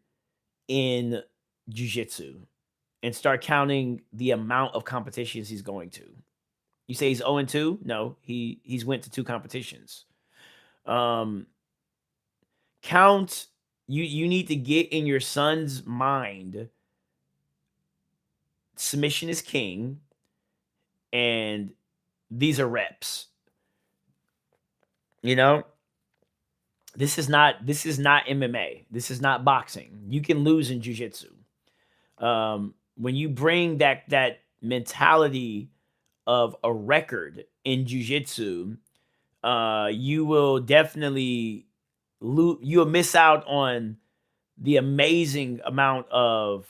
in jujitsu and start counting the amount of competitions he's going to. You say he's 0-2? No, he's went to 2 competitions. Um, count. You need to get in your son's mind. Submission is king, and these are reps. You know, this is not MMA. This is not boxing. You can lose in jujitsu. When you bring that mentality of a record in jujitsu, you will definitely you'll miss out on the amazing amount of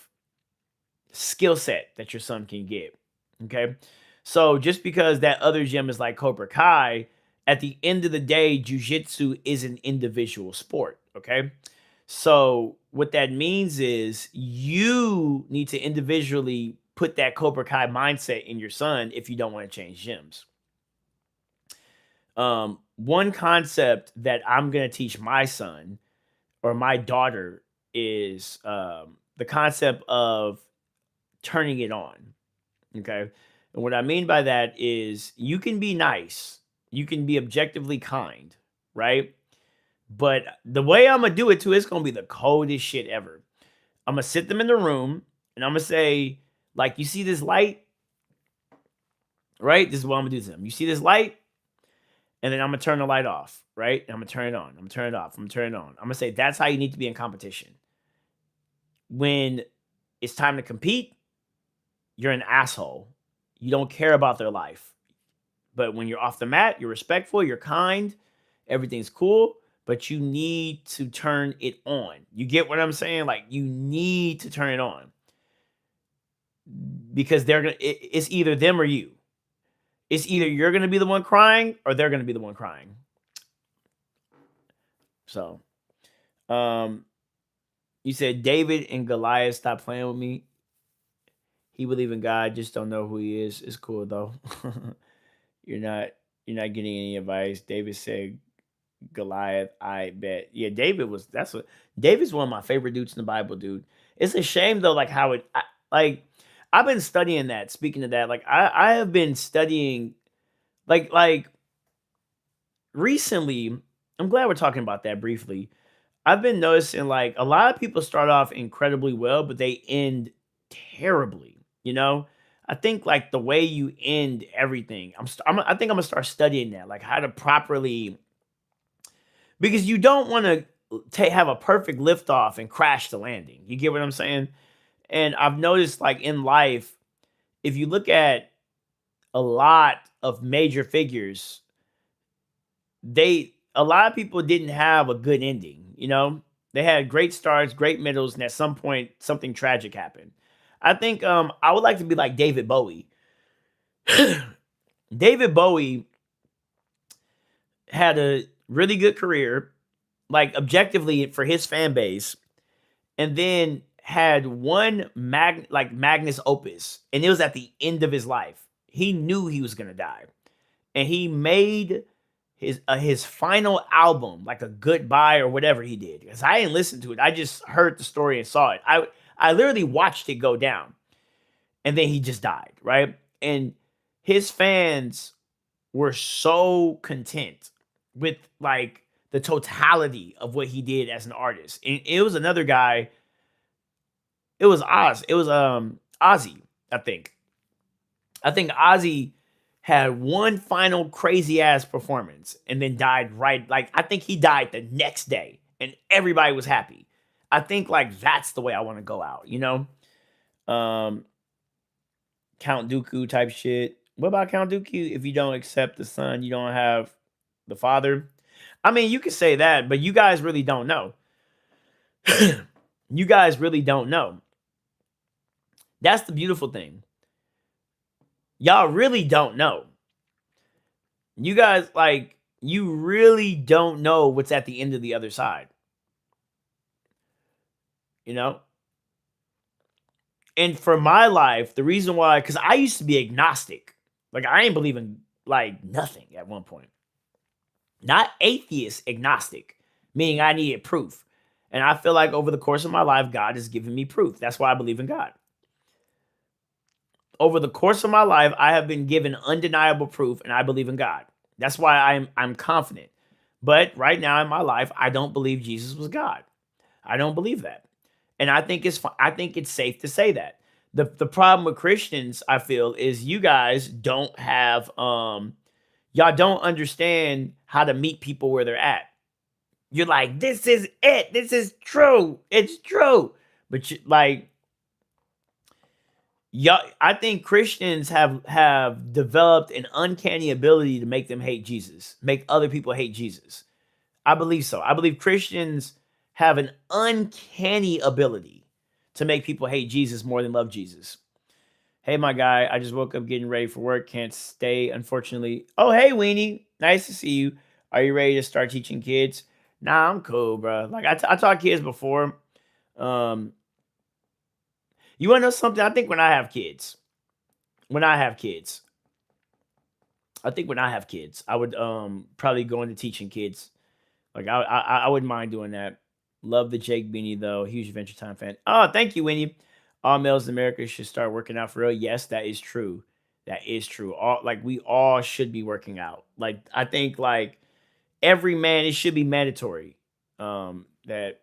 skill set that your son can get. Okay. So just because that other gym is like Cobra Kai, at the end of the day, jujitsu is an individual sport. Okay. So what that means is you need to individually put that Cobra Kai mindset in your son if you don't want to change gyms. One concept that I'm going to teach my son or my daughter is the concept of turning it on. Okay. And what I mean by that is you can be nice, you can be objectively kind, right? But the way I'm going to do it too is going to be the coldest shit ever. I'm going to sit them in the room and I'm going to say, like, you see this light, right? This is what I'm going to do to them. You see this light? And then I'm going to turn the light off, right? And I'm going to turn it on. I'm going to turn it off. I'm going to turn it on. I'm going to say, that's how you need to be in competition. When it's time to compete, you're an asshole. You don't care about their life. But when you're off the mat, you're respectful, you're kind, everything's cool, but you need to turn it on. You get what I'm saying? Like you need to turn it on. Because it's either them or you. It's either you're going to be the one crying or they're going to be the one crying. So, you said David and Goliath stop playing with me. He believe in God, just don't know who he is. It's cool though. you're not you're not getting any advice. David said Goliath, I bet. Yeah, David's one of my favorite dudes in the Bible, dude. It's a shame though, like how like I've been studying that. Speaking of that, like I have been studying like recently. I'm glad we're talking about that briefly. I've been noticing like a lot of people start off incredibly well, but they end terribly. You know, I think like the way you end everything. I think I'm gonna start studying that, like how to properly, because you don't want to have a perfect liftoff and crash the landing. You get what I'm saying? And I've noticed like in life, if you look at a lot of major figures, a lot of people didn't have a good ending, you know? They had great starts, great middles, and at some point something tragic happened. I think I would like to be like David Bowie. David Bowie had a really good career, like objectively for his fan base, and then had one Magnus opus, and it was at the end of his life. He knew he was gonna die, and he made his final album like a goodbye or whatever he did. Because I didn't listen to it, I just heard the story and saw it. I literally watched it go down, and then he just died, right? And his fans were so content with like the totality of what he did as an artist. And it was another guy. It was Oz. It was Ozzy, I think. I think Ozzy had one final crazy ass performance and then died right. Like, I think he died the next day and everybody was happy. I think like that's the way I want to go out, you know? Um, Count Dooku type shit. What about Count Dooku? If you don't accept the son, you don't have the father. I mean, you could say that, but you guys really don't know. You guys really don't know. That's the beautiful thing. Y'all really don't know. You guys, like, you really don't know what's at the end of the other side. You know? And for my life, the reason why, because I used to be agnostic. Like, I ain't believing, like, nothing at one point. Not atheist, agnostic, meaning I needed proof. And I feel like over the course of my life, God has given me proof. That's why I believe in God. Over the course of my life, I have been given undeniable proof, and I believe in God. That's why I'm confident. But right now in my life, I don't believe Jesus was God. I don't believe that, and I think it's safe to say that. The problem with Christians, I feel, is you guys don't have y'all don't understand how to meet people where they're at. You're like, this is it. This is true. It's true. But you, like, yeah, I think Christians have developed an uncanny ability to make them hate Jesus, make other people hate Jesus. I believe so. I believe Christians have an uncanny ability to make people hate Jesus more than love Jesus. Hey, my guy, I just woke up getting ready for work. Can't stay, unfortunately. Oh, hey, Weenie. Nice to see you. Are you ready to start teaching kids? Nah, I'm cool, bro. Like, I taught kids before. You want to know something? I think when I have kids, I would probably go into teaching kids. Like, I wouldn't mind doing that. Love the Jake Beanie though. Huge Adventure Time fan. Oh, thank you, Winnie. All males in America should start working out for real. Yes, that is true. That is true. All, like, we all should be working out. Like, I think like every man, it should be mandatory. That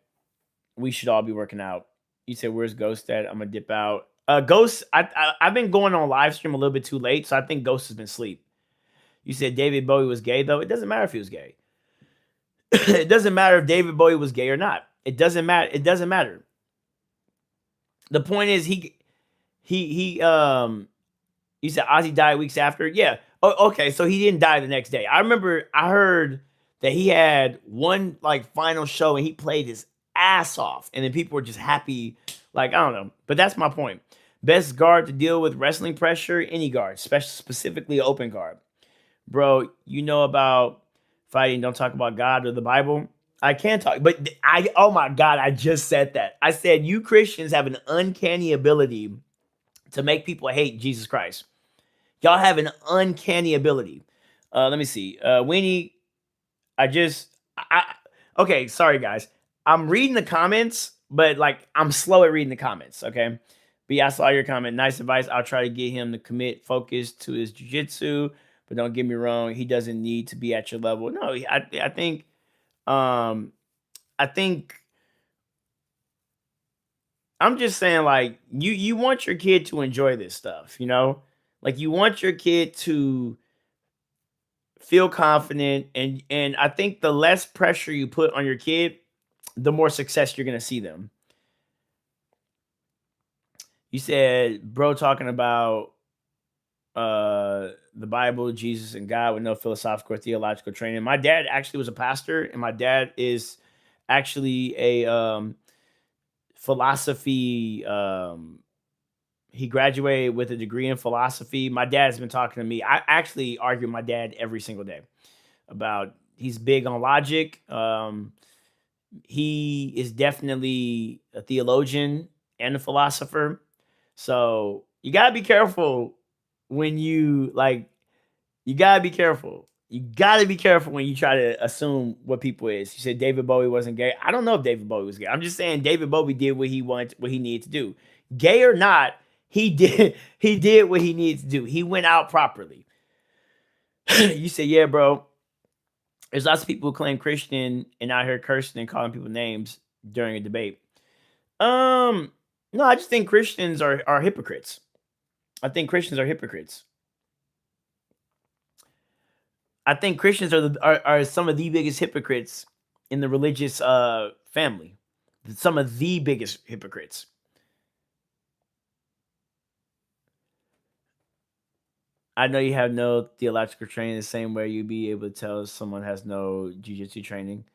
we should all be working out. You said, "Where's Ghost at?" I'm gonna dip out. Ghost, I've been going on live stream a little bit too late, so I think Ghost has been asleep. You said David Bowie was gay, though. It doesn't matter if he was gay. It doesn't matter if David Bowie was gay or not. It doesn't matter. It doesn't matter. The point is, he you said Ozzy died weeks after. Yeah. Oh, okay. So he didn't die the next day. I remember I heard that he had one like final show and he played his ass off, and then people were just happy. Like, I don't know, but that's my point. Best guard to deal with wrestling pressure, any guard, specifically open guard. Bro, you know about fighting, don't talk about God or the Bible. I can't talk, but oh my God, I just said that. I said, you Christians have an uncanny ability to make people hate Jesus Christ. Y'all have an uncanny ability. Let me see. Winnie, okay, sorry guys. I'm reading the comments, but like I'm slow at reading the comments, okay? But yeah, I saw your comment. Nice advice. I'll try to get him to commit focus to his jiu-jitsu, but don't get me wrong, he doesn't need to be at your level. No, I think I think I'm just saying, like, you want your kid to enjoy this stuff, you know? Like, you want your kid to feel confident, and I think the less pressure you put on your kid, the more success you're gonna see them. You said, bro, talking about the Bible, Jesus, and God with no philosophical or theological training. My dad actually was a pastor, and my dad is actually a philosophy. He graduated with a degree in philosophy. My dad's been talking to me. I actually argue with my dad every single day about. He's big on logic. He is definitely a theologian and a philosopher. So you gotta be careful when you like. You gotta be careful. You gotta be careful when you try to assume what people is. You said David Bowie wasn't gay. I don't know if David Bowie was gay. I'm just saying David Bowie did what he wanted, what he needed to do. Gay or not, he did. He did what he needed to do. He went out properly. You said, yeah, bro. There's lots of people who claim Christian and out here cursing and calling people names during a debate. Um, no, I just think Christians are hypocrites. I think Christians are hypocrites. I think Christians are some of the biggest hypocrites in the religious family. Some of the biggest hypocrites. I know you have no theological training the same way you'd be able to tell someone has no jujitsu training.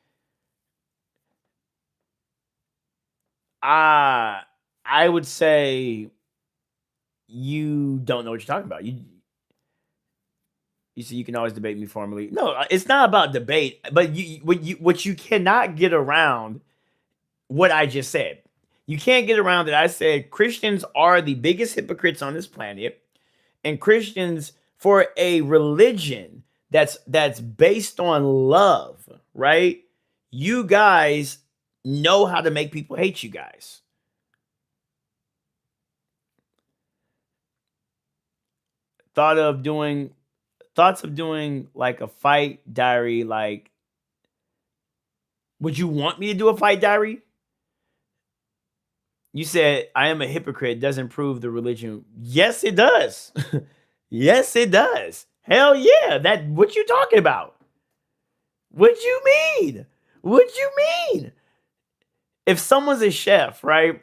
Ah, I would say you don't know what you're talking about. You see, you can always debate me formally. No, it's not about debate, but what you cannot get around what I just said. You can't get around that I said Christians are the biggest hypocrites on this planet, and Christians for a religion that's based on love, right? You guys know how to make people hate you guys. Thought of doing thoughts of doing like a fight diary, like would you want me to do a fight diary? You said I am a hypocrite doesn't prove the religion. Yes, it does. Yes, it does. Hell yeah. That what you talking about? What you mean? What you mean? If someone's a chef, right?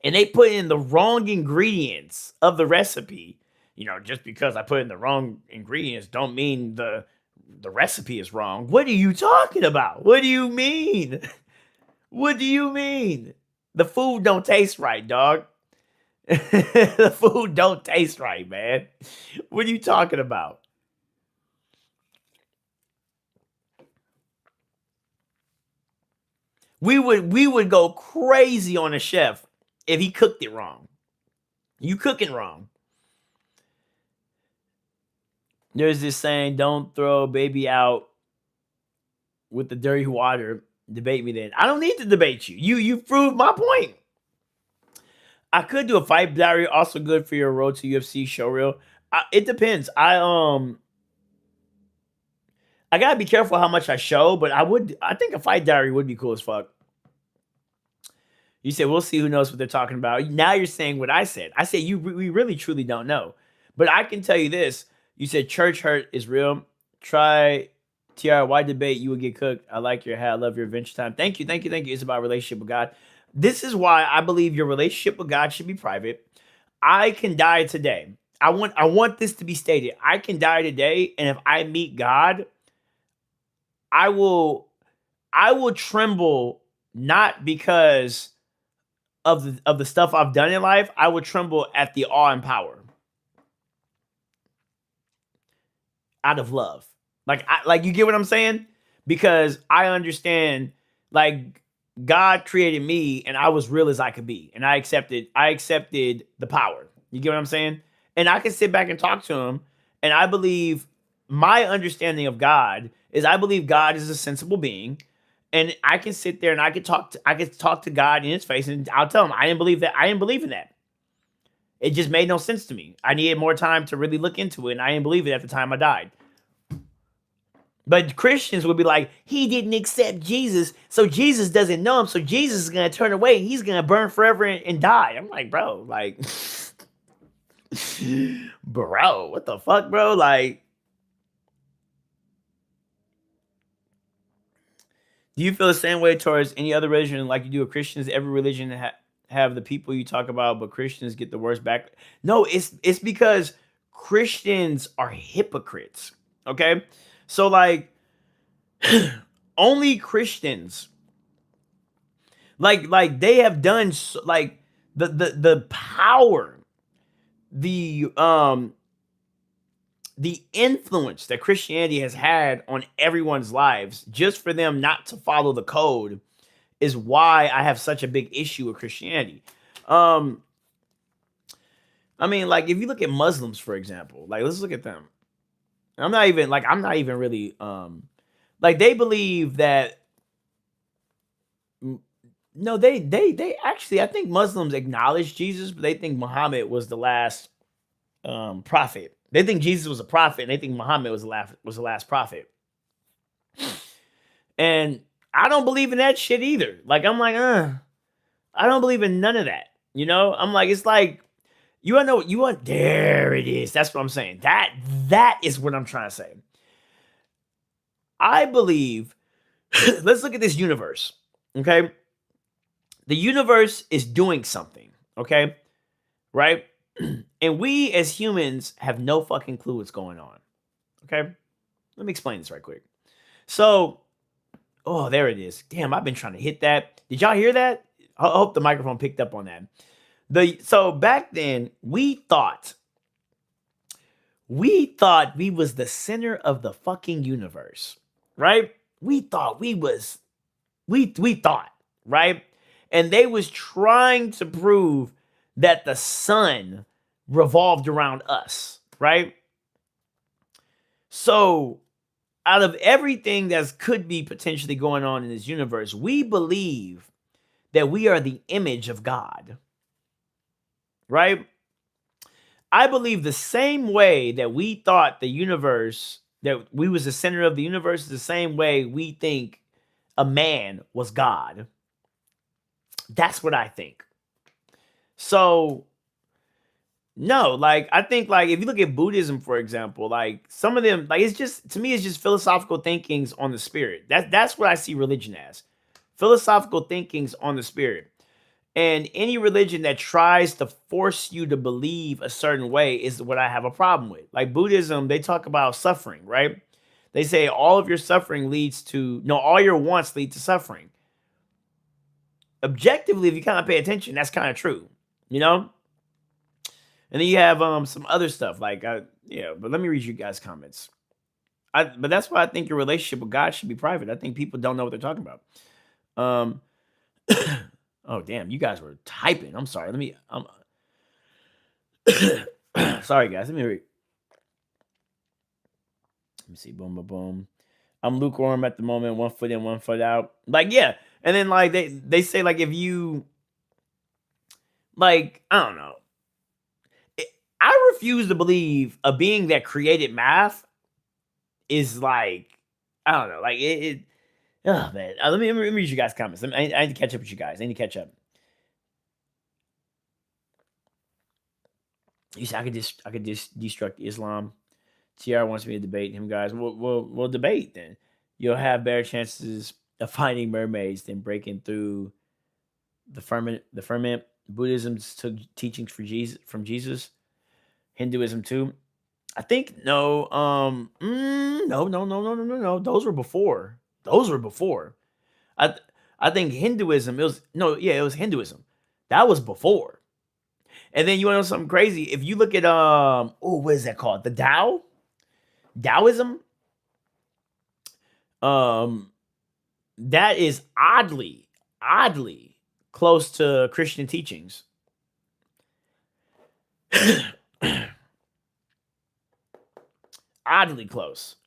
And they put in the wrong ingredients of the recipe, just because I put in the wrong ingredients don't mean the recipe is wrong. What are you talking about? What do you mean? What do you mean? The food don't taste right, dog. The food don't taste right, man. What are you talking about? We would go crazy on a chef if he cooked it wrong. You cooking wrong. There's this saying, don't throw a baby out with the dirty water. Debate me then. I don't need to debate you. You proved my point. I could do a fight diary, also good for your road to UFC show reel. It depends. I gotta be careful how much I show, but I think a fight diary would be cool as fuck. You said we'll see who knows what they're talking about. Now you're saying what I said. I said we really truly don't know. But I can tell you this. You said church hurt is real. Try TRY debate, you will get cooked. I like your hat. I love your adventure time. Thank you, thank you, thank you. It's about relationship with God. This is why I believe your relationship with God should be private. I can die today. I want this to be stated. I can die today, and if I meet God, I will tremble not because of the stuff I've done in life. I would tremble at the awe and power out of love. Like you get what I'm saying? Because I understand like God created me and I was real as I could be. And I accepted the power. You get what I'm saying? And I can sit back and talk to him. And I believe my understanding of God is I believe God is a sensible being. And I can sit there and I can talk to God in his face and I'll tell him I didn't believe that. I didn't believe in that. It just made no sense to me. I needed more time to really look into it, and I didn't believe it at the time I died. But Christians would be like, he didn't accept Jesus, so Jesus doesn't know him, so Jesus is gonna turn away, and he's gonna burn forever and die. I'm like, bro, like, bro, what the fuck, bro? Like, do you feel the same way towards any other religion like you do with Christians? Every religion have the people you talk about, but Christians get the worst back. No, it's because Christians are hypocrites. Okay, so like only Christians like they have done like the power, the the influence that Christianity has had on everyone's lives just for them not to follow the code is why I have such a big issue with Christianity. Um I mean, like if you look at Muslims for example, like let's look at them. I'm not even really like they believe that no, they actually I think Muslims acknowledge Jesus, but they think Muhammad was the last prophet. They think Jesus was a prophet, and they think Muhammad was the last prophet. And I don't believe in that shit either. Like I'm like, I don't believe in none of that. You know, I'm like, it's like you want to know what you want. There it is. That's what I'm saying. That is what I'm trying to say. I believe. Let's look at this universe. Okay, the universe is doing something. Okay, right, and we as humans have no fucking clue what's going on. Okay, let me explain this right quick. So, oh, there it is. Damn, I've been trying to hit that. Did y'all hear that? I hope the microphone picked up on that. So back then we thought we was the center of the fucking universe, right? We thought we thought, right? And they was trying to prove that the sun revolved around us, right? So out of everything that could be potentially going on in this universe, we believe that we are the image of God, right? I believe the same way that we thought the universe, that we was the center of the universe, is the same way we think a man was God. That's what I think. So no, like I think like if you look at Buddhism, for example, like some of them, like it's just to me, it's just philosophical thinkings on the spirit. That's what I see religion as. Philosophical thinkings on the spirit. And any religion that tries to force you to believe a certain way is what I have a problem with. Like Buddhism, they talk about suffering, right? They say all of your suffering leads to, no, all your wants lead to suffering. Objectively, if you kind of pay attention, that's kind of true, you know? And then you have some other stuff like, yeah, but let me read you guys' comments. But that's why I think your relationship with God should be private. I think people don't know what they're talking about. Um, oh damn, you guys were typing. I'm sorry. Sorry guys. Let me see. Boom, boom, boom. I'm lukewarm at the moment. 1 foot in, 1 foot out. Like yeah, and then like they say like if you like I don't know. It- I refuse to believe a being that created math is like I don't know. Like it oh man. Let me read you guys' comments. I need to catch up with you guys. I need to catch up. You said I could just destruct Islam. TR wants me to debate him, guys. We'll debate then. You'll have better chances of finding mermaids than breaking through the firmament. The firmament. Buddhism took teachings for Jesus from Jesus. Hinduism too. I think no. No. Those were before. Those were before. I I think Hinduism. It was no. Yeah, it was Hinduism. That was before. And then you want to know something crazy? If you look at oh, what is that called? The Taoism. Um, that is oddly close to Christian teachings. Oddly close.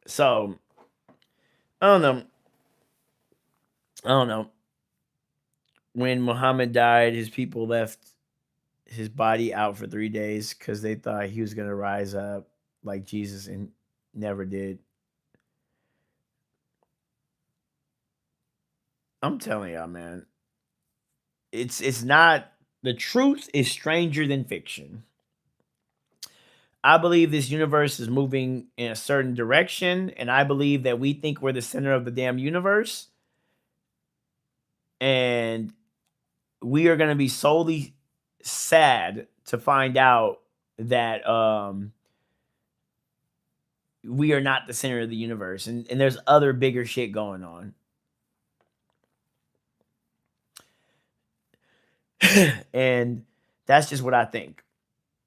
So I don't know. I don't know. When Muhammad died, his people left his body out for 3 days because they thought he was gonna rise up like Jesus and never did. I'm telling y'all, man. It's not the truth is stranger than fiction. I believe this universe is moving in a certain direction, and I believe that we think we're the center of the damn universe, and we are going to be solely sad to find out that we are not the center of the universe, and there's other bigger shit going on. And that's just what I think,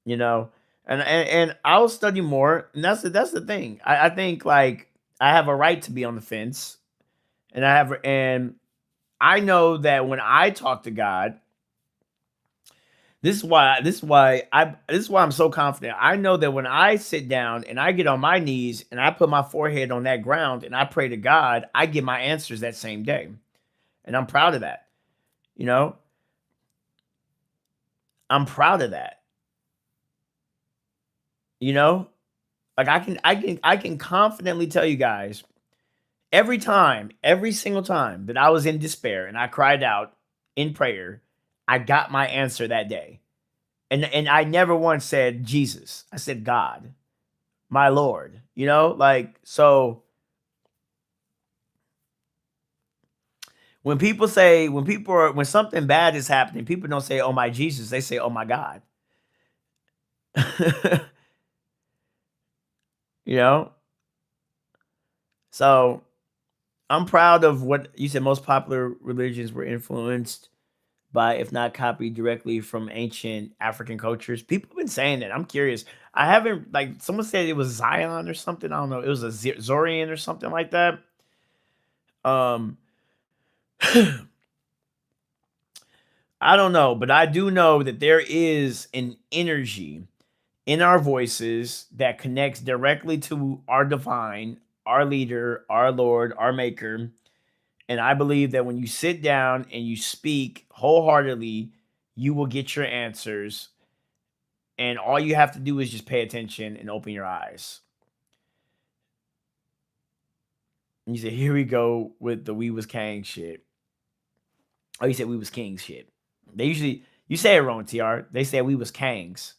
you know. And I'll study more, and that's the thing. I think like I have a right to be on the fence, and I know that when I talk to God, this is why I'm so confident. I know that when I sit down and I get on my knees and I put my forehead on that ground and I pray to God, I get my answers that same day. And I'm proud of that. You know, I'm proud of that. You know, Like I can confidently tell you guys, every time, every single time that I was in despair and I cried out in prayer, I got my answer that day. And I never once said Jesus. I said God, my Lord. Like, so when something bad is happening, people don't say, "Oh my Jesus," they say, "Oh my God." you know? So I'm proud of what you said. Most popular religions were influenced by, if not copied directly from, ancient African cultures. People have been saying that. I'm curious. I haven't, like, someone said it was Zion or something. I don't know. It was a Zorian or something like that. Um, I don't know, but I do know that there is an energy in our voices that connects directly to our divine, our leader, our Lord, our maker. And I believe that when you sit down and you speak wholeheartedly, you will get your answers. And all you have to do is just pay attention and open your eyes. And you say, here we go with the "we was king" shit. Oh, you said "we was kings" shit. They usually, you say it wrong, TR. They say "we was kings."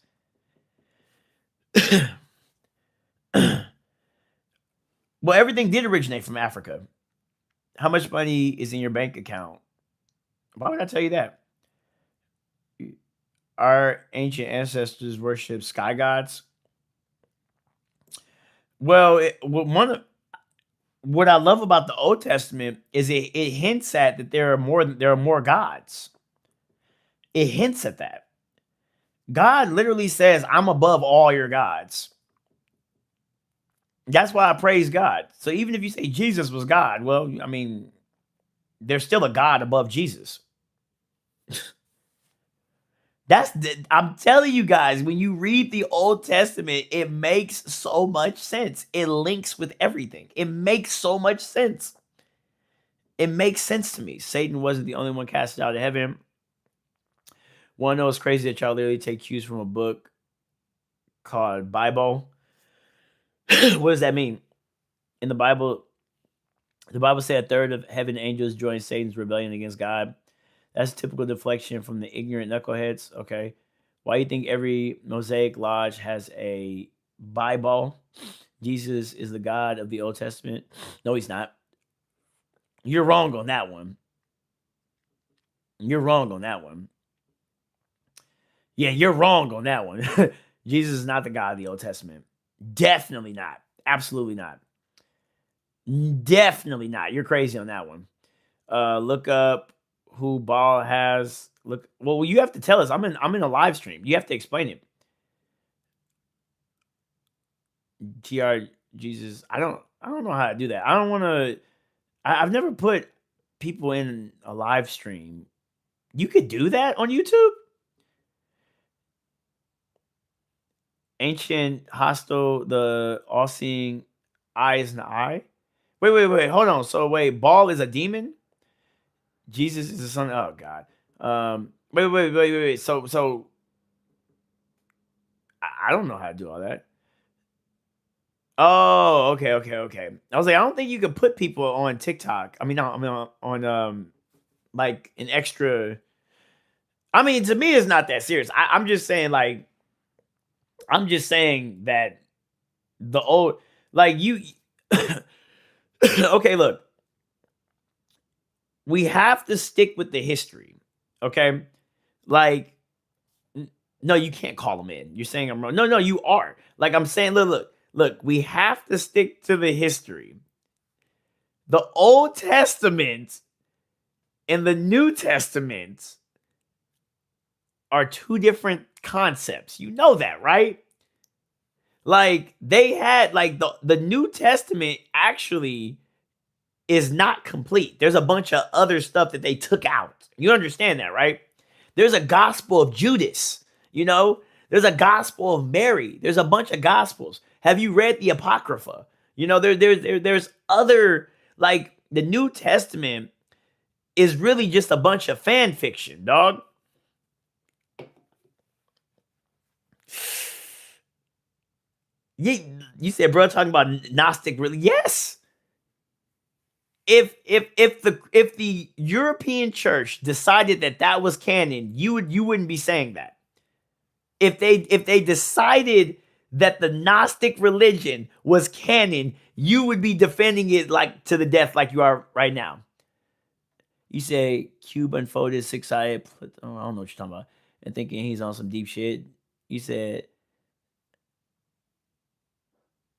Well, everything did originate from Africa. How much money is in your bank account? Why would I tell you that? Our ancient ancestors worshiped sky gods. Well, what I love about the Old Testament is it hints at that there are more gods. It hints at that. God literally says, "I'm above all your gods." That's why I praise God. So even if you say Jesus was God, well, I mean, there's still a God above Jesus. I'm telling you guys, when you read the Old Testament, it makes so much sense. It links with everything. It makes so much sense. It makes sense to me. Satan wasn't the only one cast out of heaven. One knows crazy that y'all literally take cues from a book called Bible. What does that mean? In the Bible said a third of heaven angels joined Satan's rebellion against God. That's typical deflection from the ignorant knuckleheads. Okay. Why do you think every Mosaic lodge has a Bible? Jesus is the God of the Old Testament. No, he's not. You're wrong on that one. You're wrong on that one. Yeah, you're wrong on that one. Jesus is not the God of the Old Testament. Definitely not. Absolutely not. Definitely not. You're crazy on that one. Look up who Ball has. Look, well, you have to tell us. I'm in a live stream. You have to explain it. TR Jesus. I don't know how to do that. I don't want to. I've never put people in a live stream. You could do that on YouTube. Ancient hostile, the all-seeing eye is an eye. Wait. Hold on. So wait, Ball is a demon. Jesus is the son. Oh God. Wait. So I don't know how to do all that. Oh, okay. I was like, I don't think you could put people on TikTok. I mean, no, I mean on like an extra. I mean, to me, it's not that serious. I'm just saying, like, I'm just saying that the old, like you. Okay, look, we have to stick with the history. Okay, like, no, you can't call them in. You're saying I'm wrong. No, you are. Like I'm saying, look. We have to stick to the history. The Old Testament and the New Testament are two different concepts. You know that, right? Like they had, like, the New Testament actually is not complete. There's a bunch of other stuff that they took out. You understand that, right? There's a gospel of Judas, there's a gospel of Mary. There's a bunch of gospels. Have you read the Apocrypha? There's other, like, the New Testament is really just a bunch of fan fiction, dog. Yeah, You said, bro, talking about Gnostic. Really? Yes. If the European church decided that that was canon, you wouldn't be saying that. If they decided that the Gnostic religion was canon, you would be defending it like to the death, like you are right now. You say cube unfolded, six-sided. Oh, I don't know what you're talking about. And thinking he's on some deep shit. You said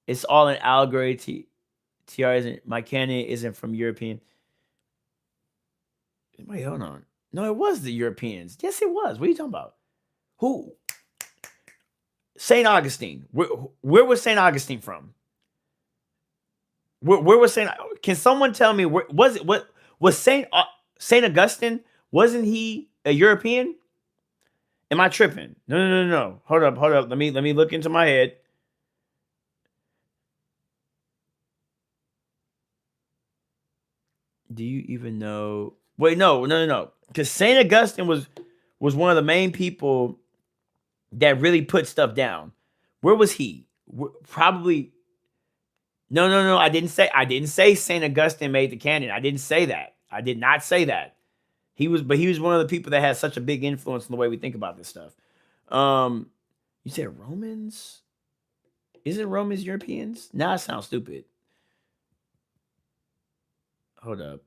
it's all an allegory. TR isn't my canon isn't from European. Wait, hold on. No, it was the Europeans. Yes, it was. What are you talking about? Who? Saint Augustine. Where was Saint Augustine from? Where was Saint? Can someone tell me where was it? What was Saint Augustine? Wasn't he a European? Am I tripping? No. Hold up. Let me look into my head. Do you even know? Wait, no. Because Saint Augustine was one of the main people that really put stuff down. Where was he? Probably. No. I didn't say Saint Augustine made the canon. I didn't say that. I did not say that. He was one of the people that had such a big influence in the way we think about this stuff. You said Romans? Isn't Romans Europeans? Now it sounds stupid. Hold up.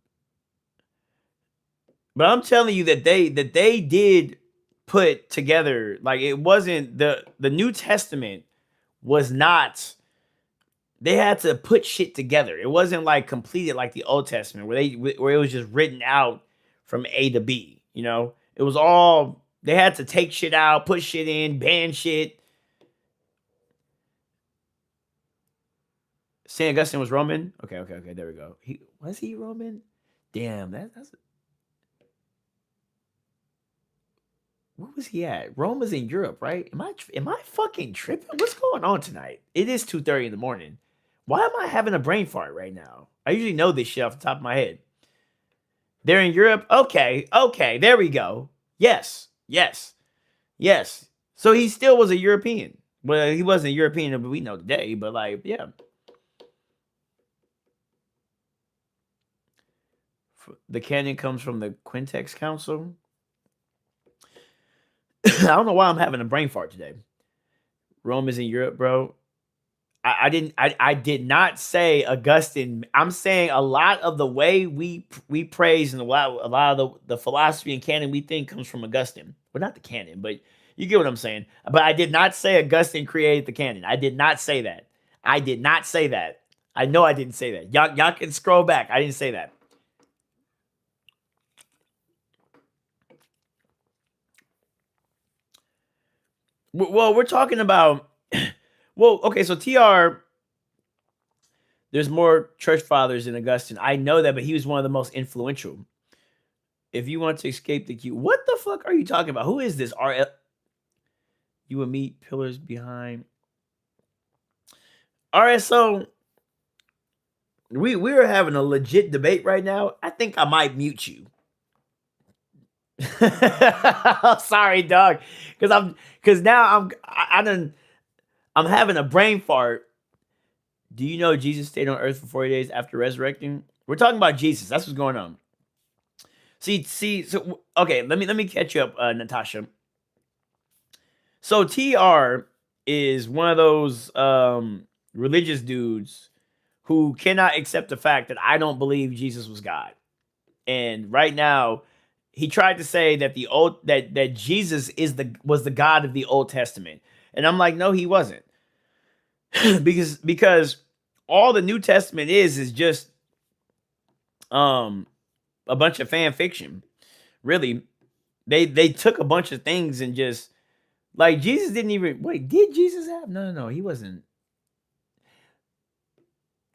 But I'm telling you that they did put together, like, it wasn't the New Testament was not, they had to put shit together. It wasn't like completed like the Old Testament where it was just written out from A to B, you know? It was all, they had to take shit out, put shit in, ban shit. St. Augustine was Roman? Okay, there we go. Was he Roman? Damn, that's where was he at? Rome was in Europe, right? Am I fucking tripping? What's going on tonight? It is 2:30 in the morning. Why am I having a brain fart right now? I usually know this shit off the top of my head. They're in Europe? Okay, there we go. Yes. So he still was a European. Well, he wasn't a European, but we know today, but like, yeah. The canon comes from the Quintex Council. I don't know why I'm having a brain fart today. Rome is in Europe, bro. I did not say Augustine. I'm saying a lot of the way we praise and a lot of the philosophy and canon we think comes from Augustine. Well, not the canon, but you get what I'm saying. But I did not say Augustine created the canon. I did not say that. I know I didn't say that. Y'all can scroll back. I didn't say that. Well, we're talking about. Well, okay, so TR, there's more church fathers than Augustine. I know that, but he was one of the most influential. If you want to escape the queue, what the fuck are you talking about? Who is this? RL? You would meet pillars behind. All right, so we're having a legit debate right now. I think I might mute you. Sorry, dog, because now I'm having a brain fart. Do you know Jesus stayed on earth for 40 days after resurrecting? We're talking about Jesus. That's what's going on. See. So okay, let me catch you up, Natasha. So TR is one of those religious dudes who cannot accept the fact that I don't believe Jesus was God. And right now, he tried to say that that Jesus was the God of the Old Testament. And I'm like, no, he wasn't. because all the New Testament is just a bunch of fan fiction. Really, they took a bunch of things and just, like, Jesus didn't even wait. Did Jesus have? No, he wasn't.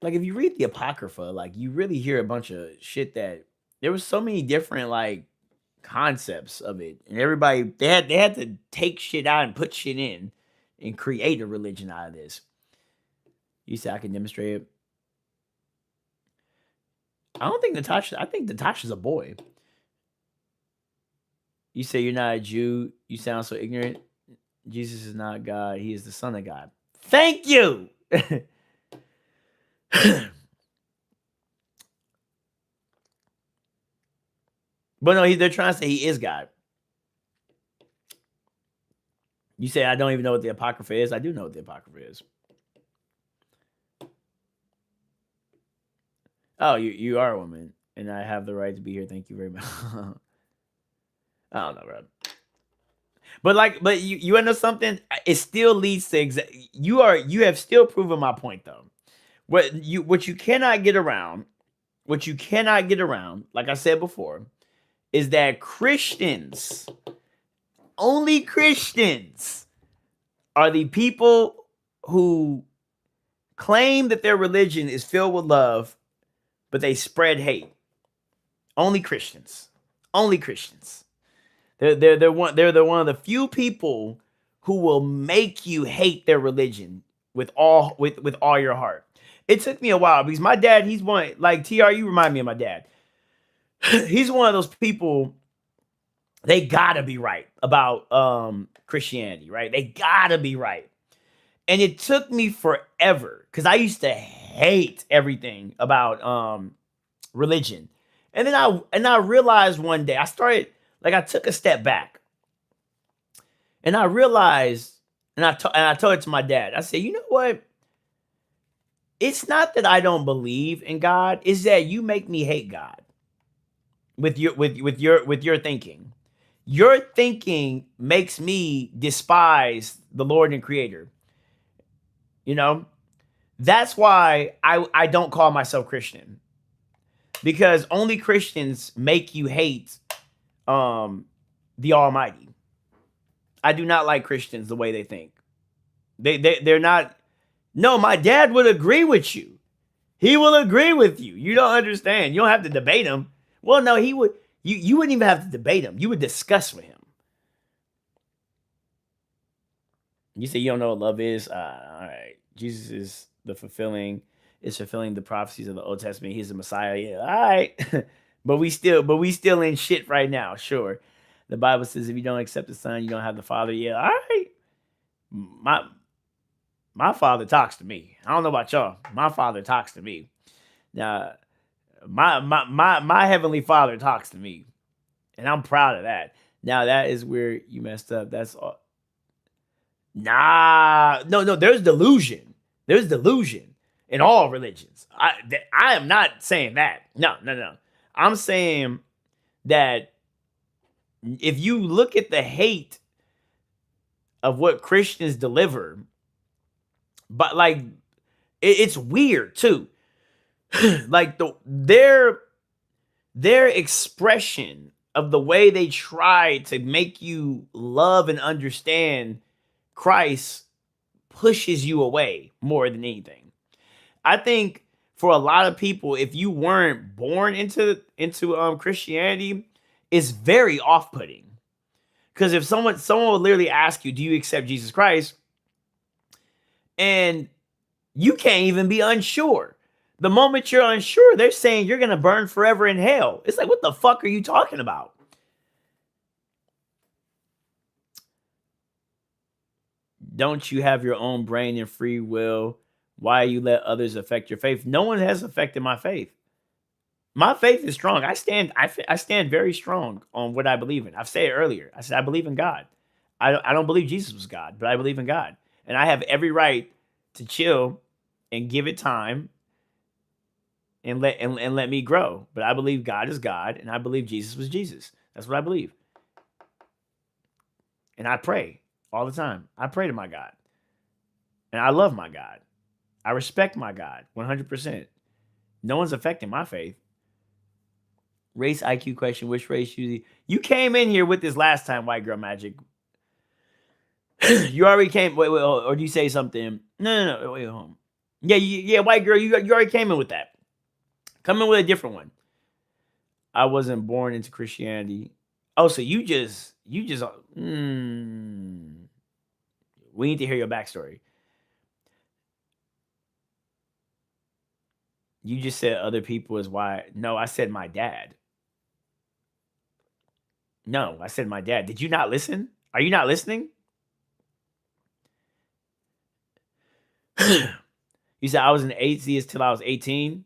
Like, if you read the Apocrypha, like, you really hear a bunch of shit that there was so many different, like, concepts of it, and everybody they had to take shit out and put shit in and create a religion out of this. You say I can demonstrate it. I don't think Natasha. I think Natasha's a boy. You say you're not a Jew. You sound so ignorant. Jesus is not God. He is the Son of God. Thank you. But no, they're trying to say he is God. You say I don't even know what the Apocrypha is. I do know what the Apocrypha is. Oh, you are a woman, and I have the right to be here. Thank you very much. I don't know, bro. But you know something? It still leads to you have still proven my point though. What you cannot get around, like I said before, is that Christians, only Christians, are the people who claim that their religion is filled with love, but they spread hate. Only Christians. Only Christians. They're one of the few people who will make you hate their religion with all your heart. It took me a while because my dad, he's one like TR. You remind me of my dad. He's one of those people. They gotta be right about Christianity, right? They gotta be right. And it took me forever because I used to hate everything about religion. And then I realized one day I took a step back and I realized and I told it to my dad. I said, you know what? It's not that I don't believe in God, it's that you make me hate God with your thinking. Your thinking makes me despise the Lord and Creator. You know? That's why I don't call myself Christian. Because only Christians make you hate the Almighty. I do not like Christians the way they think. They're not. No, my dad would agree with you. He will agree with you. You don't understand. You don't have to debate him. Well, no, he would. You wouldn't even have to debate him. You would discuss with him. You say you don't know what love is. All right, Jesus is fulfilling the prophecies of the Old Testament. He's the Messiah. Yeah, all right. but we still in shit right now. Sure, the Bible says if you don't accept the Son, you don't have the Father. Yeah, all right. My Father talks to me. I don't know about y'all. My Father talks to me. Now, my heavenly Father talks to me, and I'm proud of that. Now that is where you messed up. That's all. Nah, no. There's delusion. There's delusion in all religions. I am not saying that. No. I'm saying that if you look at the hate of what Christians deliver, but like it's weird too. Like their expression of the way they try to make you love and understand Christ pushes you away more than anything. I think for a lot of people, if you weren't born into Christianity, it's very off-putting. Because if someone would literally ask you, "Do you accept Jesus Christ?" and you can't even be unsure. The moment you're unsure, they're saying you're gonna burn forever in hell. It's like, what the fuck are you talking about? Don't you have your own brain and free will? Why you let others affect your faith? No one has affected my faith. My faith is strong. I stand very strong on what I believe in. I've said it earlier. I said I believe in God. I don't believe Jesus was God, but I believe in God, and I have every right to chill and give it time and let me grow. But I believe God is God, and I believe Jesus was Jesus. That's what I believe, and I pray all the time. I pray to my God, and I love my God. I respect my God 100%. No one's affecting my faith. Race IQ question: which race you came in here with this last time, White Girl Magic? You already came. Wait, or do you say something? No. Wait, hold on. Yeah, White Girl, you already came in with that. Come in with a different one. I wasn't born into Christianity. Oh, so you just. We need to hear your backstory. You just said other people is why. No, I said my dad. No, I said my dad. Did you not listen? Are you not listening? You said I was an atheist till I was 18.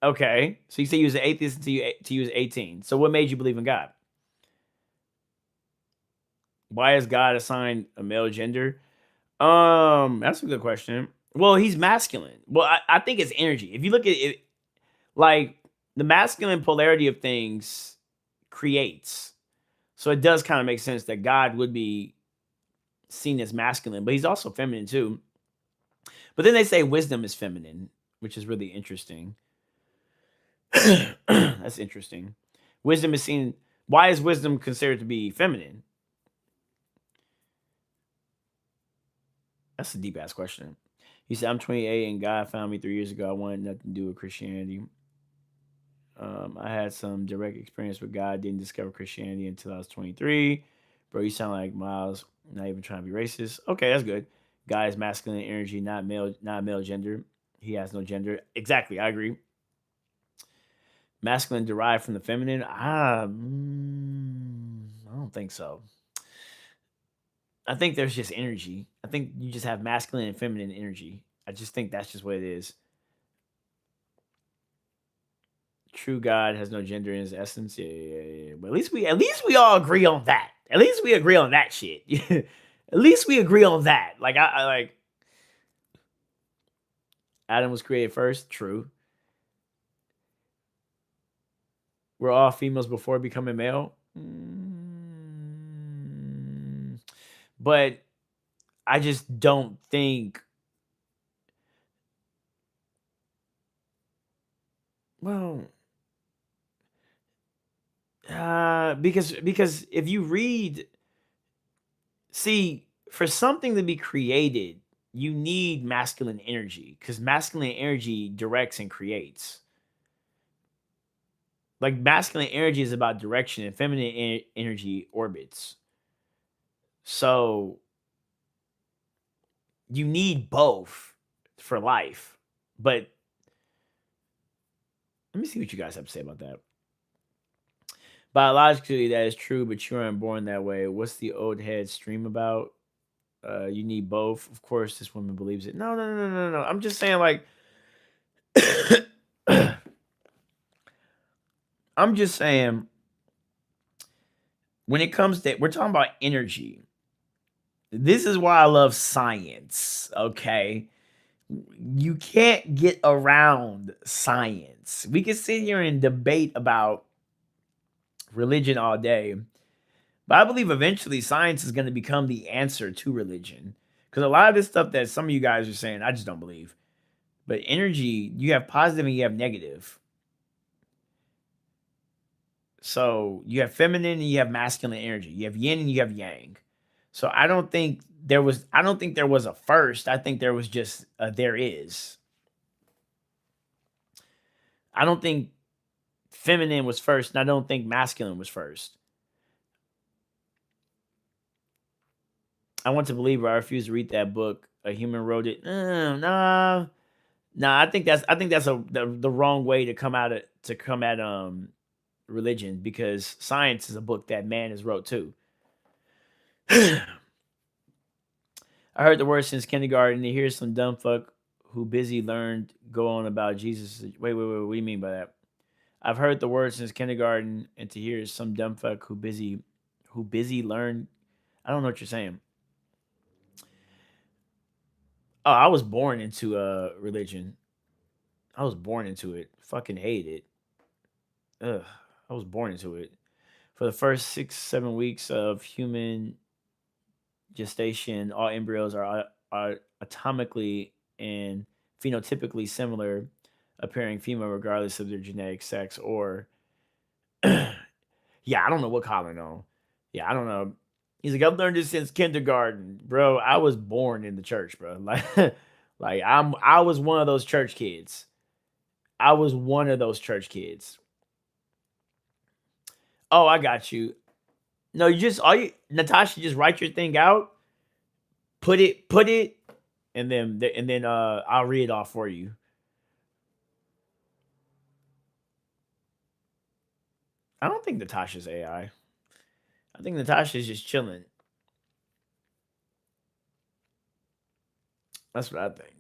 Okay, so you say you was an atheist until you was 18. So what made you believe in God? Why is God assigned a male gender? That's a good question. Well, he's masculine. Well, I think it's energy. If you look at it, like the masculine polarity of things creates. So it does kind of make sense that God would be seen as masculine, but he's also feminine too. But then they say wisdom is feminine, which is really interesting. That's interesting. Wisdom is seen. Why is wisdom considered to be feminine? That's a deep ass question. He said, I'm 28 and God found me 3 years ago. I wanted nothing to do with Christianity. I had some direct experience with God. Didn't discover Christianity until I was 23. Bro, you sound like Miles. Not even trying to be racist. Okay, that's good. God is masculine energy, not male gender. He has no gender. Exactly, I agree. Masculine derived from the feminine. I don't think so. I think there's just energy. I think you just have masculine and feminine energy. I just think that's just what it is. True God has no gender in his essence. Yeah. But at least we all agree on that. At least we agree on that shit. At least we agree on that. Like I like Adam was created first. True. We're all females before becoming male. But I just don't think. Well, because if you read, see, for something to be created, you need masculine energy because masculine energy directs and creates. Like masculine energy is about direction and feminine energy orbits. So you need both for life. But let me see what you guys have to say about that. Biologically, that is true, but you aren't born that way. What's the old head stream about? You need both. Of course, this woman believes it. No. I'm just saying, like, I'm just saying, when it comes to, we're talking about energy. This is why I love science. Okay. You can't get around science. We can sit here and debate about religion all day, but I believe eventually science is going to become the answer to religion. Because a lot of this stuff that some of you guys are saying, I just don't believe. But energy, you have positive and you have negative. So you have feminine and you have masculine energy. You have yin and you have yang. So I don't think there was a first. I think there was just a there is. I don't think feminine was first, and I don't think masculine was first. I want to believe, but I refuse to read that book. A human wrote it. Nah. I think that's the wrong way to come at religion because science is a book that man has wrote too. I heard the word since kindergarten. And here's some dumb fuck who busy learned go on about Jesus. Wait. What do you mean by that? I've heard the word since kindergarten, and to hear some dumb fuck who busy learn. I don't know what you're saying. Oh, I was born into religion. I was born into it. Fucking hate it. Ugh. I was born into it. For the first 6, 7 weeks of human gestation, all embryos are atomically and phenotypically similar, appearing female regardless of their genetic sex or yeah, I don't know what Colin on. Yeah, I don't know. He's like, I've learned this since kindergarten, bro. I was born in the church, bro. Like I was one of those church kids. I was one of those church kids. Oh, I got you. No, you just all you Natasha, just write your thing out, put it, and then I'll read it off for you. I don't think Natasha's AI. I think Natasha's just chilling. That's what I think.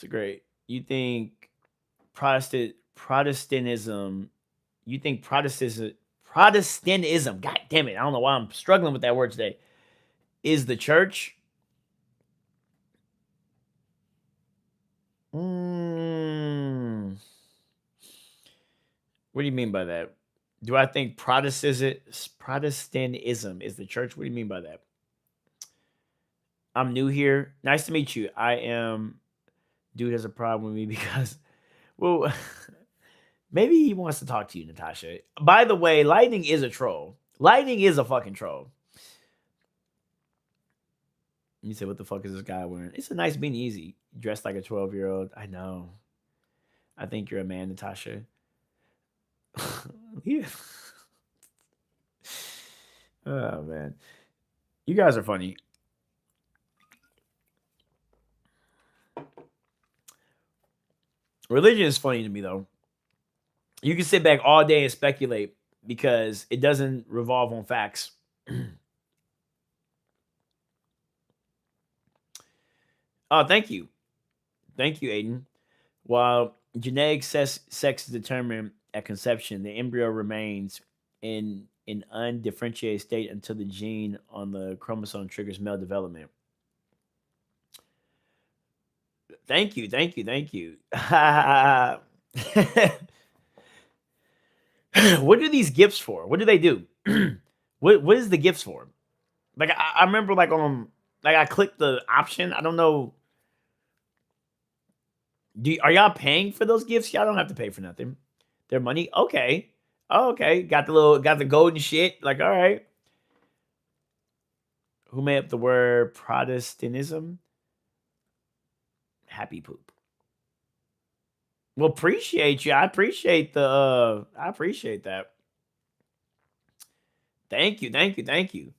It's great. You think Protestantism? You think Protestantism? God damn it! I don't know why I'm struggling with that word today. Is the church? Mm, what do you mean by that? Do I think Protestantism is the church? What do you mean by that? I'm new here. Nice to meet you. I am. Dude has a problem with me because, well, maybe he wants to talk to you, Natasha. By the way, Lightning is a troll. Lightning is a fucking troll. You said, what the fuck is this guy wearing? It's a nice beanie easy. Dressed like a 12-year-old. I know. I think you're a man, Natasha. Yeah. Oh, man. You guys are funny. Religion is funny to me, though. You can sit back all day and speculate because it doesn't revolve on facts. Oh, thank you. Thank you, Aiden. While genetic sex is determined at conception, the embryo remains in an undifferentiated state until the gene on the chromosome triggers male development. Thank you, thank you, thank you. What are these gifts for? What do they do? What is the gifts for? Like I remember like I clicked the option. I don't know. Are y'all paying for those gifts? Y'all don't have to pay for nothing. Their money? Okay. Oh, okay. Got the golden shit. Like, all right. Who made up the word Protestantism? Happy poop. Well, appreciate you. I appreciate I appreciate that. Thank you, thank you, thank you.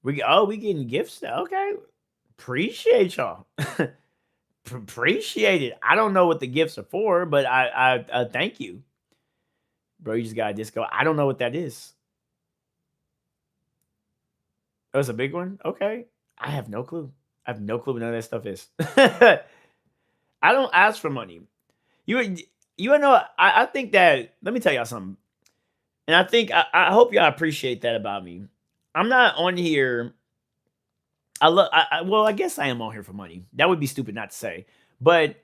We getting gifts now. Okay. Appreciate y'all. Appreciate it. I don't know what the gifts are for, but I thank you. Bro, you just got a disco. I don't know what that is. Oh, it's a big one? Okay. I have no clue. I have no clue what none of that stuff is. I don't ask for money. You know, I think that, let me tell y'all something. And I think I hope y'all appreciate that about me. I'm not on here. Well, I guess I am on here for money. That would be stupid not to say. But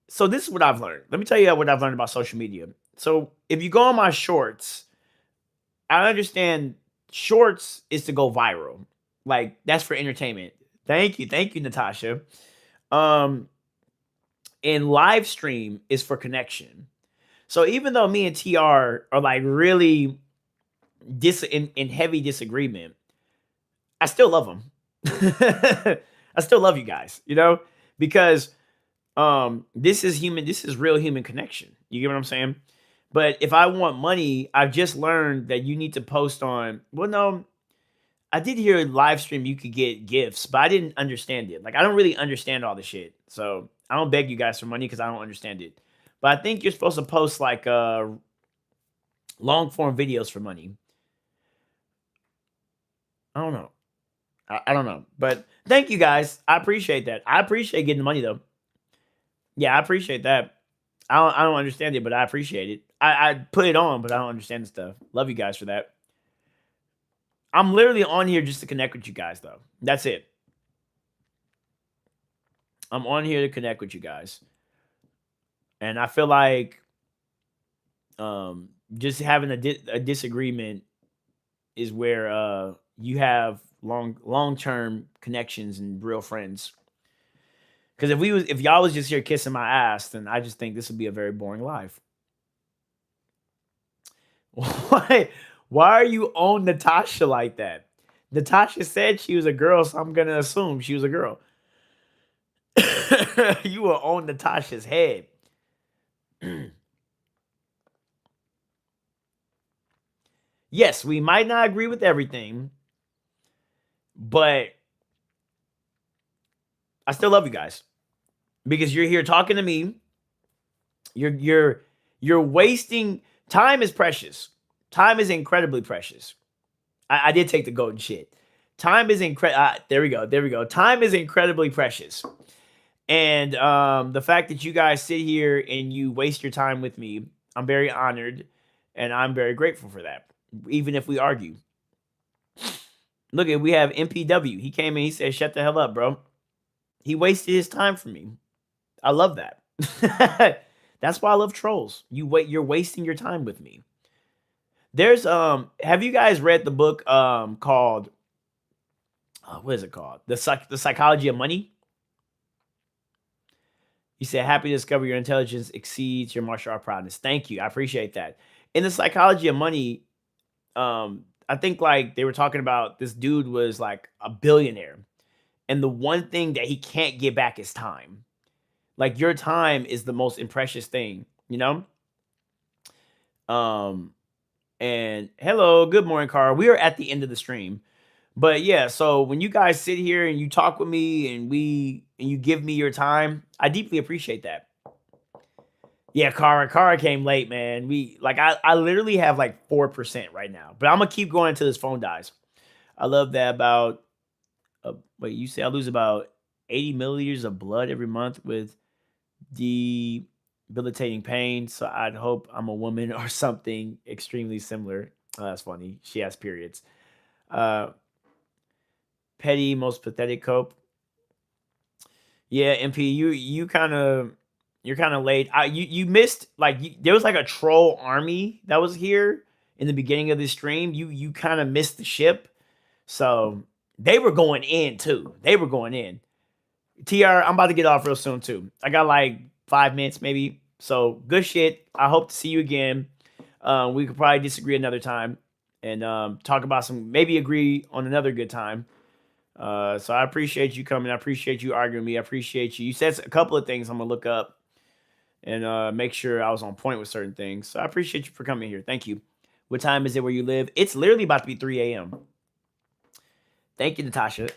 so this is what I've learned. Let me tell you what I've learned about social media. So if you go on my shorts, I understand shorts is to go viral. Like that's for entertainment. Thank you, Natasha. Um, and live stream is for connection. So even though me and TR are like really in heavy disagreement, I still love them. I still love you guys, you know, because this is real human connection. You get what I'm saying? But if I want money, I've just learned that you need to post on. Well, no, I did hear live stream you could get gifts, but I didn't understand it. Like I don't really understand all the shit, so I don't beg you guys for money because I don't understand it. But I think you're supposed to post like long form videos for money. I don't know. I don't know, but thank you guys. I appreciate that. I appreciate getting the money though. Yeah, I appreciate that. I don't understand it, but I appreciate it. I put it on, but I don't understand the stuff. Love you guys for that. I'm literally on here just to connect with you guys, though. That's it. I'm on here to connect with you guys, and I feel like just having a disagreement is where you have long term connections and real friends. Because if y'all was just here kissing my ass, then I just think this would be a very boring life. Why are you on Natasha like that? Natasha said she was a girl, so I'm gonna assume she was a girl. You were on Natasha's head. Yes, we might not agree with everything, but I still love you guys because you're here talking to me. You're wasting time. Is precious. Time is incredibly precious. I did take the golden shit. Time is incredible. There we go. Time is incredibly precious. And the fact that you guys sit here and you waste your time with me, I'm very honored and I'm very grateful for that. Even if we argue. Look at we have MPW. He came in, he said, "Shut the hell up, bro." He wasted his time for me. I love that. That's why I love trolls. You're wasting your time with me. There's have you guys read the book called what is it called? The Psychology of Money? You said happy to discover your intelligence exceeds your martial art proudness. Thank you. I appreciate that. In the Psychology of Money, I think like they were talking about this dude was like a billionaire. And the one thing that he can't get back is time. Like your time is the most precious thing, you know? Um and hello, good morning, Carl. We are at the end of the stream. But yeah, so when you guys sit here and you talk with me and you give me your time, I deeply appreciate that. Yeah, Kara came late, man. I literally have like 4% right now, but I'm gonna keep going until this phone dies. I love that about wait, you say I lose about 80 milliliters of blood every month with debilitating pain. So I'd hope I'm a woman or something extremely similar. Oh, that's funny. She has periods. Uh, Petty, most pathetic cope. Yeah, MP, you're kind of late. You missed there was like a troll army that was here in the beginning of this stream. You kind of missed the ship, so they were going in too. They were going in. TR, I'm about to get off real soon too. I got like 5 minutes maybe. So good shit. I hope to see you again. We could probably disagree another time and talk about maybe agree on another good time. So I appreciate you coming. I appreciate you arguing with me. I appreciate you. You said a couple of things I'm gonna look up and make sure I was on point with certain things. So I appreciate you for coming here. Thank you. What time is it where you live? It's literally about to be 3 a.m. Thank you, Natasha.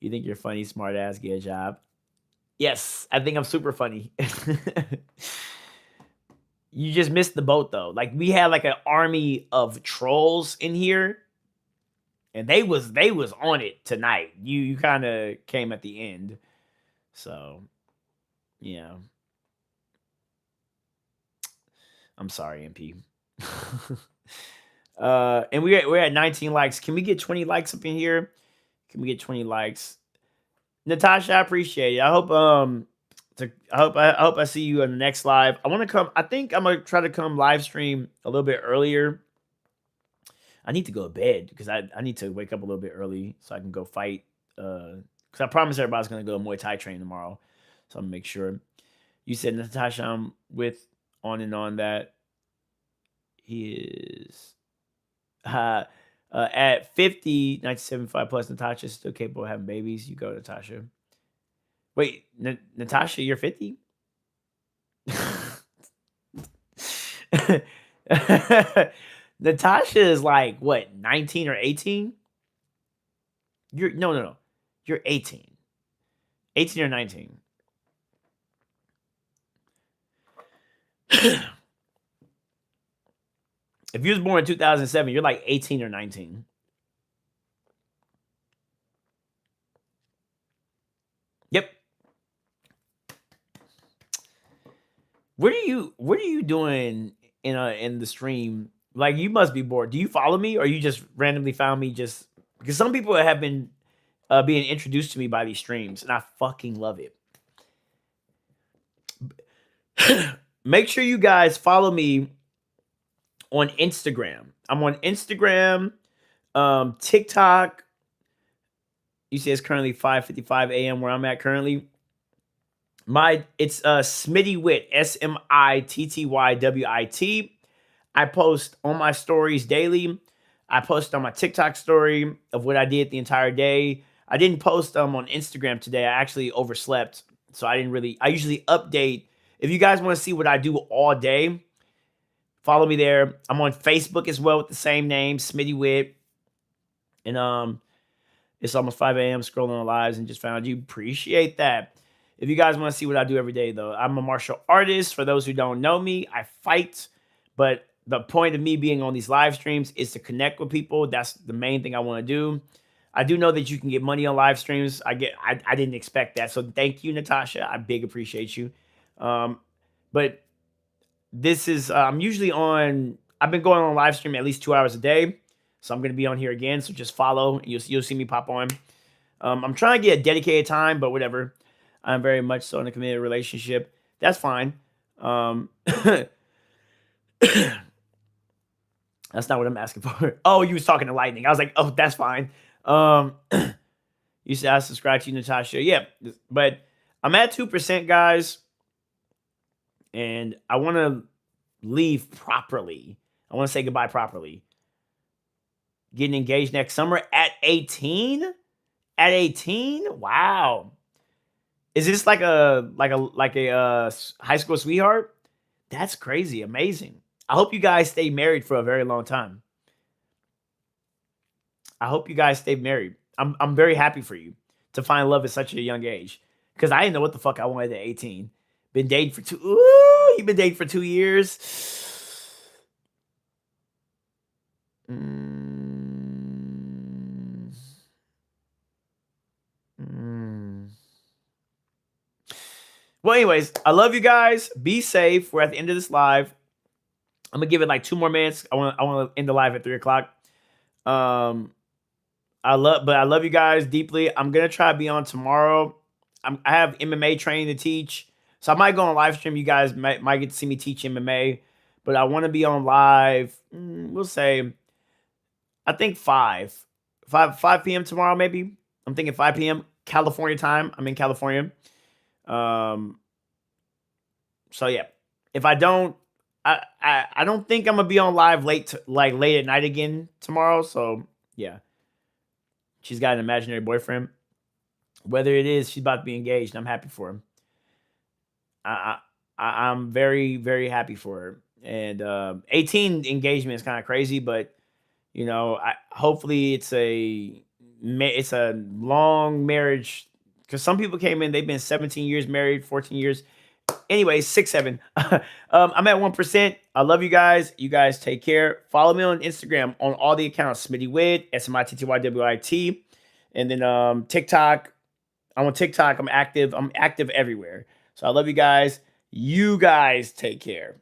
You think you're funny, smart ass, get a job. Yes, I think I'm super funny. You just missed the boat though. Like we had like an army of trolls in here, and they was on it tonight. You kind of came at the end, so yeah. I'm sorry, MP. And we're at 19 likes. Can we get 20 likes up in here? Can we get 20 likes? Natasha, I appreciate it. I hope I hope I see you on the next live. I want to come. I think I'm gonna try to come live stream a little bit earlier. I need to go to bed because I need to wake up a little bit early so I can go fight. Because I promised everybody I was gonna go to Muay Thai train tomorrow, so I'm gonna make sure. You said Natasha, I'm with on and on that he is at 50, 1975 plus. Natasha is still capable of having babies. You go, Natasha. Wait, Natasha, you're 50? Natasha is like what, 19 or 18? You're no. You're 18. 18 or 19. If you was born in 2007, you're like 18 or 19. Yep. What are you doing in the stream? Like you must be bored. Do you follow me or you just randomly found me just because some people have been being introduced to me by these streams and I fucking love it. Make sure you guys follow me on Instagram. I'm on Instagram, TikTok. You see it's currently 5:55 a.m. where I'm at currently. It's Smitty'Wit, SMITTYWIT. I post on my stories daily. I post on my TikTok story of what I did the entire day. I didn't post on Instagram today. I actually overslept, so I usually update. If you guys want to see what I do all day, follow me there. I'm on Facebook as well with the same name, Smitty'Wit. And it's almost 5 a.m. scrolling on lives and just found you. Appreciate that. If you guys want to see what I do every day, though, I'm a martial artist. For those who don't know me, I fight. But the point of me being on these live streams is to connect with people. That's the main thing I want to do. I do know that you can get money on live streams. I didn't expect that. So thank you, Natasha. I big appreciate you. Um, but this is I'm usually on. I've been going on live stream at least 2 hours a day, so I'm gonna be on here again. So just follow. You'll see me pop on. I'm trying to get a dedicated time, but whatever. I'm very much so in a committed relationship. That's fine. That's not what I'm asking for. Oh, you was talking to Lightning. I was like, oh, that's fine. You said I subscribe to you, Natasha. Yeah, but I'm at 2%, guys, and I want to leave properly. I want to say goodbye properly. Getting engaged next summer at 18? At 18? Wow. Is this like a high school sweetheart? That's crazy, amazing. I hope you guys stay married for a very long time. I hope you guys stay married. I'm very happy for you to find love at such a young age. Because I didn't know what the fuck I wanted at 18. Been dating for you've been dating for 2 years. Well, anyways, I love you guys. Be safe. We're at the end of this live. I'm gonna give it like 2 more minutes. I want to end the live at 3 o'clock. I love you guys deeply. I'm gonna try to be on tomorrow. I have MMA training to teach, so I might go on live stream. You guys might get to see me teach MMA, but I want to be on live. We'll say, I think 5 p.m. tomorrow. Maybe I'm thinking 5 p.m. California time. I'm in California. So yeah, if I don't, I don't think I'm gonna be on live late at night again tomorrow. So yeah, she's got an imaginary boyfriend. Whether it is she's about to be engaged, I'm happy for him. I'm very, very happy for her. And 18 engagement is kind of crazy, but hopefully it's a long marriage, because some people came in, they've been 17 years married, 14 years. Anyway, 6, 7. I'm at 1%. I love you guys. You guys take care. Follow me on Instagram on all the accounts: Smitty'Wit, SMITTYWIT, and then TikTok. I'm on TikTok. I'm active. I'm active everywhere. So I love you guys. You guys take care.